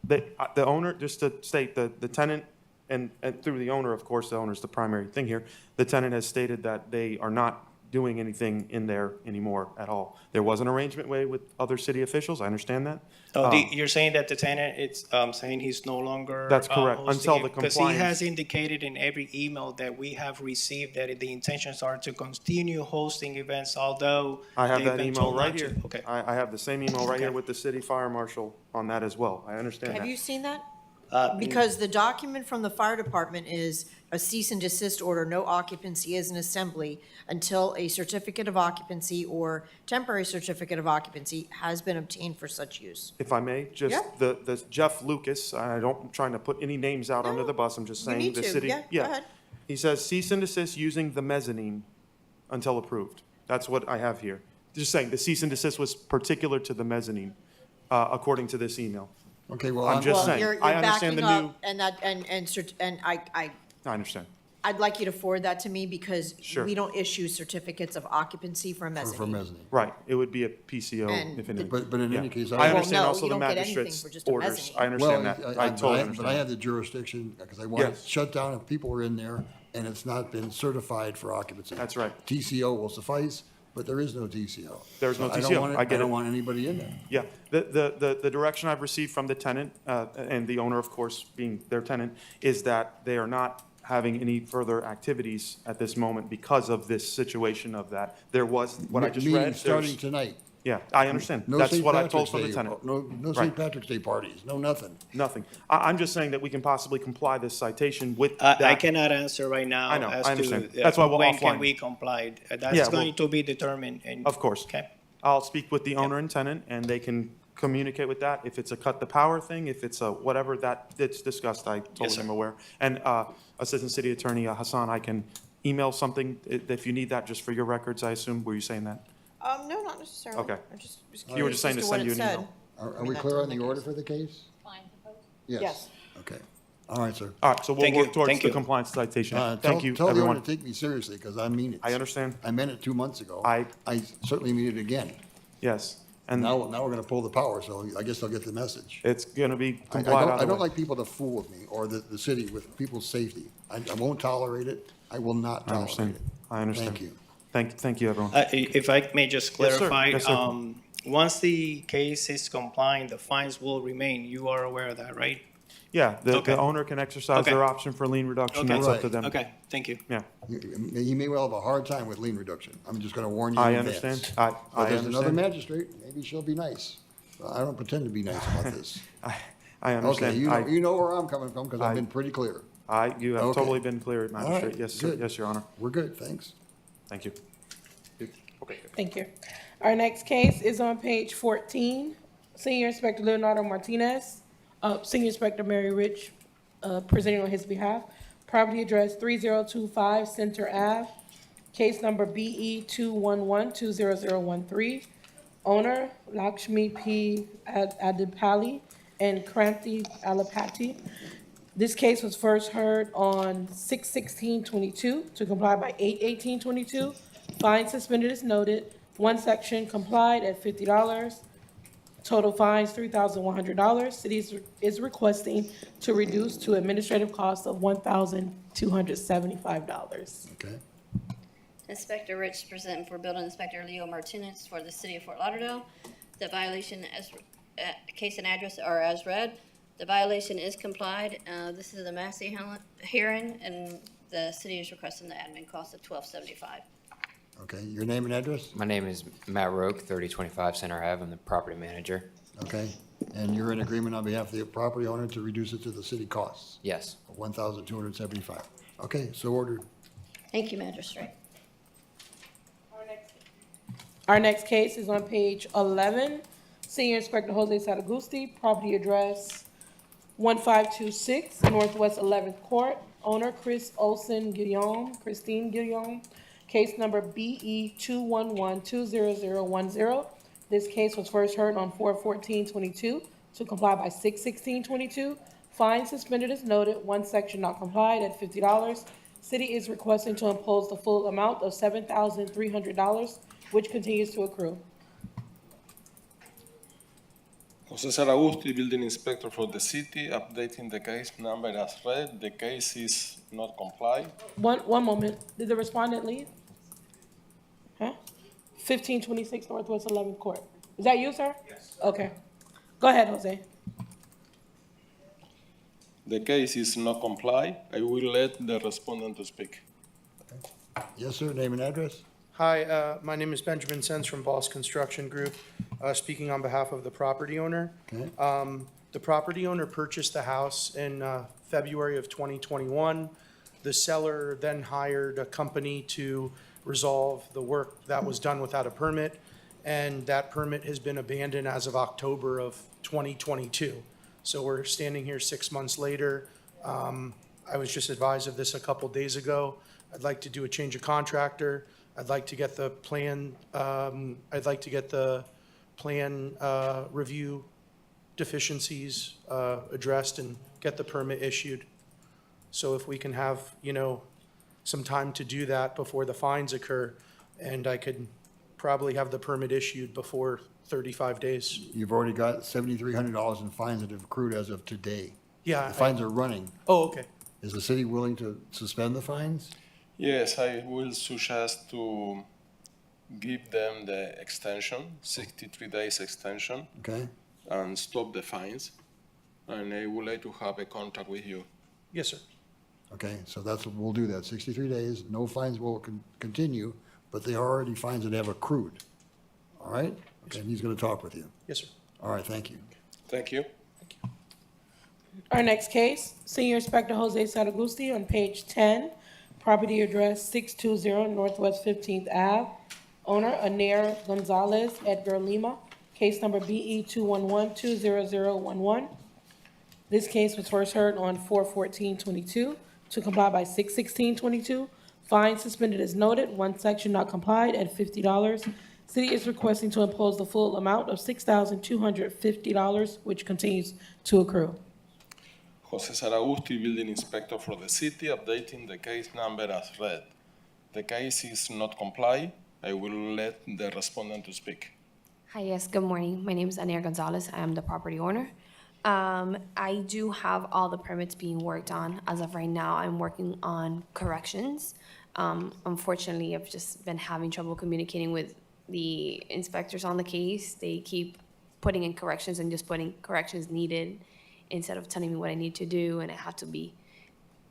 the owner, just to state, the tenant, and through the owner, of course, the owner's the primary thing here, the tenant has stated that they are not doing anything in there anymore at all. There was an arrangement way with other city officials, I understand that. Oh, you're saying that the tenant, it's saying he's no longer. That's correct, until the Because he compliance- has indicated in every email that we have received that the intentions are to continue hosting events, although. I have they've that been email told right not to. here. Okay. I have the same email right here Okay. with the city fire marshal on that as well, I understand that. Have you seen that? Uh, Because the document from the fire department is a cease and desist order, no occupancy as an assembly until a certificate of occupancy or temporary certificate of occupancy has been obtained for such use. If I may, just Yeah. the Jeff Lucas, I'm trying to put any names out under the bus, I'm just You saying need the to. city. Yeah, go ahead. He says cease and desist using the mezzanine until approved. That's what I have here. Just saying, the cease and desist was particular to the mezzanine, according to this email. Okay, well, I'm just Well, saying, you're I understand backing the new, up, and that, and I understand. I'd like you to forward that to me because Sure. we don't issue certificates of occupancy for mezzanine. For mezzanine. Right, it would be a PCO And if anything. But in Yeah. any case, I understand no, also you the don't get anything magistrate's for just a orders. mezzanine. I understand Well, that. I totally understand. But I have the jurisdiction, because I want it Yes. shut down if people are in there and it's not been certified for occupancy. That's right. TCO will suffice, but there is no TCO. There's no So I don't TCO. want it- I get I don't it. want anybody in there. Yeah, the direction I've received from the tenant, and the owner, of course, being their tenant, is that they are not having any further activities at this moment because of this situation of that. There was, what I just Meeting read. starting there's- tonight. Yeah, I understand. No That's St. what I told Patrick's from the Day, tenant. No Right. St. Patrick's Day parties, no nothing. Nothing. I'm just saying that we can possibly comply this citation with I that. cannot answer right now I know, as I understand. to That's why we'll when offline. can we comply. That's Yeah, going we'll- to be determined. Of course. Okay. I'll speak with the owner and tenant, and they can communicate with that. If it's a cut the power thing, if it's a whatever that's discussed, I totally sir. am aware. And Assistant City Attorney Hassan, I can email something if you need that, just for your records, I assume. Were you saying that? No, not necessarily. Okay. I'm just You were just saying to send you an email. Are we clear on the order for the case? Yes. Okay. All right, sir. All right, so we'll Thank work you. towards Thank the you. compliance citation. Tell Thank you, the owner everyone. to take me seriously, because I mean it. I understand. I meant it 2 months ago. I certainly mean it again. Yes, and Now we're gonna pull the power, so I guess they'll get the message. it's going to be I complied don't, either I don't way. like people to fool with me, or the city with people's safety. I won't tolerate it. I will not I tolerate understand. it. I understand. Thank you. Thank you, everyone. If I may just Yes, sir. clarify, Yes, sir. once the case is compliant, the fines will remain. You are aware of that, right? Yeah, Okay. the owner can exercise Okay. their option for lien reduction. Okay. That's up to them. Okay, thank you. Yeah, He may well have a hard time with lien reduction. I'm just gonna warn you I in advance. understand. But I there's another understand. magistrate, maybe she'll be nice. I don't pretend to be nice about this. I I understand. Okay, you know where I'm coming from, because I've been pretty clear. You have Okay. totally been clear, All Magistrate. right, Yes, sir. good. Yes, Your Honor. We're good, thanks. Thank you. Okay. Thank you. Our next case is on page 14. Senior Inspector Leonardo Martinez, Senior Inspector Mary Rich, presenting on his behalf. Property address 3025 Center Ave, case number BE 211-20013. Owner Lakshmi P. Adipali and Kranti Alapati. This case was first heard on 6/16/22 to comply by 8/18/22. Fine suspended as noted. One section complied at $50. Total fines $3,100. City is requesting to reduce to administrative costs of $1,275. Okay. Inspector Rich presenting for Building Inspector Leo Martinez for the City of Fort Lauderdale. The violation case and address are as read. The violation is complied. This is a massey hearing, and the city is requesting the admin cost of $1275. Okay, your name and address? My name is Matt Roque, 3025 Center Ave. I'm the property manager. Okay, and you're in agreement on behalf of the property owner to reduce it to the city costs? Yes. $1,275. Okay, so ordered. Thank you, Magistrate. Our next case is on page 11. Senior Inspector Jose Saragusti, property address 1526 Northwest 11th Court. Owner Christine Guillaume. Case number BE 211-20010. This case was first heard on 4/14/22 to comply by 6/16/22. Fine suspended as noted. One section not complied at $50. City is requesting to impose the full amount of $7,300, which continues to accrue. Jose Saragusti, Building Inspector for the city, updating the case number as read. The case is not complied. One moment. Did the respondent leave? Huh? 1526 Northwest 11th Court. Is that you, sir? Yes. Okay. Go ahead, Jose. The case is not complied. I will let the respondent to speak. Yes, sir, name and address? Hi, my name is Benjamin Sens from Boss Construction Group, speaking on behalf of the property owner. Okay. The property owner purchased the house in February of 2021. The seller then hired a company to resolve the work that was done without a permit, and that permit has been abandoned as of October of 2022. So we're standing here 6 months later. I was just advised of this a couple days ago. I'd like to do a change of contractor. I'd like to get the plan, review deficiencies addressed and get the permit issued. So if we can have, some time to do that before the fines occur, and I could probably have the permit issued before 35 days. You've already got $7,300 in fines that have accrued as of today. Yeah. The fines are running. Oh, okay. Is the city willing to suspend the fines? Yes, I will suggest to give them the extension, 63 days extension, Okay, and stop the fines. And I would like to have a contact with you. Yes, sir. okay, so we'll do that, 63 days, no fines will continue, but they are already fines that have accrued. All right? Okay, and he's gonna talk with you. Yes, sir. All right, thank you. Thank you. Our next case, Senior Inspector Jose Saragusti on page 10, property address 620 Northwest 15th Ave. Owner Anair Gonzalez Edgar Lima, case number BE 211-20011. This case was first heard on 4/14/22 to comply by 6/16/22. Fine suspended as noted, one section not complied at $50. City is requesting to impose the full amount of $6,250, which continues to accrue. Jose Saragusti, Building Inspector for the city, updating the case number as read. The case is not complied. I will let the respondent to speak. Hi, yes, good morning. My name is Anair Gonzalez. I am the property owner. I do have all the permits being worked on. As of right now, I'm working on corrections. Unfortunately, I've just been having trouble communicating with the inspectors on the case. They keep putting in corrections and just putting corrections needed instead of telling me what I need to do, and I have to be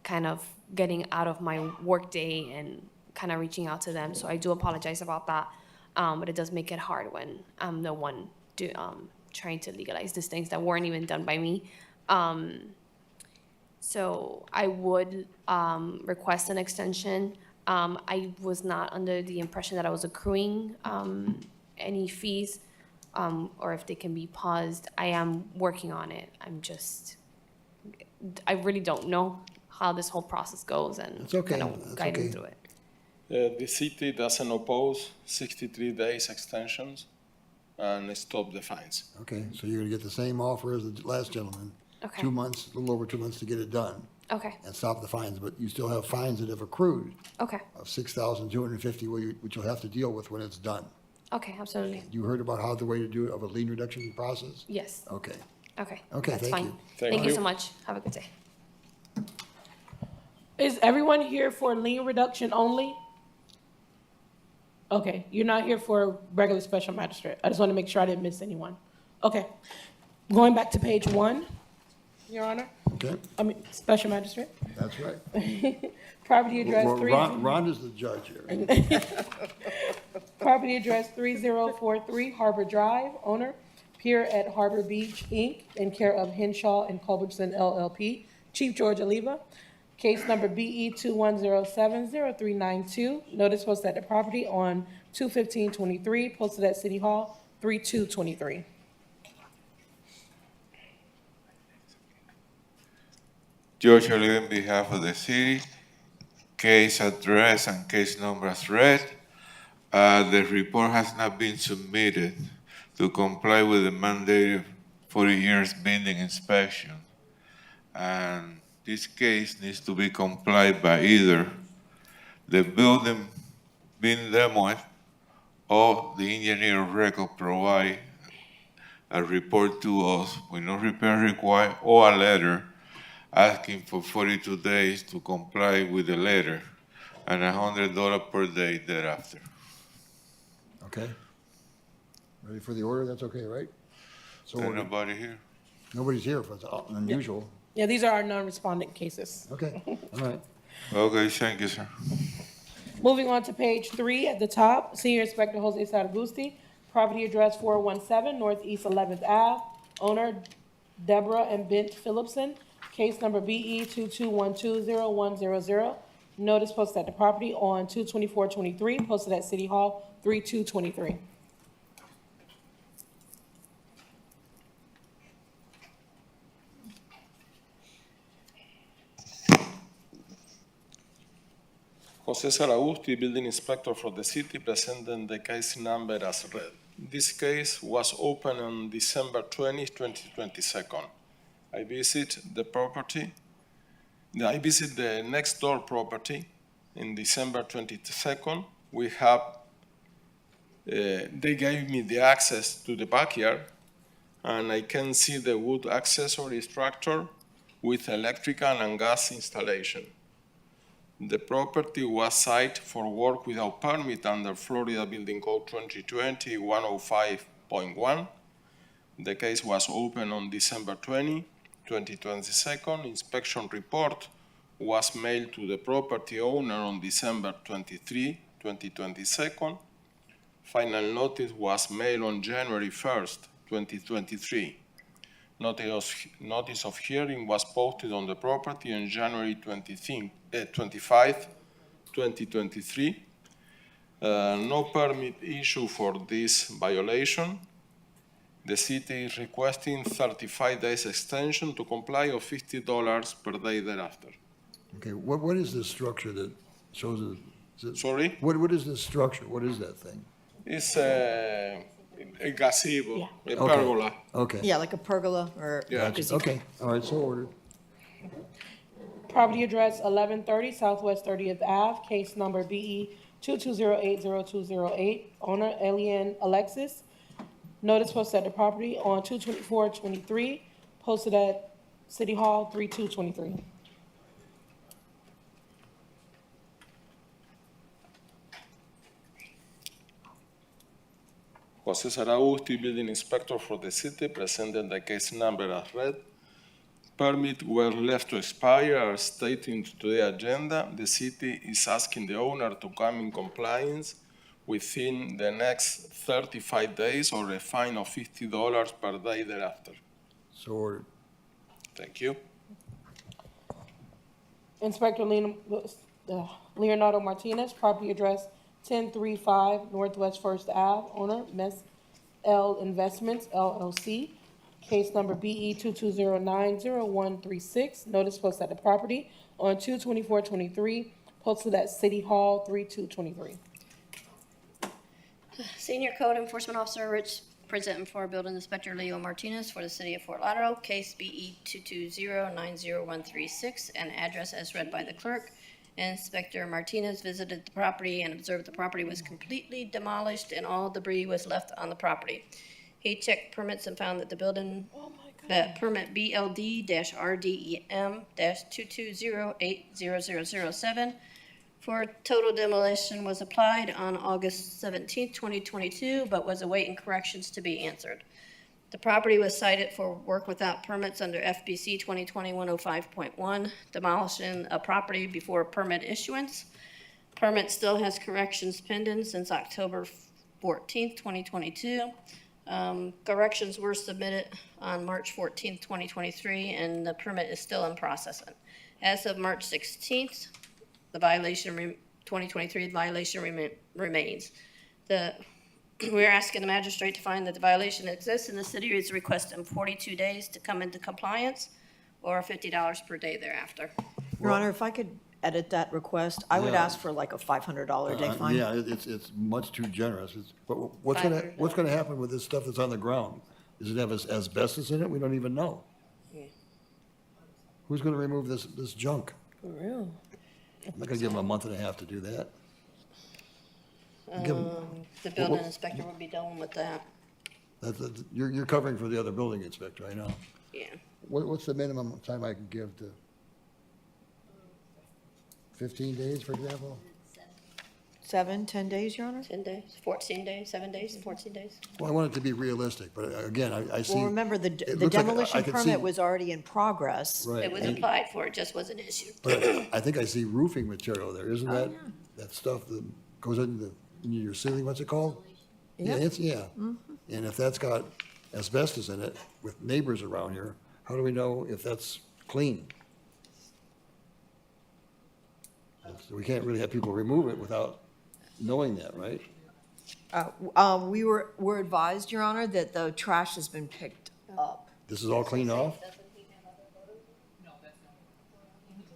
kind of getting out of my workday and kind of reaching out to them. So I do apologize about that, but it does make it hard when I'm the one trying to legalize these things that weren't even done by me. So I would request an extension. I was not under the impression that I was accruing any fees, or if they can be paused. I am working on it. I really don't know how this whole process goes and It's okay. kind of That's guiding okay. through it. The city doesn't oppose 63 days extensions and stop the fines. Okay, so you're gonna get the same offer as the last gentleman. Okay. 2 months, a little over 2 months to get it done Okay, and stop the fines, but you still have fines that have accrued okay, of $6,250, which you'll have to deal with when it's done. okay, absolutely. You heard about how the way to do it of a lien reduction process? Yes, Okay. okay. Okay, That's thank fine. you. Thank you so much. Have a good day. Is everyone here for lien reduction only? Okay, you're not here for regular special magistrate. I just want to make sure I didn't miss anyone. Okay, going back to page 1, Your Honor. Okay, Special magistrate. that's right. Property address Well, 3. Rhonda's the judge here. Property address 3043 Harbor Drive, owner, Pier at Harbor Beach, Inc., in care of Henshaw and Culbertson LLP, Chief George Oliva. Case number BE 21070392. Notice posted at the property on 2/15/23, posted at City Hall 3/2/23. George Oliva, on behalf of the city, case address and case number as read. The report has not been submitted to comply with the mandated 40 years building inspection. And this case needs to be complied by either the building being demoed or the engineer of record provide a report to us with no repair required or a letter asking for 42 days to comply with the letter and $100 per day thereafter. Okay. Ready for the order? That's okay, right? So Is ordered. nobody here? Nobody's here, if it's unusual. Yeah, these are our non-respondent cases. Okay, all right. Okay, thank you, sir. Moving on to page 3 at the top, Senior Inspector Jose Saragusti, property address 417 Northeast 11th Ave, owner Deborah and Bent Phillipson, case number BE 22120100. Notice posted at the property on 2/24/23, posted at City Hall 3/2/23. Jose Saragusti, building inspector for the city, presenting the case number as read. This case was opened on December 20, 2022. I visit the next door property in December 22nd. They gave me the access to the backyard, and I can see the wood accessory structure with electrical and gas installation. The property was cited for work without permit under Florida Building Code 2020-105.1. The case was opened on December 20, 2022. Inspection report was mailed to the property owner on December 23, 2022. Final notice was mailed on January 1st, 2023. Notice of hearing was posted on the property on January 25, 2023. No permit issue for this violation. The city is requesting 35 days extension to comply of $50 per day thereafter. Okay, what is this structure that shows it? Sorry? What is this structure? What is that thing? It's a gazebo, a Okay. pergola. Okay. Yeah, like a pergola or. Yeah. gazebo. Okay, all right, so ordered. Property address 1130 Southwest 30th Ave, case number BE 22080208, owner Elian Alexis. Notice posted at the property on 2/24/23, posted at City Hall 3/2/23. Jose Saragusti, building inspector for the city, presented the case number as read. Permit were left to expire as stated in today's agenda. The city is asking the owner to come in compliance within the next 35 days or a fine of $50 per day thereafter. So ordered. Thank you. Inspector Leonardo Martinez, property address 1035 Northwest First Ave, owner Ms. L Investments LLC, case number BE 22090136, notice posted at the property on 2/24/23, posted at City Hall 3/2/23. Senior Code Enforcement Officer Rich presenting for Building Inspector Leo Martinez for the City of Fort Lauderdale, case BE 220900136, and address as read by the clerk. Inspector Martinez visited the property and observed the property was completely demolished and all debris was left on the property. He checked permits and found that the building, that permit BLD-RDEM-220800007 for total demolition was applied on August 17, 2022, but was awaiting corrections to be answered. The property was cited for work without permits under FBC 2020-105.1, demolishing a property before permit issuance. Permit still has corrections pending since October 14, 2022. Corrections were submitted on March 14, 2023, and the permit is still in processing. As of March 16th, the violation, 2023 violation remains. We're asking the magistrate to find that the violation exists, and the city is requesting 42 days to come into compliance, or $50 per day thereafter. Your Honor, if I could edit that request, I would Yeah. ask for like a $500 a day fine. Yeah, it's much too generous. But what's gonna happen with this stuff that's on the ground? Does it have asbestos in it? We don't even know. Yeah. Who's gonna remove this junk? For real? I'm not gonna give them a month and a half to do that. Give 'em- The building inspector would be done with that. You're covering for the other building inspector, I know. Yeah. What's the minimum time I can give to? 15 days, for example? 7-10 days, Your Honor? 10 days, 14 days, 7 days, 14 days. Well, I want it to be realistic, but again, I see. Well, remember, the it looks like demolition I could see- permit was already in progress. Right. It was and- applied for, it just wasn't issued. But I think I see roofing material there, isn't that, that stuff that goes into your ceiling, what's it called? Yeah. Yeah. And if that's got asbestos in it, with neighbors around here, how do we know if that's clean? So we can't really have people remove it without knowing that, right? We're advised, Your Honor, that the trash has been picked up. This is all cleaned off?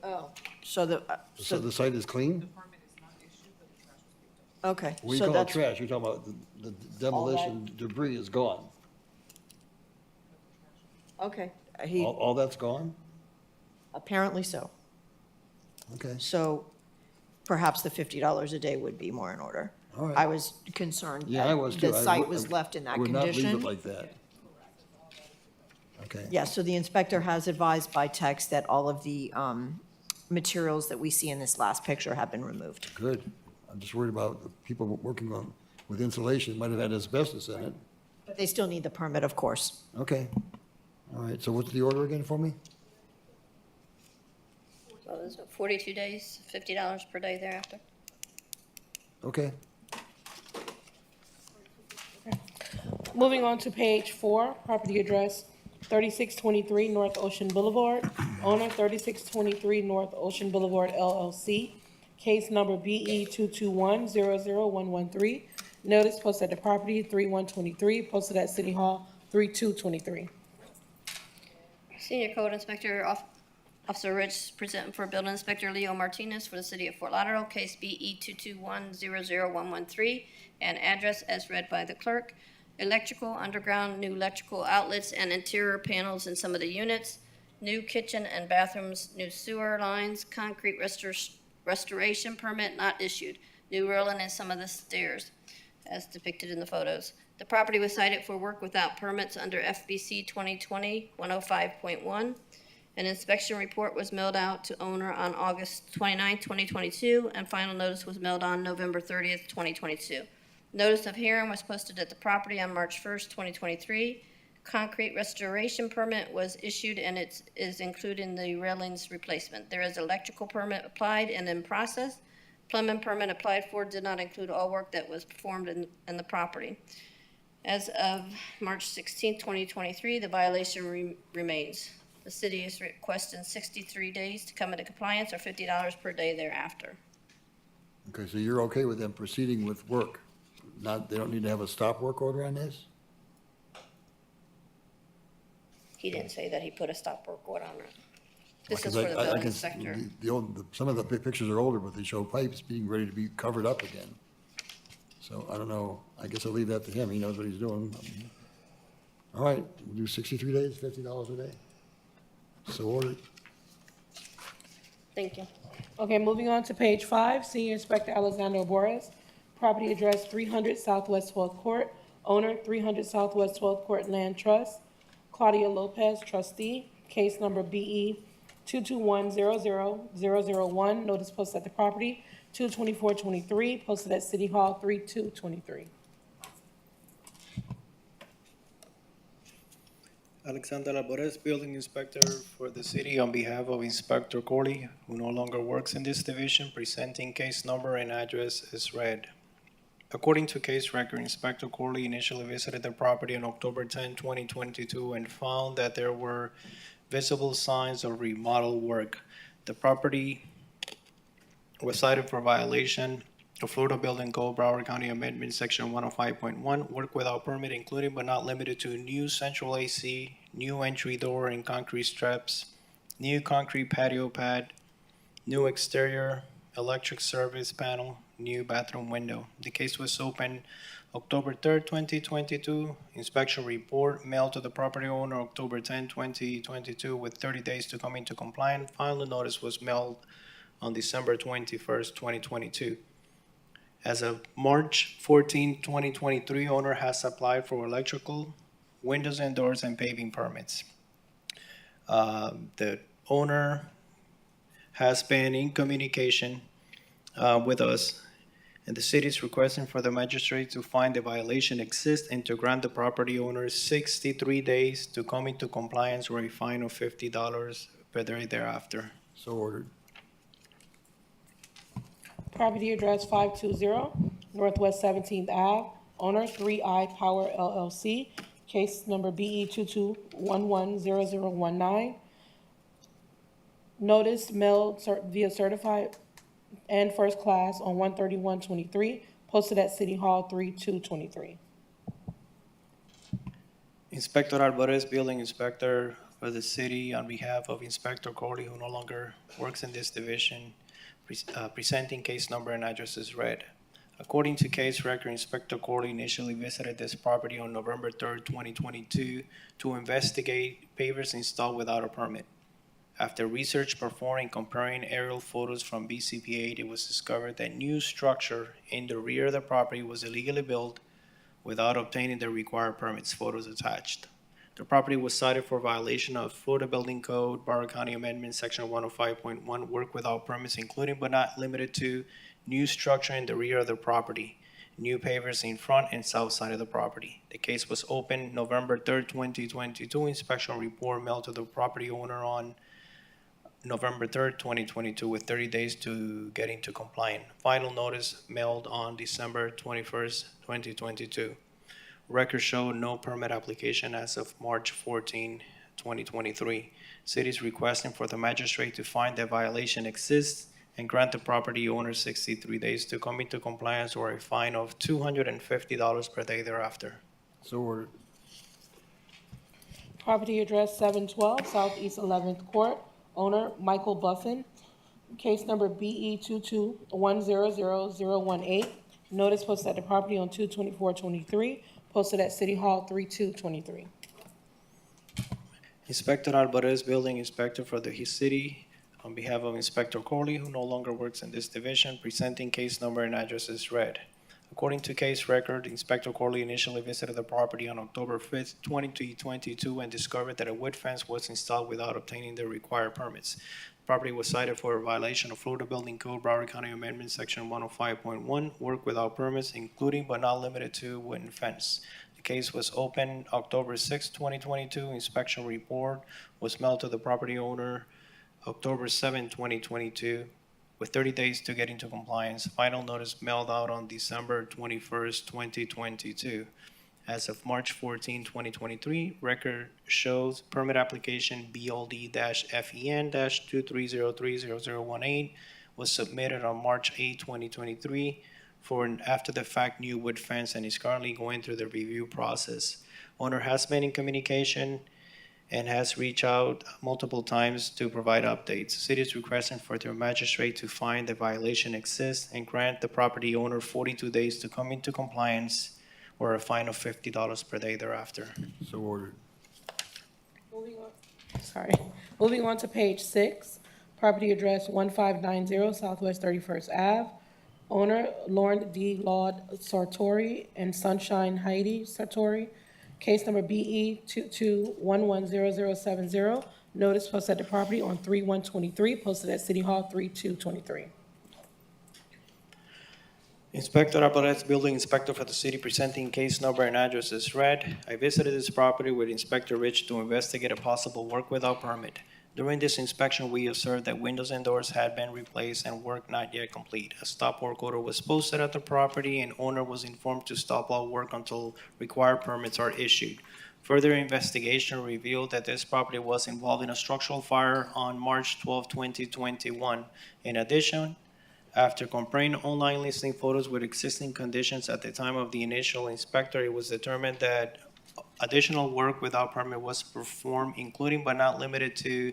Oh. So So the site is clean? okay. What do you So call it that's trash? You're talking about the demolition debris is gone. okay. All that's gone? Apparently so. Okay. So perhaps the $50 a day would be more in order. All right. I was concerned Yeah, I was too. the I site would- was left in that I would not leave condition. it like that. Okay. Yeah, so the inspector has advised by text that all of the materials that we see in this last picture have been removed. Good. I'm just worried about the people working with insulation, might have had asbestos in it. But they still need the permit, of course. Okay. All right, so what's the order again for me? So it was 42 days, $50 per day thereafter. Okay. Moving on to page 4, property address 3623 North Ocean Boulevard, owner 3623 North Ocean Boulevard LLC, case number BE 221-00113, notice posted at the property 3/1/23, posted at City Hall 3/2/23. Senior Code Inspector Officer Rich presenting for Building Inspector Leo Martinez for the City of Fort Lauderdale, case BE 221-00113, and address as read by the clerk. Electrical, underground, new electrical outlets and interior panels in some of the units, new kitchen and bathrooms, new sewer lines, concrete restoration permit not issued, new railing in some of the stairs, as depicted in the photos. The property was cited for work without permits under FBC 2020-105.1. An inspection report was mailed out to owner on August 29, 2022, and final notice was mailed on November 30th, 2022. Notice of hearing was posted at the property on March 1st, 2023. Concrete restoration permit was issued, and it is included in the railings replacement. There is electrical permit applied and in process. Plumbing permit applied for did not include all work that was performed in the property. As of March 16, 2023, the violation remains. The city is requesting 63 days to come into compliance or $50 per day thereafter. Okay, so you're okay with them proceeding with work? Not, they don't need to have a stop work order on this? He didn't say that he put a stop work order on it. This is Because for the I building can inspector. some of the pictures are older, but they show pipes being ready to be covered up again. So I don't know, I guess I'll leave that to him, he knows what he's doing. All right, we'll do 63 days, $50 a day. So ordered. Thank you. Okay, moving on to page 5, Senior Inspector Alexander Borges. Property address 300 Southwest 12th Court. Owner 300 Southwest 12th Court Land Trust. Claudia Lopez, trustee. Case number BE 221000001. Notice posted at the property 2/24/23. Posted at City Hall 3/2/23. Alexander Alvarez, Building Inspector for the city, on behalf of Inspector Corley, who no longer works in this division, presenting case number and address as read. According to case record, Inspector Corley initially visited the property on October 10, 2022, and found that there were visible signs of remodel work. The property was cited for violation of Florida Building Code, Broward County Amendment, Section 105.1, work without permit, including but not limited to new central AC, new entry door and concrete steps, new concrete patio pad, new exterior electric service panel, new bathroom window. The case was opened October 3rd, 2022. Inspection report mailed to the property owner October 10, 2022, with 30 days to come into compliance. Final notice was mailed on December 21st, 2022. As of March 14, 2023, owner has applied for electrical, windows and doors, and paving permits. The owner has been in communication with us, and the city is requesting for the magistrate to find the violation exists and to grant the property owner 63 days to come into compliance or a fine of $50 per day thereafter. So ordered. Property address 520 Northwest 17th Ave. Owner 3i Power LLC. Case number BE 22110019. Notice mailed via certified and first class on 1/31/23. Posted at City Hall 3/2/23. Inspector Alvarez, Building Inspector for the city, on behalf of Inspector Corley, who no longer works in this division, presenting case number and address as read. According to case record, Inspector Corley initially visited this property on November 3rd, 2022, to investigate pavers installed without a permit. After research performed and comparing aerial photos from BCP8, it was discovered that new structure in the rear of the property was illegally built without obtaining the required permits. Photos attached. The property was cited for violation of Florida Building Code, Broward County Amendment, Section 105.1, work without permits, including but not limited to new structure in the rear of the property, new pavers in front and south side of the property. The case was opened November 3rd, 2022. Inspection report mailed to the property owner on November 3rd, 2022, with 30 days to get into compliance. Final notice mailed on December 21st, 2022. Records show no permit application as of March 14, 2023. City is requesting for the magistrate to find that violation exists and grant the property owner 63 days to come into compliance or a fine of $250 per day thereafter. So ordered. Property address 712 Southeast 11th Court. Owner Michael Buffin. Case number BE 221000018. Notice posted at the property on 2/24/23. Posted at City Hall 3/2/23. Inspector Alvarez, Building Inspector for the city, on behalf of Inspector Corley, who no longer works in this division, presenting case number and address as read. According to case record, Inspector Corley initially visited the property on October 5th, 2022, and discovered that a wood fence was installed without obtaining the required permits. The property was cited for a violation of Florida Building Code, Broward County Amendment, Section 105.1, work without permits, including but not limited to wooden fence. The case was opened October 6th, 2022. Inspection report was mailed to the property owner October 7th, 2022. With 30 days to get into compliance. Final notice mailed out on December 21st, 2022. as of March 14, 2023. Record shows permit application BLD-FEN-23030018 was submitted on March 8, 2023 for an after-the-fact new wood fence and is currently going through the review process. Owner has been in communication and has reached out multiple times to provide updates. City is requesting for their magistrate to find the violation exists and grant the property owner 42 days to come into compliance or a fine of $50 per day thereafter. So ordered. Moving on to page 6, property address 1590 Southwest 31st Ave. Owner Lauren D. Laud Sartori and Sunshine Heidi Sartori. Case number BE 22110070. Notice posted at the property on 3/1/23, posted at City Hall 3/2/23. Inspector Alvarez, Building Inspector for the city, presenting case number and address as read. I visited this property with Inspector Rich to investigate a possible work without permit. During this inspection, we observed that windows and doors had been replaced and work not yet complete. A stop work order was posted at the property and owner was informed to stop all work until required permits are issued. Further investigation revealed that this property was involved in a structural fire on March 12, 2021. In addition, after comparing online listing photos with existing conditions at the time of the initial inspector, it was determined that additional work without permit was performed, including but not limited to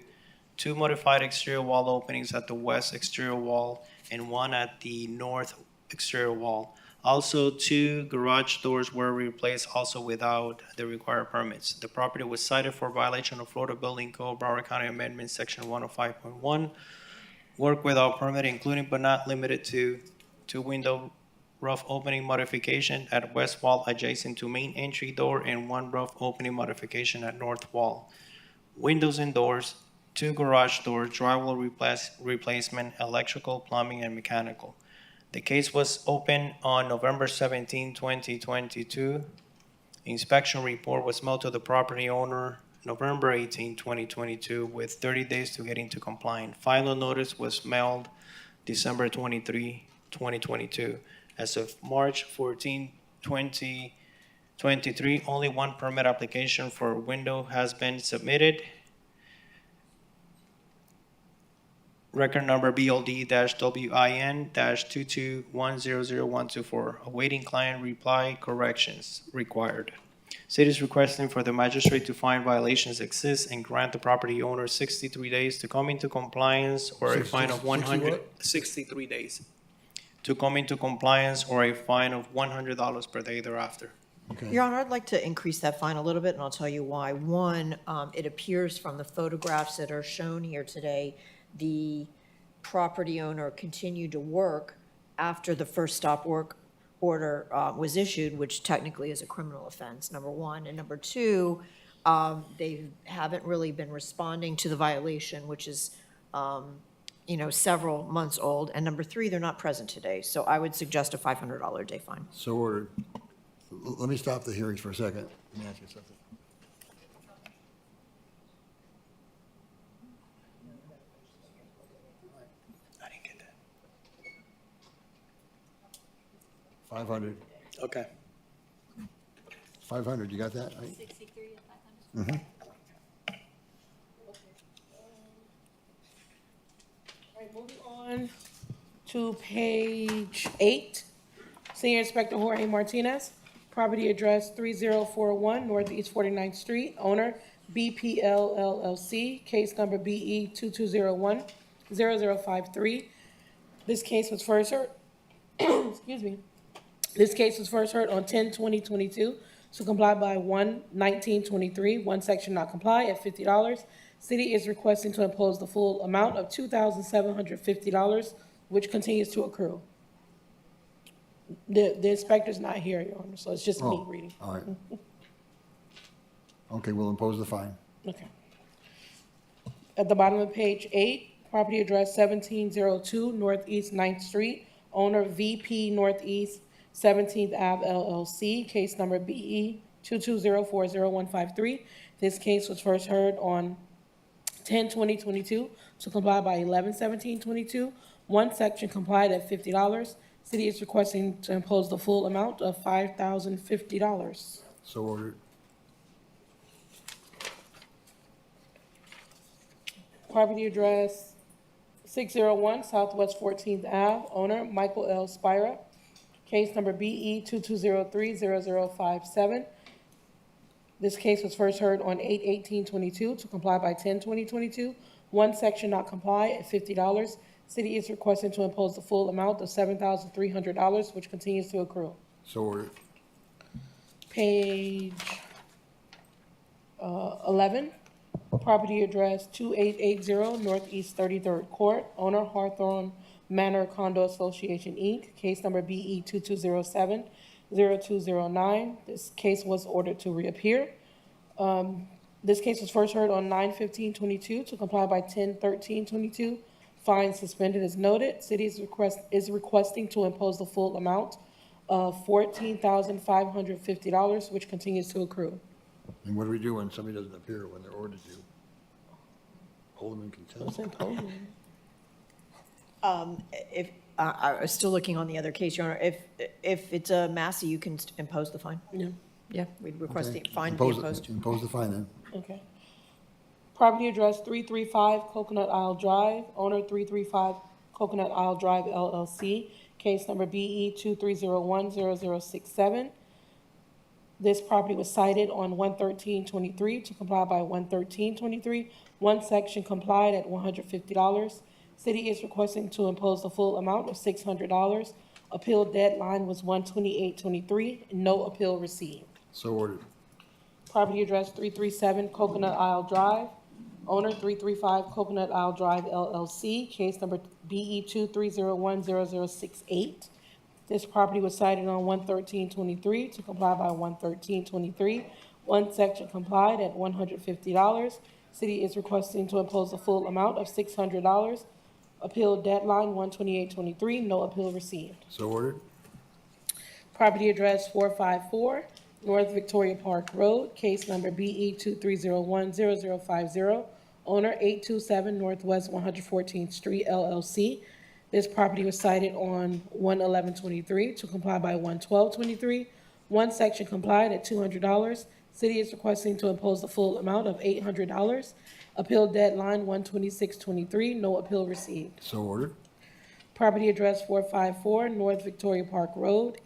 2 modified exterior wall openings at the west exterior wall and 1 at the north exterior wall. Also, 2 garage doors were replaced, also without the required permits. The property was cited for violation of Florida Building Code, Broward County Amendment, Section 105.1. Work without permit, including but not limited to 2 window rough opening modification at west wall adjacent to main entry door and 1 rough opening modification at north wall. Windows and doors, 2 garage doors, drywall replacement, electrical, plumbing, and mechanical. The case was opened on November 17, 2022. Inspection report was mailed to the property owner November 18, 2022, with 30 days to get into compliance. Final notice was mailed December 23, 2022. As of March 14, 2023, only 1 permit application for a window has been submitted. Record number BLD-WIN-221000124. Awaiting client reply, corrections required. City is requesting for the magistrate to find violations exist and grant the property owner 63 days to come into compliance or a fine of 63 days to come into compliance or a fine of $100 per day thereafter. Okay. Your Honor, I'd like to increase that fine a little bit, and I'll tell you why. One, it appears from the photographs that are shown here today, the property owner continued to work after the first stop work order was issued, which technically is a criminal offense, number one. And number two, they haven't really been responding to the violation, which is, several months old. And number three, they're not present today. So I would suggest a $500 a day fine. So ordered. Let me stop the hearings for a second. Let me ask you something. I didn't get that. 500. Okay. 500, you got that, right? 63 and 500. All right, moving on to page 8. Senior Inspector Jorge Martinez, property address 3041 Northeast 49th Street, owner BPL LLC, case number BE 2201-0053. This case was first heard, excuse me. This case was first heard on 10/20/22 to comply by 1/19/23. One section not comply at $50. City is requesting to impose the full amount of $2,750, which continues to accrue. The inspector's not here, Your Honor, so it's just me reading. All right. Okay, we'll impose the fine. Okay. At the bottom of page 8, property address 1702 Northeast 9th Street, owner VP Northeast 17th Ave LLC, case number BE 22040153. This case was first heard on 10/20/22 to comply by 11/17/22. One section complied at $50. City is requesting to impose the full amount of $5,050. So ordered. Property address 601 Southwest 14th Ave, owner Michael L. Spira. Case number BE 22030057. This case was first heard on 8/18/22 to comply by 10/20/22. One section not comply at $50. City is requesting to impose the full amount of $7,300, which continues to accrue. So ordered. Page 11, property address 2880 Northeast 33rd Court, owner Hawthorne Manor Condo Association, Inc., case number BE 2207-0209. This case was ordered to reappear. This case was first heard on 9/15/22 to comply by 10/13/22. Fine suspended as noted. City is requesting to impose the full amount of $14,550, which continues to accrue. And what do we do when somebody doesn't appear when they're ordered to? Hold them in contempt? If, I was still looking on the other case, Your Honor. If it's a Massey, you can impose the fine. Yeah. Yeah, we'd request the Okay. fine to be imposed. Impose the fine then. Okay. Property address 335 Coconut Isle Drive, owner 335 Coconut Isle Drive LLC, case number BE 23010067. This property was cited on 1/13/23 to comply by 1/13/23. One section complied at $150. City is requesting to impose the full amount of $600. Appeal deadline was 1/28/23. No appeal received. So ordered. Property address 337 Coconut Isle Drive, owner 335 Coconut Isle Drive LLC, case number BE 23010068. This property was cited on 1/13/23 to comply by 1/13/23. One section complied at $150. City is requesting to impose the full amount of $600. Appeal deadline 1/28/23. No appeal received. So ordered. Property address 454 North Victoria Park Road, case number BE 23010050, owner 827 Northwest 114th Street LLC. This property was cited on 1/11/23 to comply by 1/12/23. One section complied at $200. City is requesting to impose the full amount of $800. Appeal deadline 1/26/23. No appeal received. So ordered. Property address 454 North Victoria Park Road,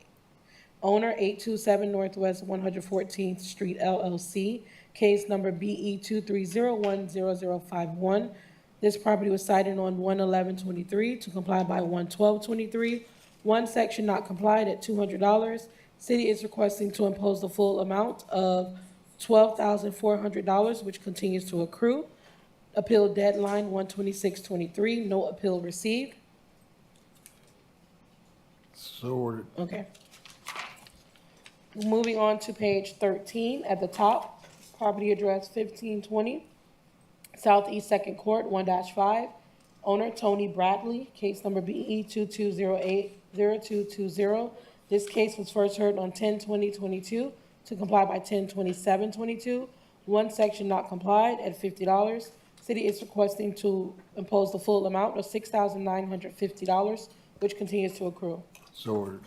owner 827 Northwest 114th Street LLC, case number BE 23010051. This property was cited on 1/11/23 to comply by 1/12/23. One section not complied at $200. City is requesting to impose the full amount of $12,400, which continues to accrue. Appeal deadline 1/26/23. No appeal received. So ordered. Okay. Moving on to page 13, at the top, property address 1520 Southeast Second Court, 1-5, owner Tony Bradley, case number BE 22080220. This case was first heard on 10/20/22 to comply by 10/27/22. One section not complied at $50. City is requesting to impose the full amount of $6,950, which continues to accrue. So ordered.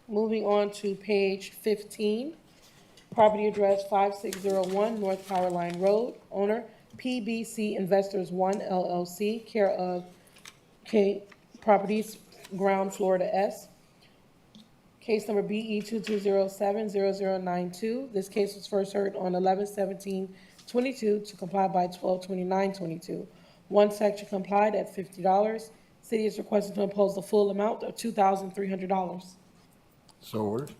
Moving on to page 15, property address 5601 North Power Line Road, owner PBC Investors One LLC, care of K Properties, ground floor to S. Case number BE 22070092. This case was first heard on 11/17/22 to comply by 12/29/22. One section complied at $50. City is requesting to impose the full amount of $2,300. So ordered.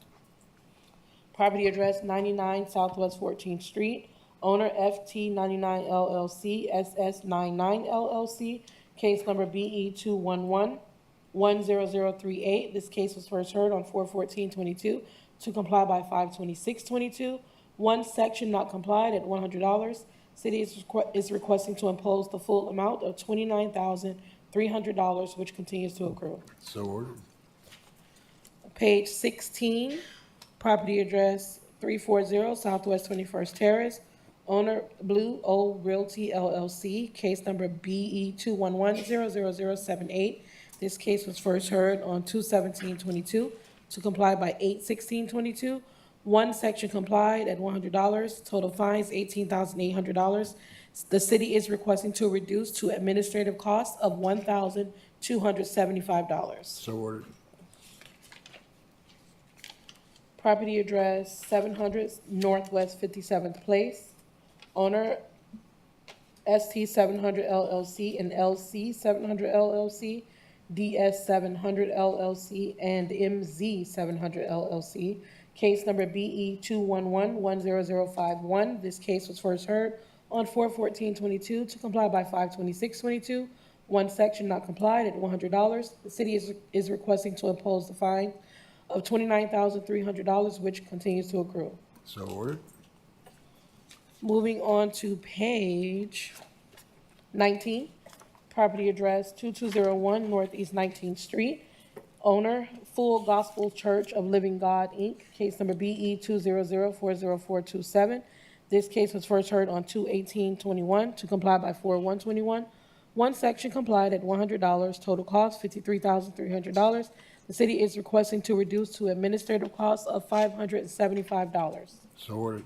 Property address 99 Southwest 14th Street, owner FT99 LLC, SS99 LLC, case number BE 211-10038. This case was first heard on 4/14/22 to comply by 5/26/22. One section not complied at $100. City is requesting to impose the full amount of $29,300, which continues to accrue. So ordered. Page 16, property address 340 Southwest 21st Terrace, owner Blue O Realty LLC, case number BE 211-00078. This case was first heard on 2/17/22 to comply by 8/16/22. One section complied at $100. Total fines $18,800. The city is requesting to reduce to administrative costs of $1,275. So ordered. Property address 700 Northwest 57th Place. Owner ST 700 LLC and LC 700 LLC, DS 700 LLC, and MZ 700 LLC. Case number BE 211-10051. This case was first heard on 4/14/22 to comply by 5/26/22. One section not complied at $100. The city is requesting to impose the fine of $29,300, which continues to accrue. So ordered. Moving on to page 19, property address 2201 Northeast 19th Street. Owner, Full Gospel Church of Living God, Inc., case number BE 200400427. This case was first heard on 2/18/21 to comply by 4/1/21. One section complied at $100, total cost $53,300. The city is requesting to reduce to administrative costs of $575. So ordered.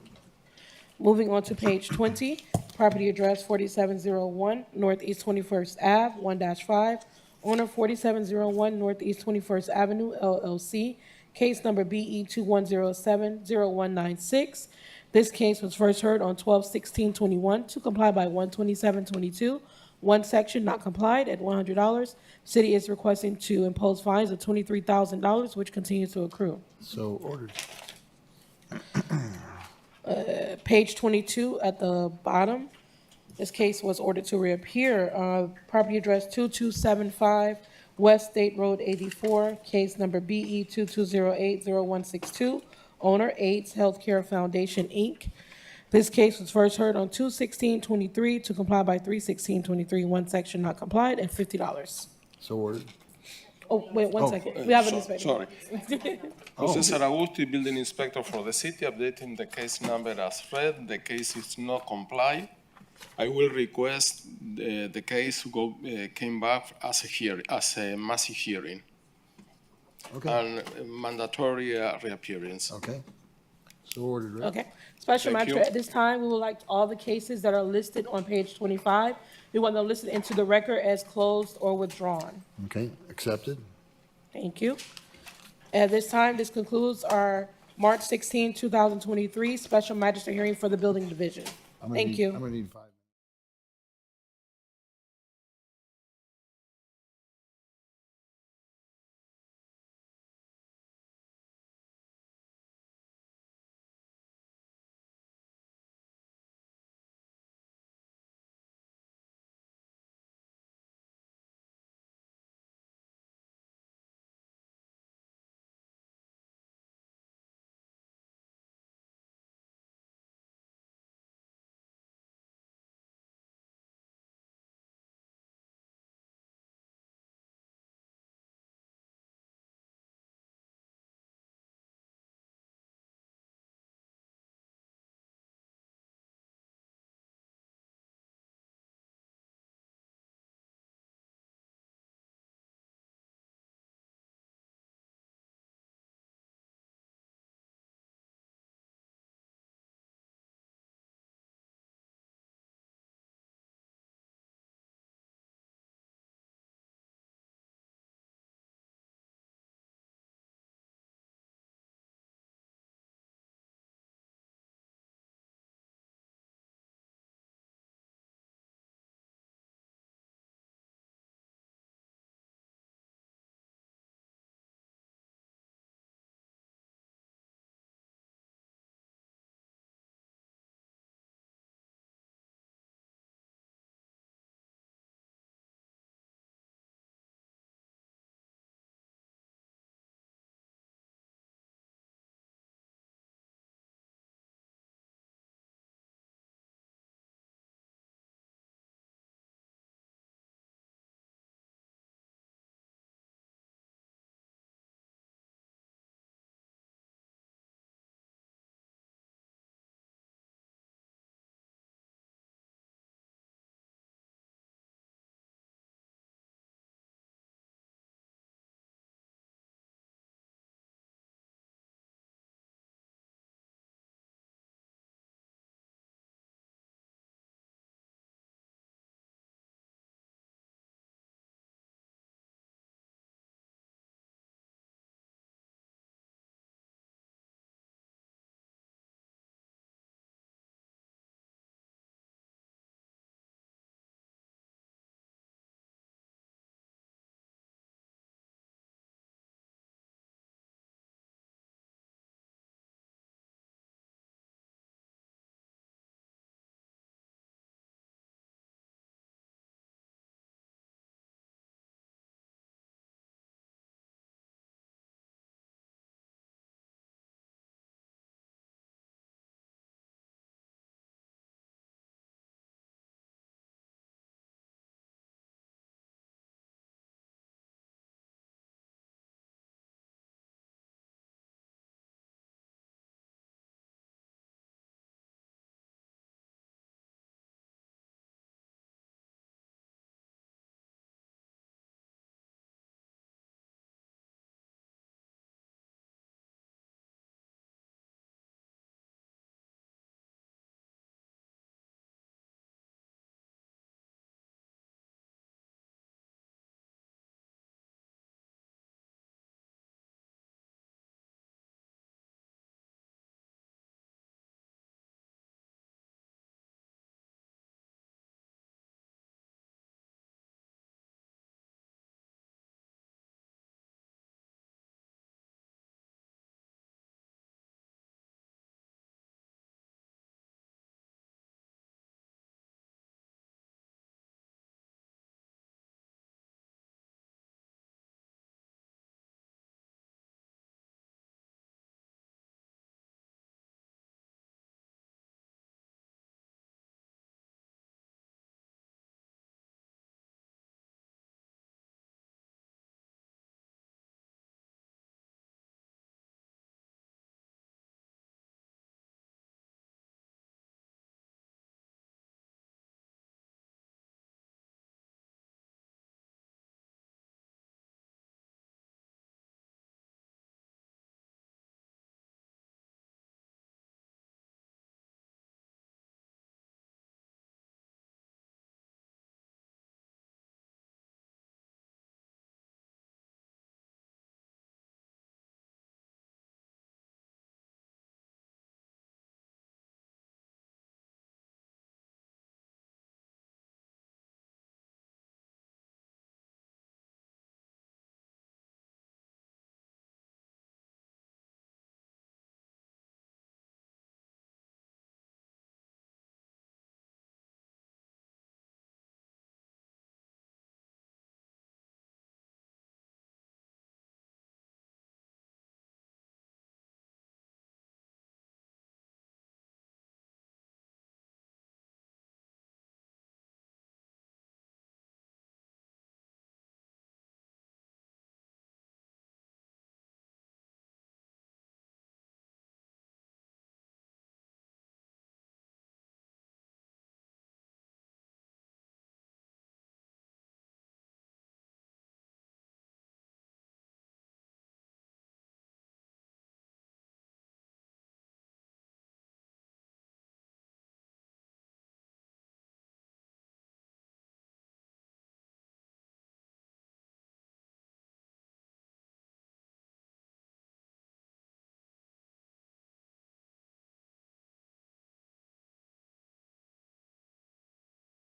Moving on to page 20, property address 4701 Northeast 21st Ave, 1-5. Owner 4701 Northeast 21st Avenue, LLC. Case number BE 2107-0196. This case was first heard on 12/16/21 to comply by 1/27/22. One section not complied at $100. City is requesting to impose fines of $23,000, which continues to accrue. So ordered. Page 22 at the bottom. This case was ordered to reappear. Property address 2275 West State Road 84, case number BE 2208-0162. Owner AIDS Healthcare Foundation, Inc. This case was first heard on 2/16/23 to comply by 3/16/23. One section not complied at $50. So ordered. Oh, wait, one second. We have an inspector. Sorry. Jose Saragusti, building inspector for the city, updating the case number as read. The case is not comply. I will request the case came back as a massive hearing. Okay. And mandatory reappearance. Okay. So ordered, right? Okay. Special Thank you. Magistrate, at this time, we would like all the cases that are listed on page 25, we want them listed into the record as closed or withdrawn. Okay, accepted. Thank you. At this time, this concludes our March 16, 2023 Special Magistrate hearing for the Building Division. Thank you. I'm gonna need 5.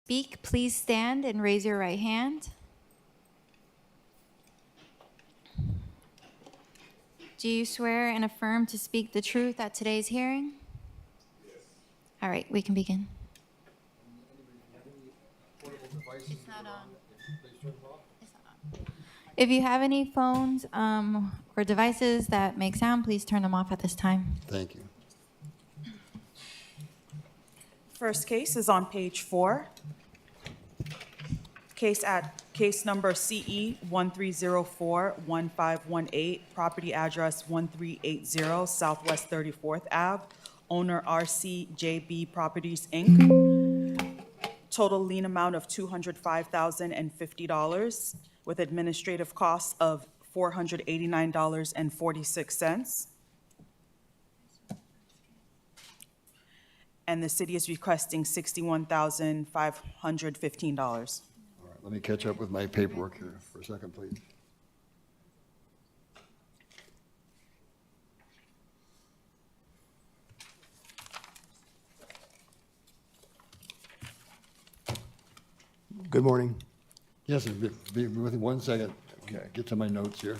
speak, please stand and raise your right hand. Do you swear and affirm to speak the truth at today's hearing? Yes. All right, we can begin. It's not on. If you have any phones or devices that make sound, please turn them off at this time. Thank you. First case is on page 4. Case number CE 1304-1518, property address 1380 Southwest 34th Ave, owner RCJB Properties, Inc. Total lien amount of $205,050 with administrative costs of $489.46. And the city is requesting $61,515. All right, let me catch up with my paperwork here for a second, please. Good morning. Yes, be with me 1 second. Okay, get to my notes here.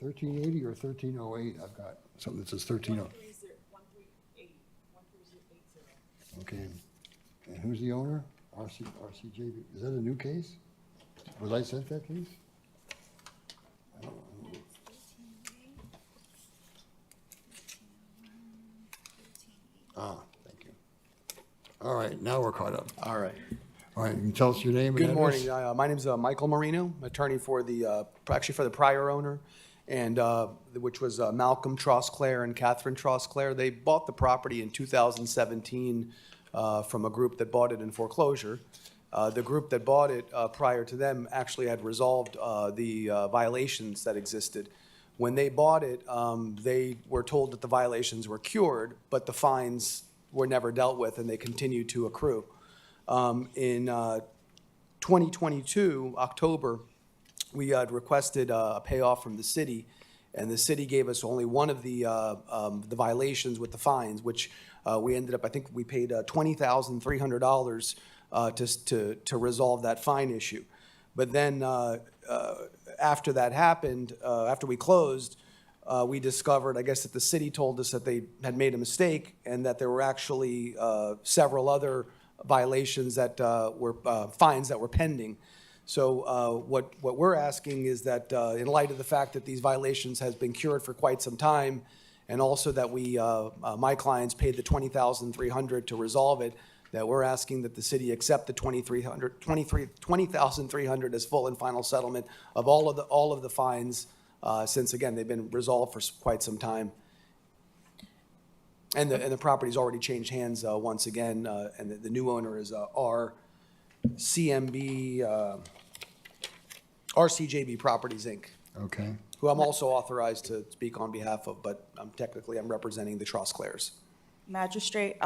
$1380 or $1308? I've got something that says 1308. Okay, and who's the owner? RCJB. Is that a new case? Was I sent that case? I don't know. Ah, thank you. All right, now we're caught up. All right. All right, you can tell us your name and Good address? morning. My name's Michael Marino, attorney for the, actually for the prior owner, and, which was Malcolm Trosclair and Catherine Trosclair. They bought the property in 2017 from a group that bought it in foreclosure. The group that bought it prior to them actually had resolved the violations that existed. When they bought it, they were told that the violations were cured, but the fines were never dealt with and they continued to accrue. In 2022, October, we had requested a payoff from the city, and the city gave us only one of the violations with the fines, which we ended up, I think we paid $20,300 to resolve that fine issue. But then after that happened, after we closed, we discovered, I guess, that the city told us that they had made a mistake and that there were actually several other violations that were fines that were pending. So what we're asking is that in light of the fact that these violations has been cured for quite some time, and also that we, my clients paid the $20,300 to resolve it, that we're asking that the city accept the $20,300 as full and final settlement of all of the fines, since again they've been resolved for quite some time. And the property's already changed hands once again, and the new owner is RCJB Properties, Inc. Okay. Who I'm also authorized to speak on behalf of, but technically I'm representing the Trosclairs. Magistrate,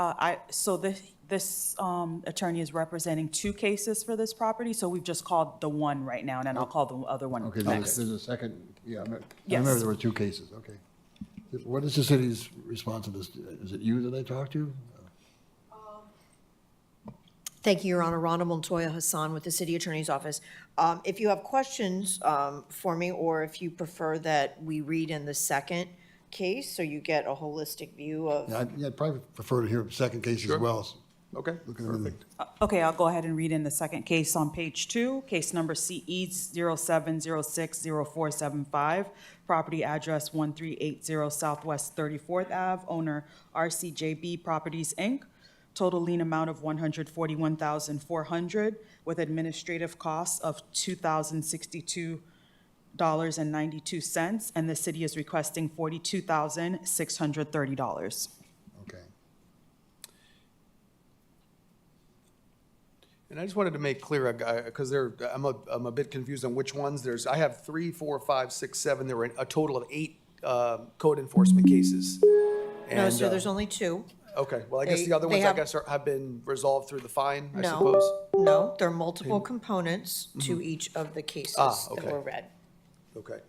so this attorney is representing 2 cases for this property, so we've just called the one right now, and then I'll call the other one Okay, next. there's a second, yeah, I Yes. remember there were 2 cases, okay. What is the city's response to this? Is it you that I talked to? Thank you, Your Honor. Rhonda Montoya Hassan with the City Attorney's Office. If you have questions for me, or if you prefer that we read in the second case, so you get a holistic view of. Yeah, I'd probably prefer to hear the second case as well. Okay, perfect. Okay, I'll go ahead and read in the second case on page 2, case number CE 07060475, property address 1380 Southwest 34th Ave, owner RCJB Properties, Inc. Total lien amount of $141,400 with administrative costs of $2,062.92, and the city is requesting $42,630. Okay. And I just wanted to make clear, because I'm a bit confused on which ones. I have 3, 4, 5, 6, 7. There were a total of 8 code enforcement cases. No, And, sir, there's only 2. Okay, well, I guess the other ones, I guess, have been resolved through the fine, I No, suppose? no, there are multiple components to each of the cases that okay. were read. Okay.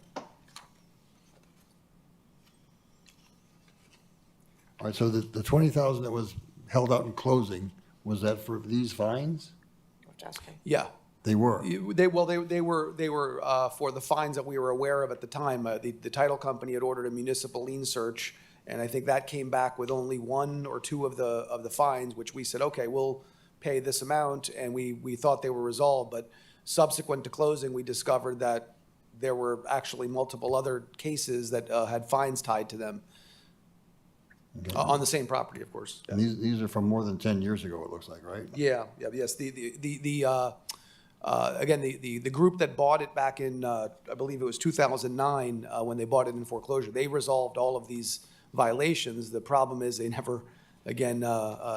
All right, so the 20,000 that was held out in closing, was that for these fines? Yeah. They were. They were for the fines that we were aware of at the time. The title company had ordered a municipal lien search, and I think that came back with only one or two of the fines, which we said, okay, we'll pay this amount, and we thought they were resolved. But subsequent to closing, we discovered that there were actually multiple other cases that had fines tied to them on the same property, of course. And these are from more than 10 years ago, it looks like, right? Yes. Again, the group that bought it back in, I believe it was 2009, when they bought it in foreclosure, they resolved all of these violations. The problem is they never, again,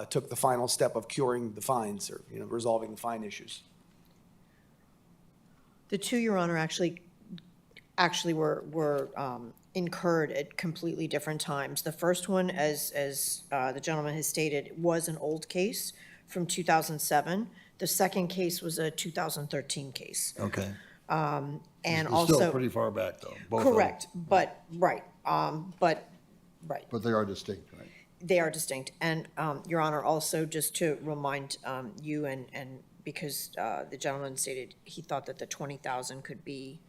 took the final step of curing the fines or, resolving the fine issues. The two, Your Honor, actually were incurred at completely different times. The first one, as the gentleman has stated, was an old case from 2007. The second case was a 2013 case. Okay. And It's also. still pretty far back, though. Both of them. Correct, but, right. But they are distinct, right? They are distinct. And, Your Honor, also just to remind you and because the gentleman stated he thought that the 20,000 could be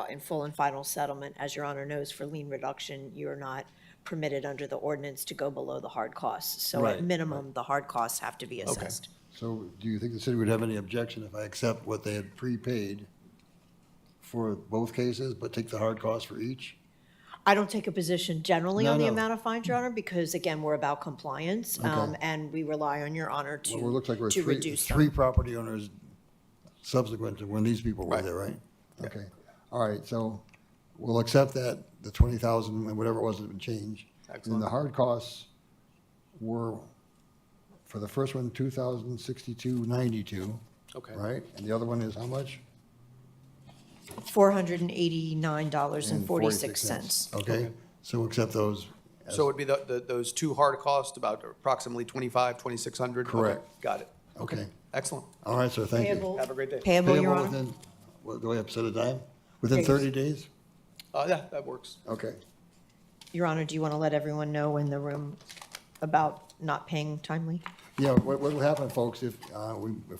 in full and final settlement. As Your Honor knows, for lien reduction, you're not permitted under the ordinance to go below the hard costs. So Right, at minimum, the hard costs have to be assessed. So do you think the city would have any objection if I accept what they had prepaid for both cases, but take the hard cost for each? I don't take a position generally on the No. amount of fines, Your Honor, because again, we're about compliance, Okay. and we rely on Your Honor Well, it looks like we're to three reduce them. three property owners subsequent to when these people were there, right? Okay. All right, so we'll accept that, the 20,000 and whatever it was that would change. And the hard costs were, for the first one, 2,062.92. Okay. Right? And the other one is how much? $489.46. Okay, so we'll accept those. So it would be those two hard costs, about approximately 2,600? Correct. Okay, got it. Okay. Excellent. All right, sir, thank you. Payable. Have a great day. Payable, Your Honor. within, what, do we have set a time? Within Yes. 30 days? Yeah, that works. Okay. Your Honor, do you want to let everyone know in the room about not paying timely? Yeah, what will happen, folks, if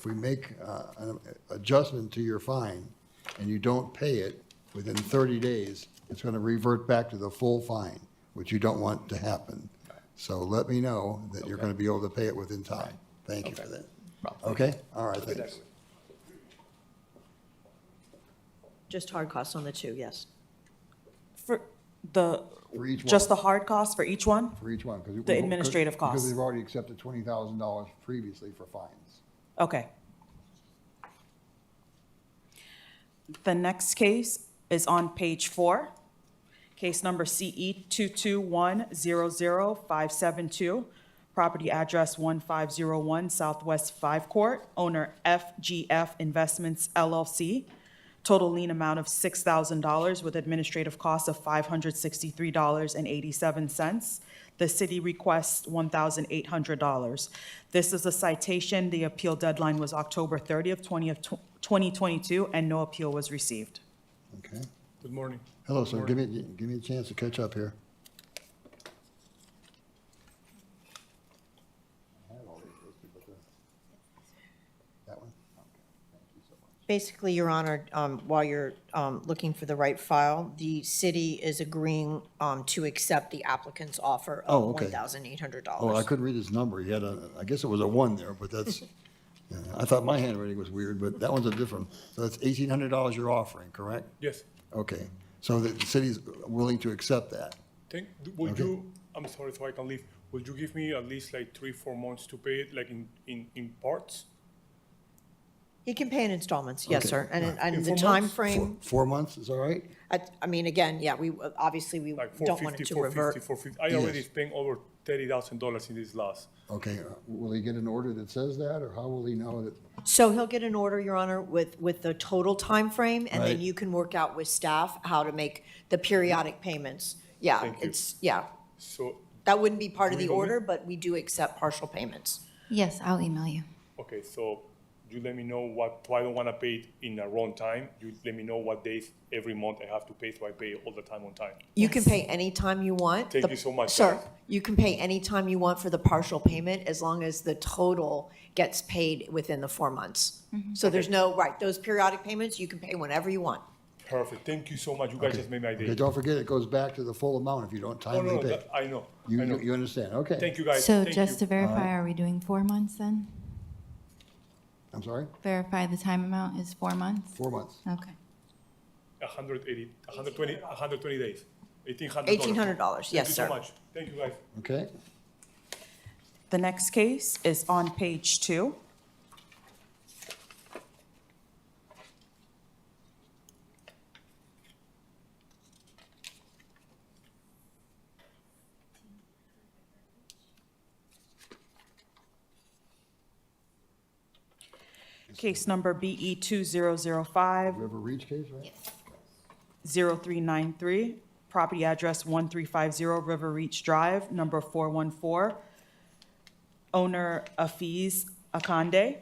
we make an adjustment to your fine and you don't pay it within 30 days, it's going to revert back to the full fine, which you don't want to happen. So let me know that you're going to be able to pay it within time. Thank you for that. Okay? All right, thanks. Just hard costs on the two, yes. For each one. just the hard costs for each one? For each one. 'Cause The administrative Because costs? we've already accepted $20,000 previously for fines. Okay. The next case is on page 4. Case number CE 221-00572, property address 1501 Southwest 5 Court, owner FGF Investments LLC. Total lien amount of $6,000 with administrative costs of $563.87. The city requests $1,800. This is a citation. The appeal deadline was October 30th, 2022, and no appeal was received. Okay. Good morning. Hello, sir. Give me a chance to catch up here. That one? Basically, Your Honor, while you're looking for the right file, the city is agreeing to accept the applicant's offer of Oh, okay. $1,800. Oh, I couldn't read his number. He had I guess it was a 1 there, but that's, yeah, I thought my handwriting was weird, but that one's a different. So that's $1,800 you're offering, correct? Yes. Okay. So the city's willing to accept that? Would Okay. you, I'm sorry, so I can leave. Would you give me at least like 3-4 months to pay it, like in parts? He can pay in installments, yes, Okay. sir. And In the 4 time months? frame, 4 months is all right? I mean, again, yeah, we, obviously, we Like don't want it 450, to revert. 450. I already Yes. spent over $30,000 in this last. Okay. Will he get an order that says that, or how will he know that? So he'll get an order, Your Honor, with the total time frame, and then Right. you can work out with staff how to make the periodic payments. Yeah, Thank you. yeah. So, That wouldn't be part of Do we the know order, but we do accept partial payments. Yes, I'll email you. okay, so you let me know what, so I don't wanna pay it in the wrong time. You let me know what days every month I have to pay, so I pay all the time on time. You can pay anytime you want. Thank you so much, Sir, guys. you can pay anytime you want for the partial payment as long as the total gets paid within the 4 months. So there's no, right, those periodic payments, you can pay whenever you want. Perfect, thank you so much, you guys Okay. just made my day. Okay, don't forget, it goes back to the full amount if you don't Oh, timely no, pay. that- I know, You, I know. you understand, okay. Thank you, guys. So Thank just you. to verify, right. are we doing 4 months then? I'm sorry? Verify the time amount is 4 months? 4 months. Okay. 180, 120 days, $1,800. $1,800, yes, sir. Thank you so much, thank you, guys. Okay, The next case is on page 2. Case number BE 2005 River Reach case, right? 0393, property address 1350 River Reach Drive, number 414. Owner Afiz Akande.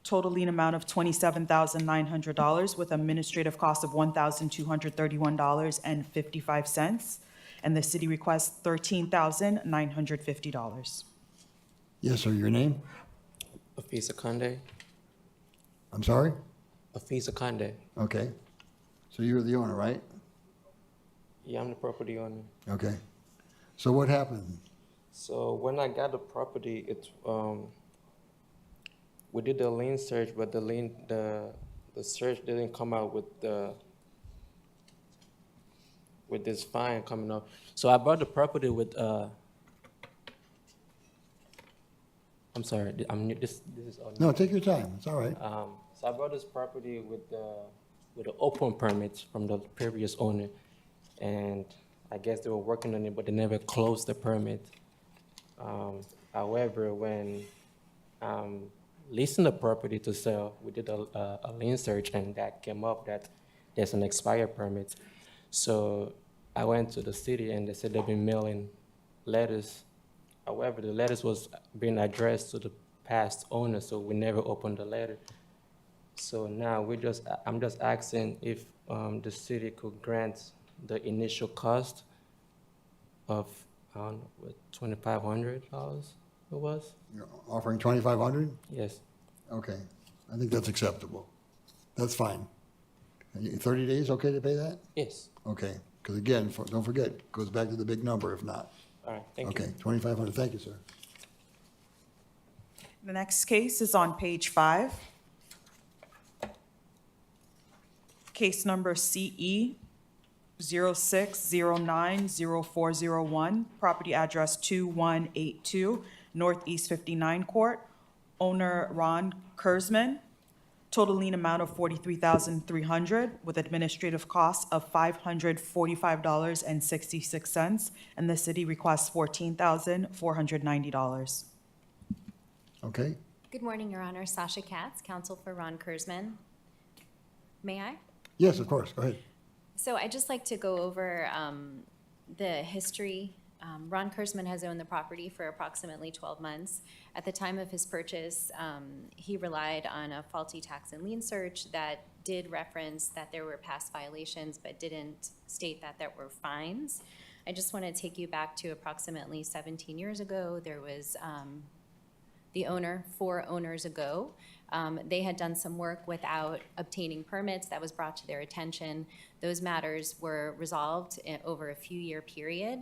Total lien amount of $27,900 with administrative cost of $1,231.55. And the city requests $13,950. Yes, sir, your name? Afisa Kande. I'm sorry? Afisa Kande. Okay. So you're the owner, right? Yeah, I'm the property owner. Okay. So what happened? So when I got the property, we did the lien search, but the search didn't come out with this fine coming up. So I bought the property with I'm sorry, this is all. No, take your time, it's all right. So I bought this property with the open permits from the previous owner, and I guess they were working on it, but they never closed the permit. However, when leasing the property to sell, we did a lien search, and that came up that there's an expired permit. So I went to the city, and they said they've been mailing letters. However, the letters was being addressed to the past owner, so we never opened the letter. So now I'm just asking if the city could grant the initial cost of, I don't know, what, $2,500 it was? You're offering 2,500? Yes. Okay, I think that's acceptable. That's fine. 30 days, okay to pay that? Yes. Okay, because again, don't forget, it goes back to the big number if not. All right, thank you. Okay, 2,500, thank you, sir. The next case is on page 5. Case number CE 06090401, property address 2182 Northeast 59 Court. Owner Ron Kurzman. Total lien amount of $43,300 with administrative costs of $545.66, and the city requests $14,490. Okay, Good morning, Your Honor. Sasha Katz, counsel for Ron Kurzman. May I? yes, of course, go ahead. So I'd just like to go over the history. Ron Kurzman has owned the property for approximately 12 months. At the time of his purchase, he relied on a faulty tax and lien search that did reference that there were past violations, but didn't state that there were fines. I just want to take you back to approximately 17 years ago. There was the owner, 4 owners ago. They had done some work without obtaining permits. That was brought to their attention. Those matters were resolved over a few-year period.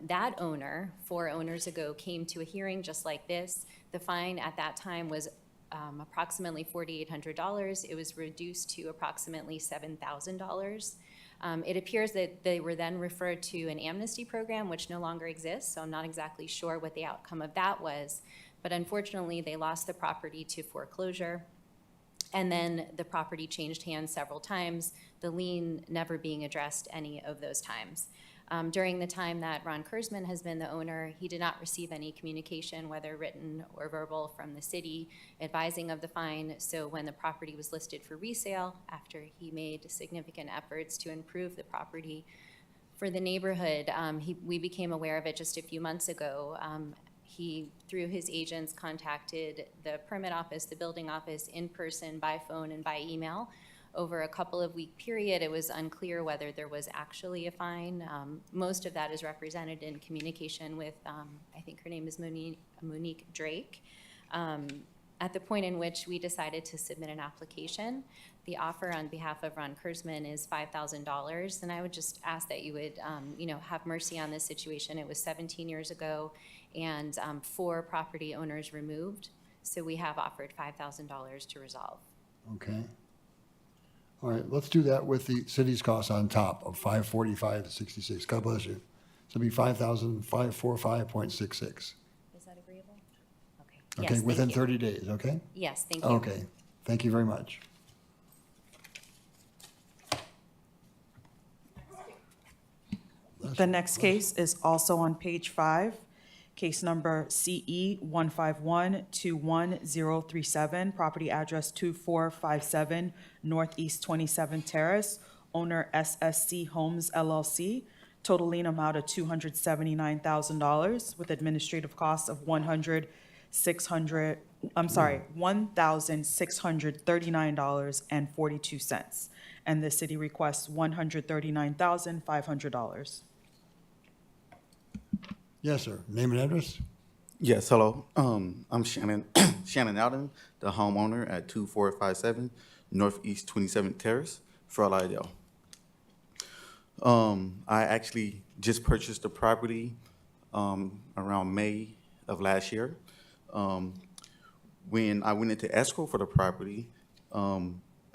That owner, 4 owners ago, came to a hearing just like this. The fine at that time was approximately $4,800. It was reduced to approximately $7,000. It appears that they were then referred to an amnesty program, which no longer exists, so I'm not exactly sure what the outcome of that was. But unfortunately, they lost the property to foreclosure. And then the property changed hands several times, the lien never being addressed any of those times. During the time that Ron Kurzman has been the owner, he did not receive any communication, whether written or verbal, from the city advising of the fine. So when the property was listed for resale, after he made significant efforts to improve the property for the neighborhood, we became aware of it just a few months ago. He, through his agents, contacted the permit office, the building office, in person, by phone, and by email. Over a couple of week period, it was unclear whether there was actually a fine. Most of that is represented in communication with, I think her name is Monique Drake. At the point in which we decided to submit an application, the offer on behalf of Ron Kurzman is $5,000, and I would just ask that you would, have mercy on this situation. It was 17 years ago, and 4 property owners removed, so we have offered $5,000 to resolve. Okay. All right, let's do that with the city's costs on top of 545.66. God bless you. So it'll be 5,545.66. Is that agreeable? Okay. Okay, Yes, within thank you. 30 days, okay? Yes, thank you. Okay, thank you very much. The next case is also on page 5, case number CE 151-21037, property address 2457 Northeast 27th Terrace, owner SSC Homes LLC, total lien amount of $279,000 with administrative costs of $1,639.42. And the city requests $139,500. Yes, sir. Name and address? Yes, hello. I'm Shannon Shannon Alden, the homeowner at 2457 Northeast 27th Terrace, Fort Lauderdale. I actually just purchased the property around May of last year. When I went into escrow for the property, a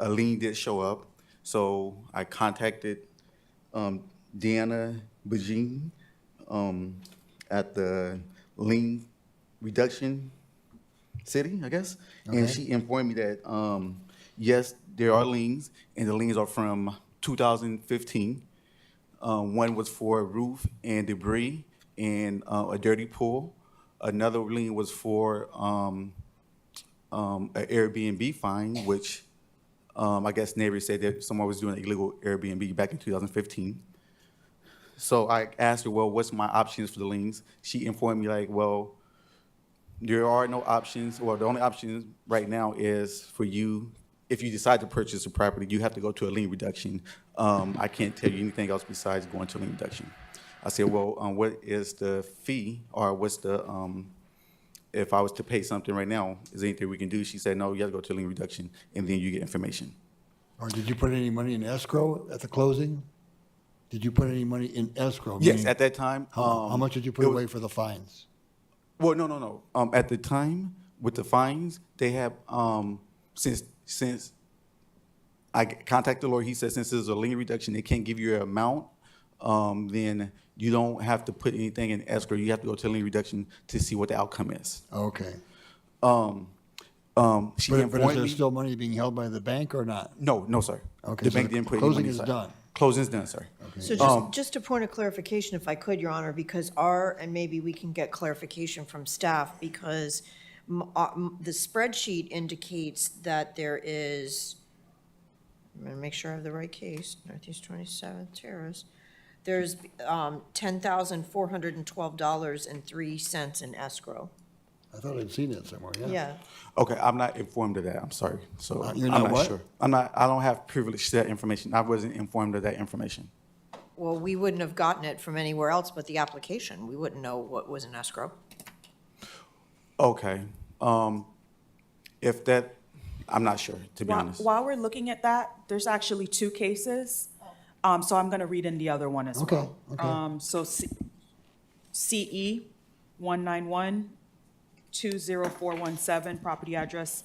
lien did show up, so I contacted Deanna Bajin at the lien reduction city, I guess. And Okay. she informed me that, yes, there are liens, and the liens are from 2015. One was for roof and debris and a dirty pool. Another lien was for an Airbnb fine, which I guess neighbors said that someone was doing illegal Airbnb back in 2015. So I asked her, well, what's my options for the liens? She informed me like, well, there are no options, or the only option right now is for you, if you decide to purchase a property, you have to go to a lien reduction. I can't tell you anything else besides going to a lien reduction. I said, well, what is the fee, or what's the, if I was to pay something right now, is there anything we can do? She said, no, you have to go to a lien reduction, and then you get information. Or did you put any money in escrow at the closing? Did you put any money in escrow? Yes, Meaning, at that time. how much did you put away for the fines? Well, no. At the time, with the fines, they have, since I contacted the lawyer, he said since there's a lien reduction, they can't give you an amount, then you don't have to put anything in escrow. You have to go to a lien reduction to see what the outcome is. Okay. She But is informed there me. still money being held by the bank or not? No, sir. Okay, The so bank the didn't put any closing money is aside. done. Closing's done, sir. So just a point of clarification, if I could, Your Honor, because and maybe we can get clarification from staff, because the spreadsheet indicates that there is, I'm gonna make sure I have the right case, Northeast 27th Terrace. There's $10,412.03 in escrow. I thought I'd seen it somewhere, yeah. Yeah. Okay, I'm not informed of that. I'm sorry. So You're I'm not what? sure. I don't have privilege to that information. I wasn't informed of that information. Well, we wouldn't have gotten it from anywhere else but the application. We wouldn't know what was in escrow. Okay. If that, I'm not sure, to be honest. While we're looking at that, there's actually 2 cases. So I'm going to read in the other one as well. Okay. So CE 191-20417, property address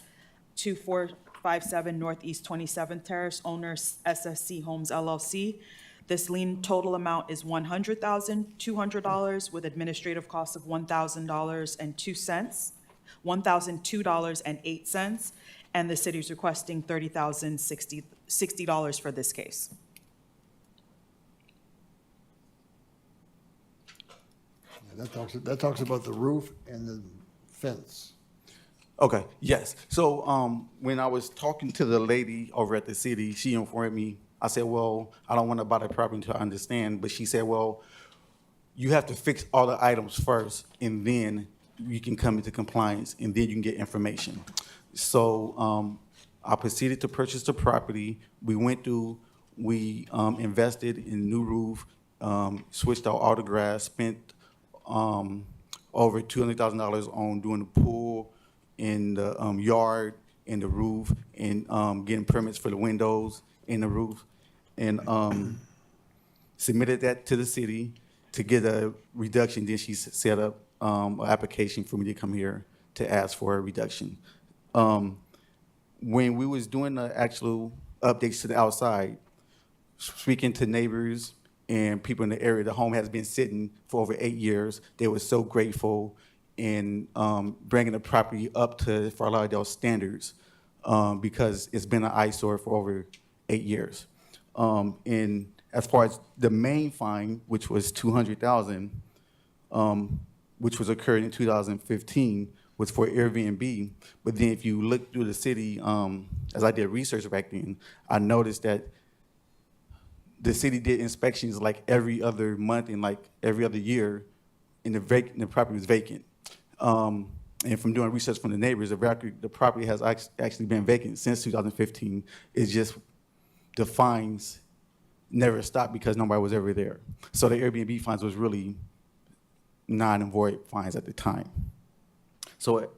2457 Northeast 27th Terrace, owners SSC Homes LLC. This lien total amount is $100,200 with administrative costs of $1,002.08, and the city's requesting $30,060 for this case. That talks about the roof and the fence. Okay, yes. So when I was talking to the lady over at the city, she informed me, I said, well, I don't want to buy the property until I understand. But she said, well, you have to fix all the items first, and then you can come into compliance, and then you can get information. So I proceeded to purchase the property. We went through, we invested in new roof, switched out all the grass, spent over $200,000 on doing the pool, in the yard, in the roof, and getting permits for the windows in the roof, and submitted that to the city to get a reduction. Then she set up an application for me to come here to ask for a reduction. When we was doing the actual updates to the outside, speaking to neighbors and people in the area, the home has been sitting for over 8 years. They were so grateful in bringing the property up to Fort Lauderdale standards because it's been an eyesore for over 8 years. And as far as the main fine, which was $200,000, which was occurred in 2015, was for Airbnb. But then if you look through the city, as I did research back then, I noticed that the city did inspections like every other month and like every other year, and the property was vacant. And from doing research from the neighbors, the property has actually been vacant since 2015. It's just the fines never stopped because nobody was ever there. So the Airbnb fines was really non and void fines at the time. So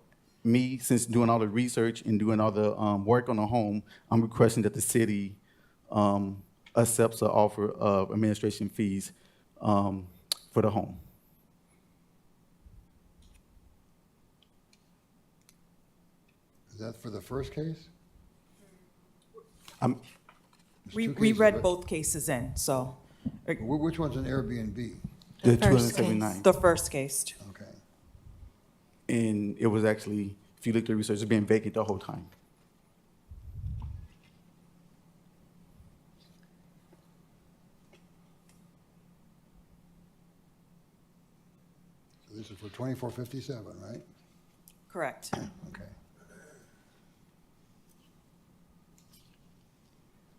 me, since doing all the research and doing all the work on the home, I'm requesting that the city accepts the offer of administration fees for the home. Is that for the first case? We read both cases in, so. Which one's an Airbnb? The 279. The first case. Okay. And it was actually, if you look at the research, it's been vacant the whole time. So this is for 2457, right? Correct. Okay.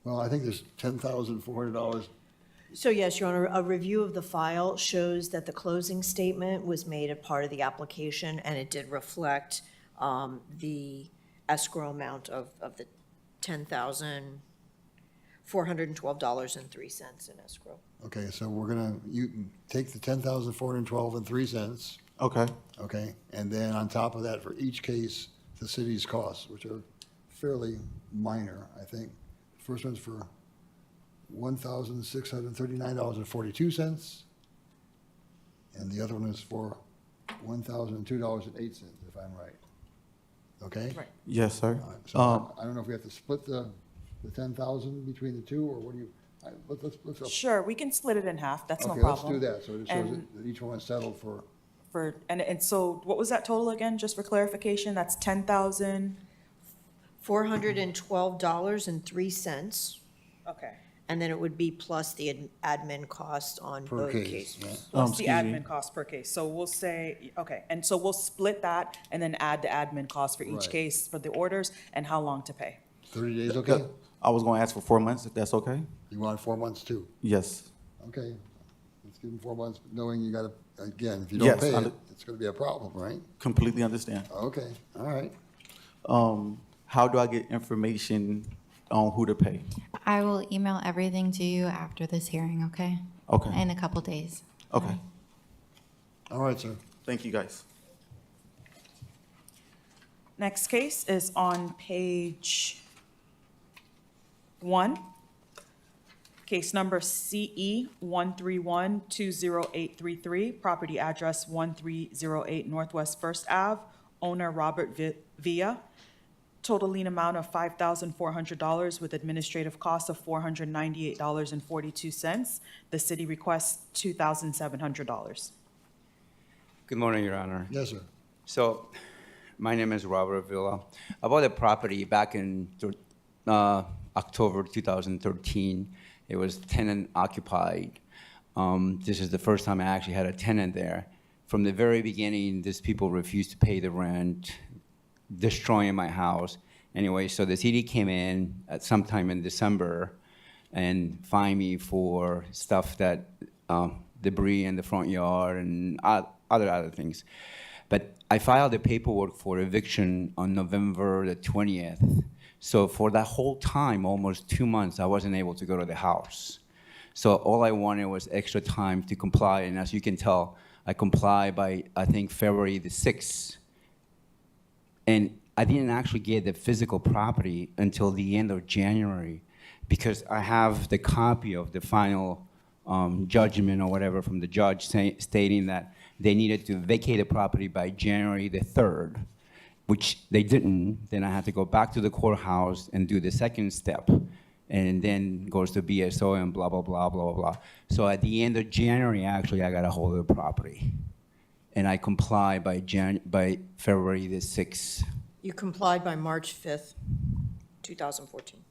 Well, I think there's $10,400. So yes, Your Honor, a review of the file shows that the closing statement was made a part of the application, and it did reflect the escrow amount of the $10,412.03 in escrow. Okay, so you can take the $10,412.03. Okay. Okay, and then on top of that, for each case, the city's costs, which are fairly minor, I think. First one's for $1,639.42, and the other one is for $1,002.08, if I'm right. Okay? Right. Yes, sir. So I don't know if we have to split the 10,000 between the two, or what do you, let's. Sure, we can split it in half, that's no Okay, problem. let's do that, so it shows that each one is settled for. And so what was that total again, just for clarification? That's 10,000? $412.03. Okay. And then it would be plus the admin cost on Per both case, cases. yeah. Plus the admin cost per case. So we'll say, okay, and so we'll split that and then add the admin cost for each Right. case for the orders and how long to pay. 30 days, okay? I was going to ask for 4 months, if that's okay? You want 4 months too? Yes. Okay, let's give them 4 months, knowing you gotta, again, if you Yes, don't pay it, it's gonna be a problem, right? Completely understand. Okay, all right. How do I get information on who to pay? I will email everything to you after this hearing, okay? Okay. In a couple days. Okay. All right, sir. Thank you, guys. Next case is on page 1. Case number CE 131-20833, property address 1308 Northwest First Ave, owner Robert Villa. Total lien amount of $5,400 with administrative cost of $498.42. The city requests $2,700. Good morning, Your Honor. Yes, sir. So, my name is Robert Villa. I bought a property back in October 2013. It was tenant occupied. This is the first time I actually had a tenant there. From the very beginning, these people refused to pay the rent, destroying my house. Anyway, so the city came in at sometime in December and fined me for stuff that, debris in the front yard and other things. But I filed the paperwork for eviction on November the 20th. So for that whole time, almost 2 months, I wasn't able to go to the house. So all I wanted was extra time to comply, and as you can tell, I complied by, I think, February the 6th. And I didn't actually get the physical property until the end of January, because I have the copy of the final judgment or whatever from the judge stating that they needed to vacate the property by January the 3rd, which they didn't. Then I had to go back to the courthouse and do the second step, and then goes to BSO and blah, blah, blah, blah, blah, blah. So at the end of January, actually, I got a hold of the property. And I complied by February the 6th. You complied by March 5th, 2014.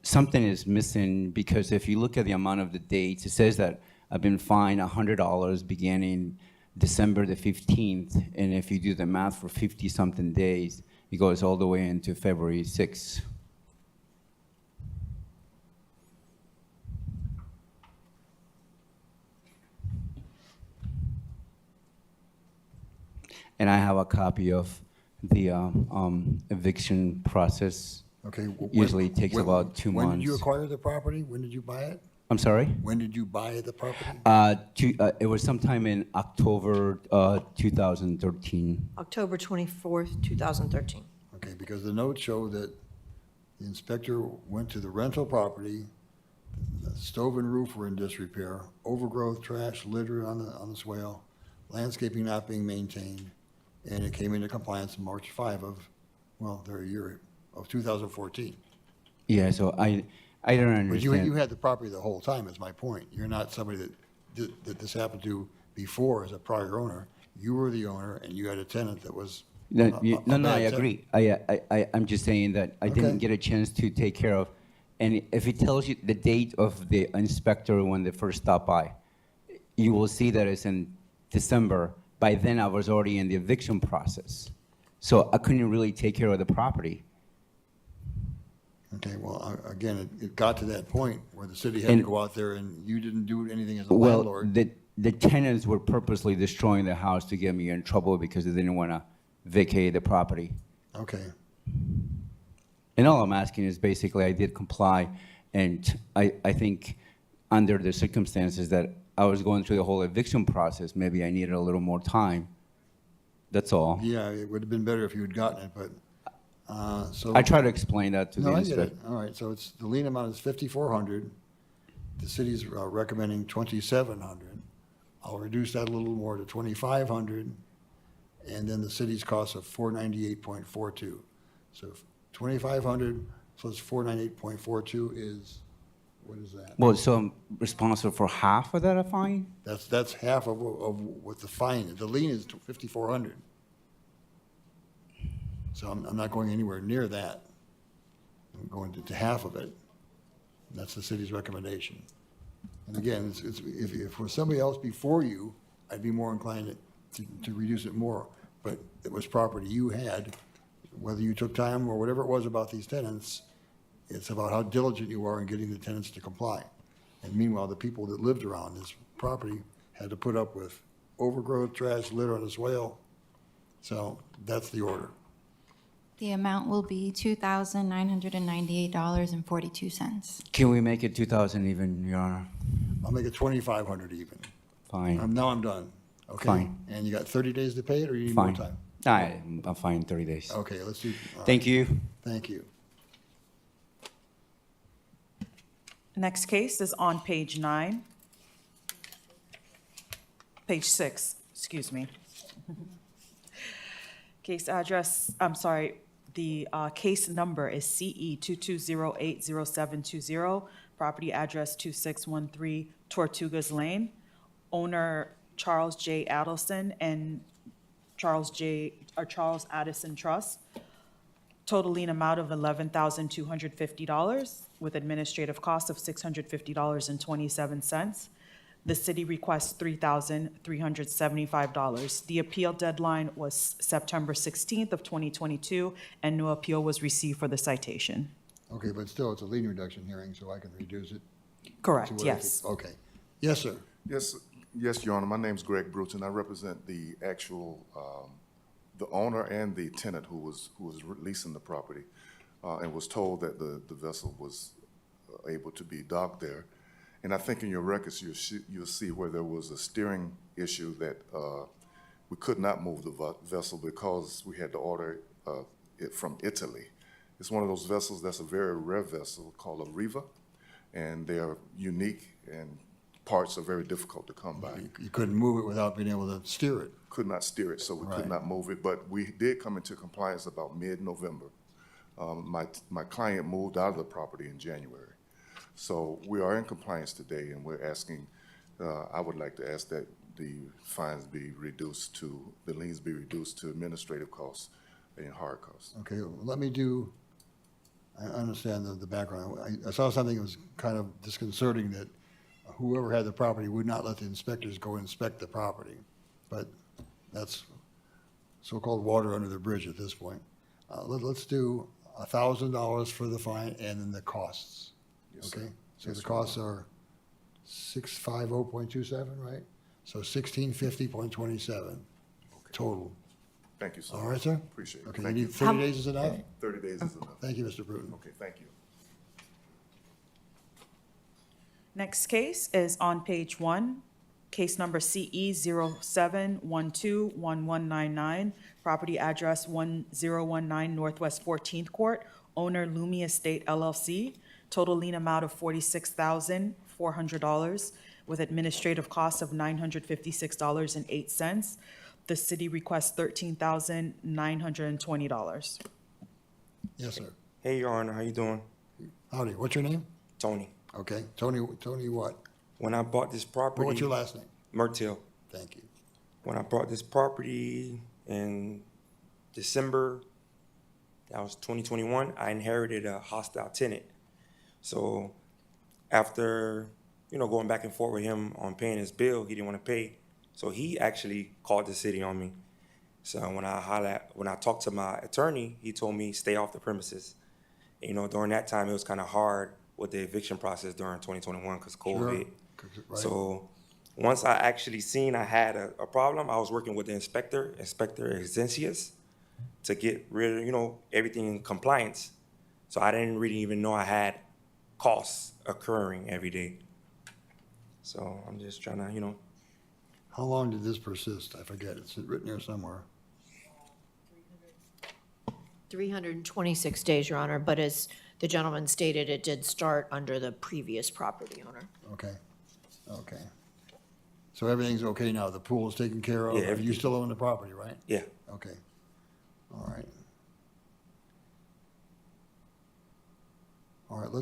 Something is missing, because if you look at the amount of the dates, it says that I've been fined $100 beginning December the 15th, and if you do the math for 50-something days, it goes all the way into February 6th. And I have a copy of the eviction process. Okay. Usually takes about 2 months. When did you acquire the property? When did you buy it? I'm sorry? When did you buy the property? It was sometime in October 2013. October 24th, 2013. Okay, because the notes show that the inspector went to the rental property, the stove and roof were in disrepair, overgrowth, trash, litter on the swale, landscaping not being maintained, and it came into compliance March 5 of, well, they're a year, of 2014. Yeah, so I don't understand. But you had the property the whole time, is my point. You're not somebody that this happened to before as a prior owner. You were the owner, and you had a tenant that was No, a I bad agree. I'm just saying that I didn't get a chance to take care of, and if it tells you the date of the inspector when they first stopped by, you will see that it's in December. By then, I was already in the eviction process. So I couldn't really take care of the property. Okay, well, again, it got to that point where the city had to go out there and you didn't do anything as a landlord. Well, the tenants were purposely destroying the house to get me in trouble because they didn't want to vacate the property. Okay. And all I'm asking is basically I did comply, and I think under the circumstances that I was going through the whole eviction process, maybe I needed a little more time. That's all. Yeah, it would have been better if you had gotten it, but, so. I try to explain that to the No, I get inspector. it. All right, so it's, the lien amount is $5,400. The city's recommending $2,700. I'll reduce that a little more to $2,500. And then the city's cost of $498.42. So $2,500 plus $498.42 is, what is that? Well, so I'm responsible for half of that fine? That's half of what the fine is. The lien is $5,400. So I'm not going anywhere near that. I'm going to half of it. That's the city's recommendation. And again, if it was somebody else before you, I'd be more inclined to reduce it more. But it was property you had, whether you took time or whatever it was about these tenants, it's about how diligent you are in getting the tenants to comply. And meanwhile, the people that lived around this property had to put up with overgrowth, trash, litter on the swale. So that's the order. The amount will be $2,998.42. Can we make it 2,000 even, Your Honor? I'll make it $2,500 even. Fine. Now I'm done. Okay? Fine. And you got 30 days to pay it, or you need Fine. more time? I'm fine, 30 days. Okay, let's do. Thank you. Thank you. Next case is on page 9. Page 6, excuse me. Case address, I'm sorry, the case number is CE 22080720, property address 2613 Tortugas Lane. Owner Charles J. Adelson and Charles Addison Trust. Total lien amount of $11,250 with administrative cost of $650.27. The city requests $3,375. The appeal deadline was September 16th of 2022, and no appeal was received for the citation. Okay, but still, it's a lien reduction hearing, so I can reduce it. Correct, to what I yes. think- Okay. Yes, sir. Yes, yes, Your Honor. My name's Greg Bruton. I represent the actual, the owner and the tenant who was leasing the property, and was told that the vessel was able to be docked there. And I think in your records, you'll see where there was a steering issue that we could not move the vessel because we had to order it from Italy. It's one of those vessels that's a very rare vessel called a Riva, and they are unique and parts are very difficult to come by. You couldn't move it without being able to steer it. Could not steer it, so we Right. could not move it, but we did come into compliance about mid-November. My client moved out of the property in January. So we are in compliance today, and we're asking, I would like to ask that the fines be reduced to, the liens be reduced to administrative costs and hard costs. Okay, let me do, I understand the background. I saw something that was kind of disconcerting, that whoever had the property would not let the inspectors go inspect the property. But that's so-called water under the bridge at this point. Let's do $1,000 for the fine and then the costs. Yes, sir. Okay? So Yes, the sir. costs are 650.27, right? So 1650.27 total. Thank you, sir. All right, sir? Appreciate it. Okay, you Thank need 30 days is enough? 30 days is enough. Thank you, Mr. Bruton. Okay, thank you. Next case is on page 1, case number CE 07121199, property address 1019 Northwest 14th Court, owner Lumi Estate LLC, total lien amount of $46,400 with administrative costs of $956.08. The city requests $13,920. Yes, sir. Hey, Your Honor, how you doing? Howdy, what's your name? Tony. Okay, Tony what? When I bought this property. What's your last name? Mertil. Thank you. When I bought this property in December, that was 2021, I inherited a hostile tenant. So after, going back and forth with him on paying his bill, he didn't want to pay. So he actually called the city on me. So when I talked to my attorney, he told me stay off the premises. During that time, it was kind of hard with the eviction process during 2021 because COVID. Right. So once I actually seen I had a problem, I was working with the Inspector Exensius, to get rid of, everything in compliance. So I didn't really even know I had costs occurring every day. So I'm just trying to, How long did this persist? I forget, it's written here somewhere. 326 days, Your Honor, but as the gentleman stated, it did start under the previous property owner. Okay, okay. So everything's okay now, the pool is taken care of? Yeah, You everything. still own the property, right? Yeah. Okay, all right. All right, I'll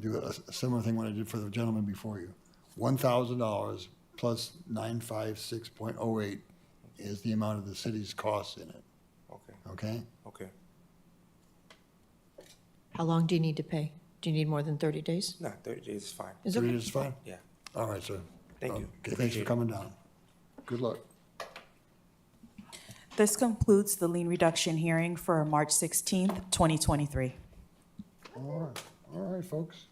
do a similar thing what I did for the gentleman before you. $1,000 plus 956.08 is the amount of the city's costs in it, Okay. okay? Okay. How long do you need to pay? Do you need more than 30 days? No, 30 days is fine. Is 30 okay. days is fine? Yeah. All right, sir. Thank you. Okay, thanks for Appreciate it. coming down. Good luck. This concludes the lien reduction hearing for March 16th, 2023. All right, folks.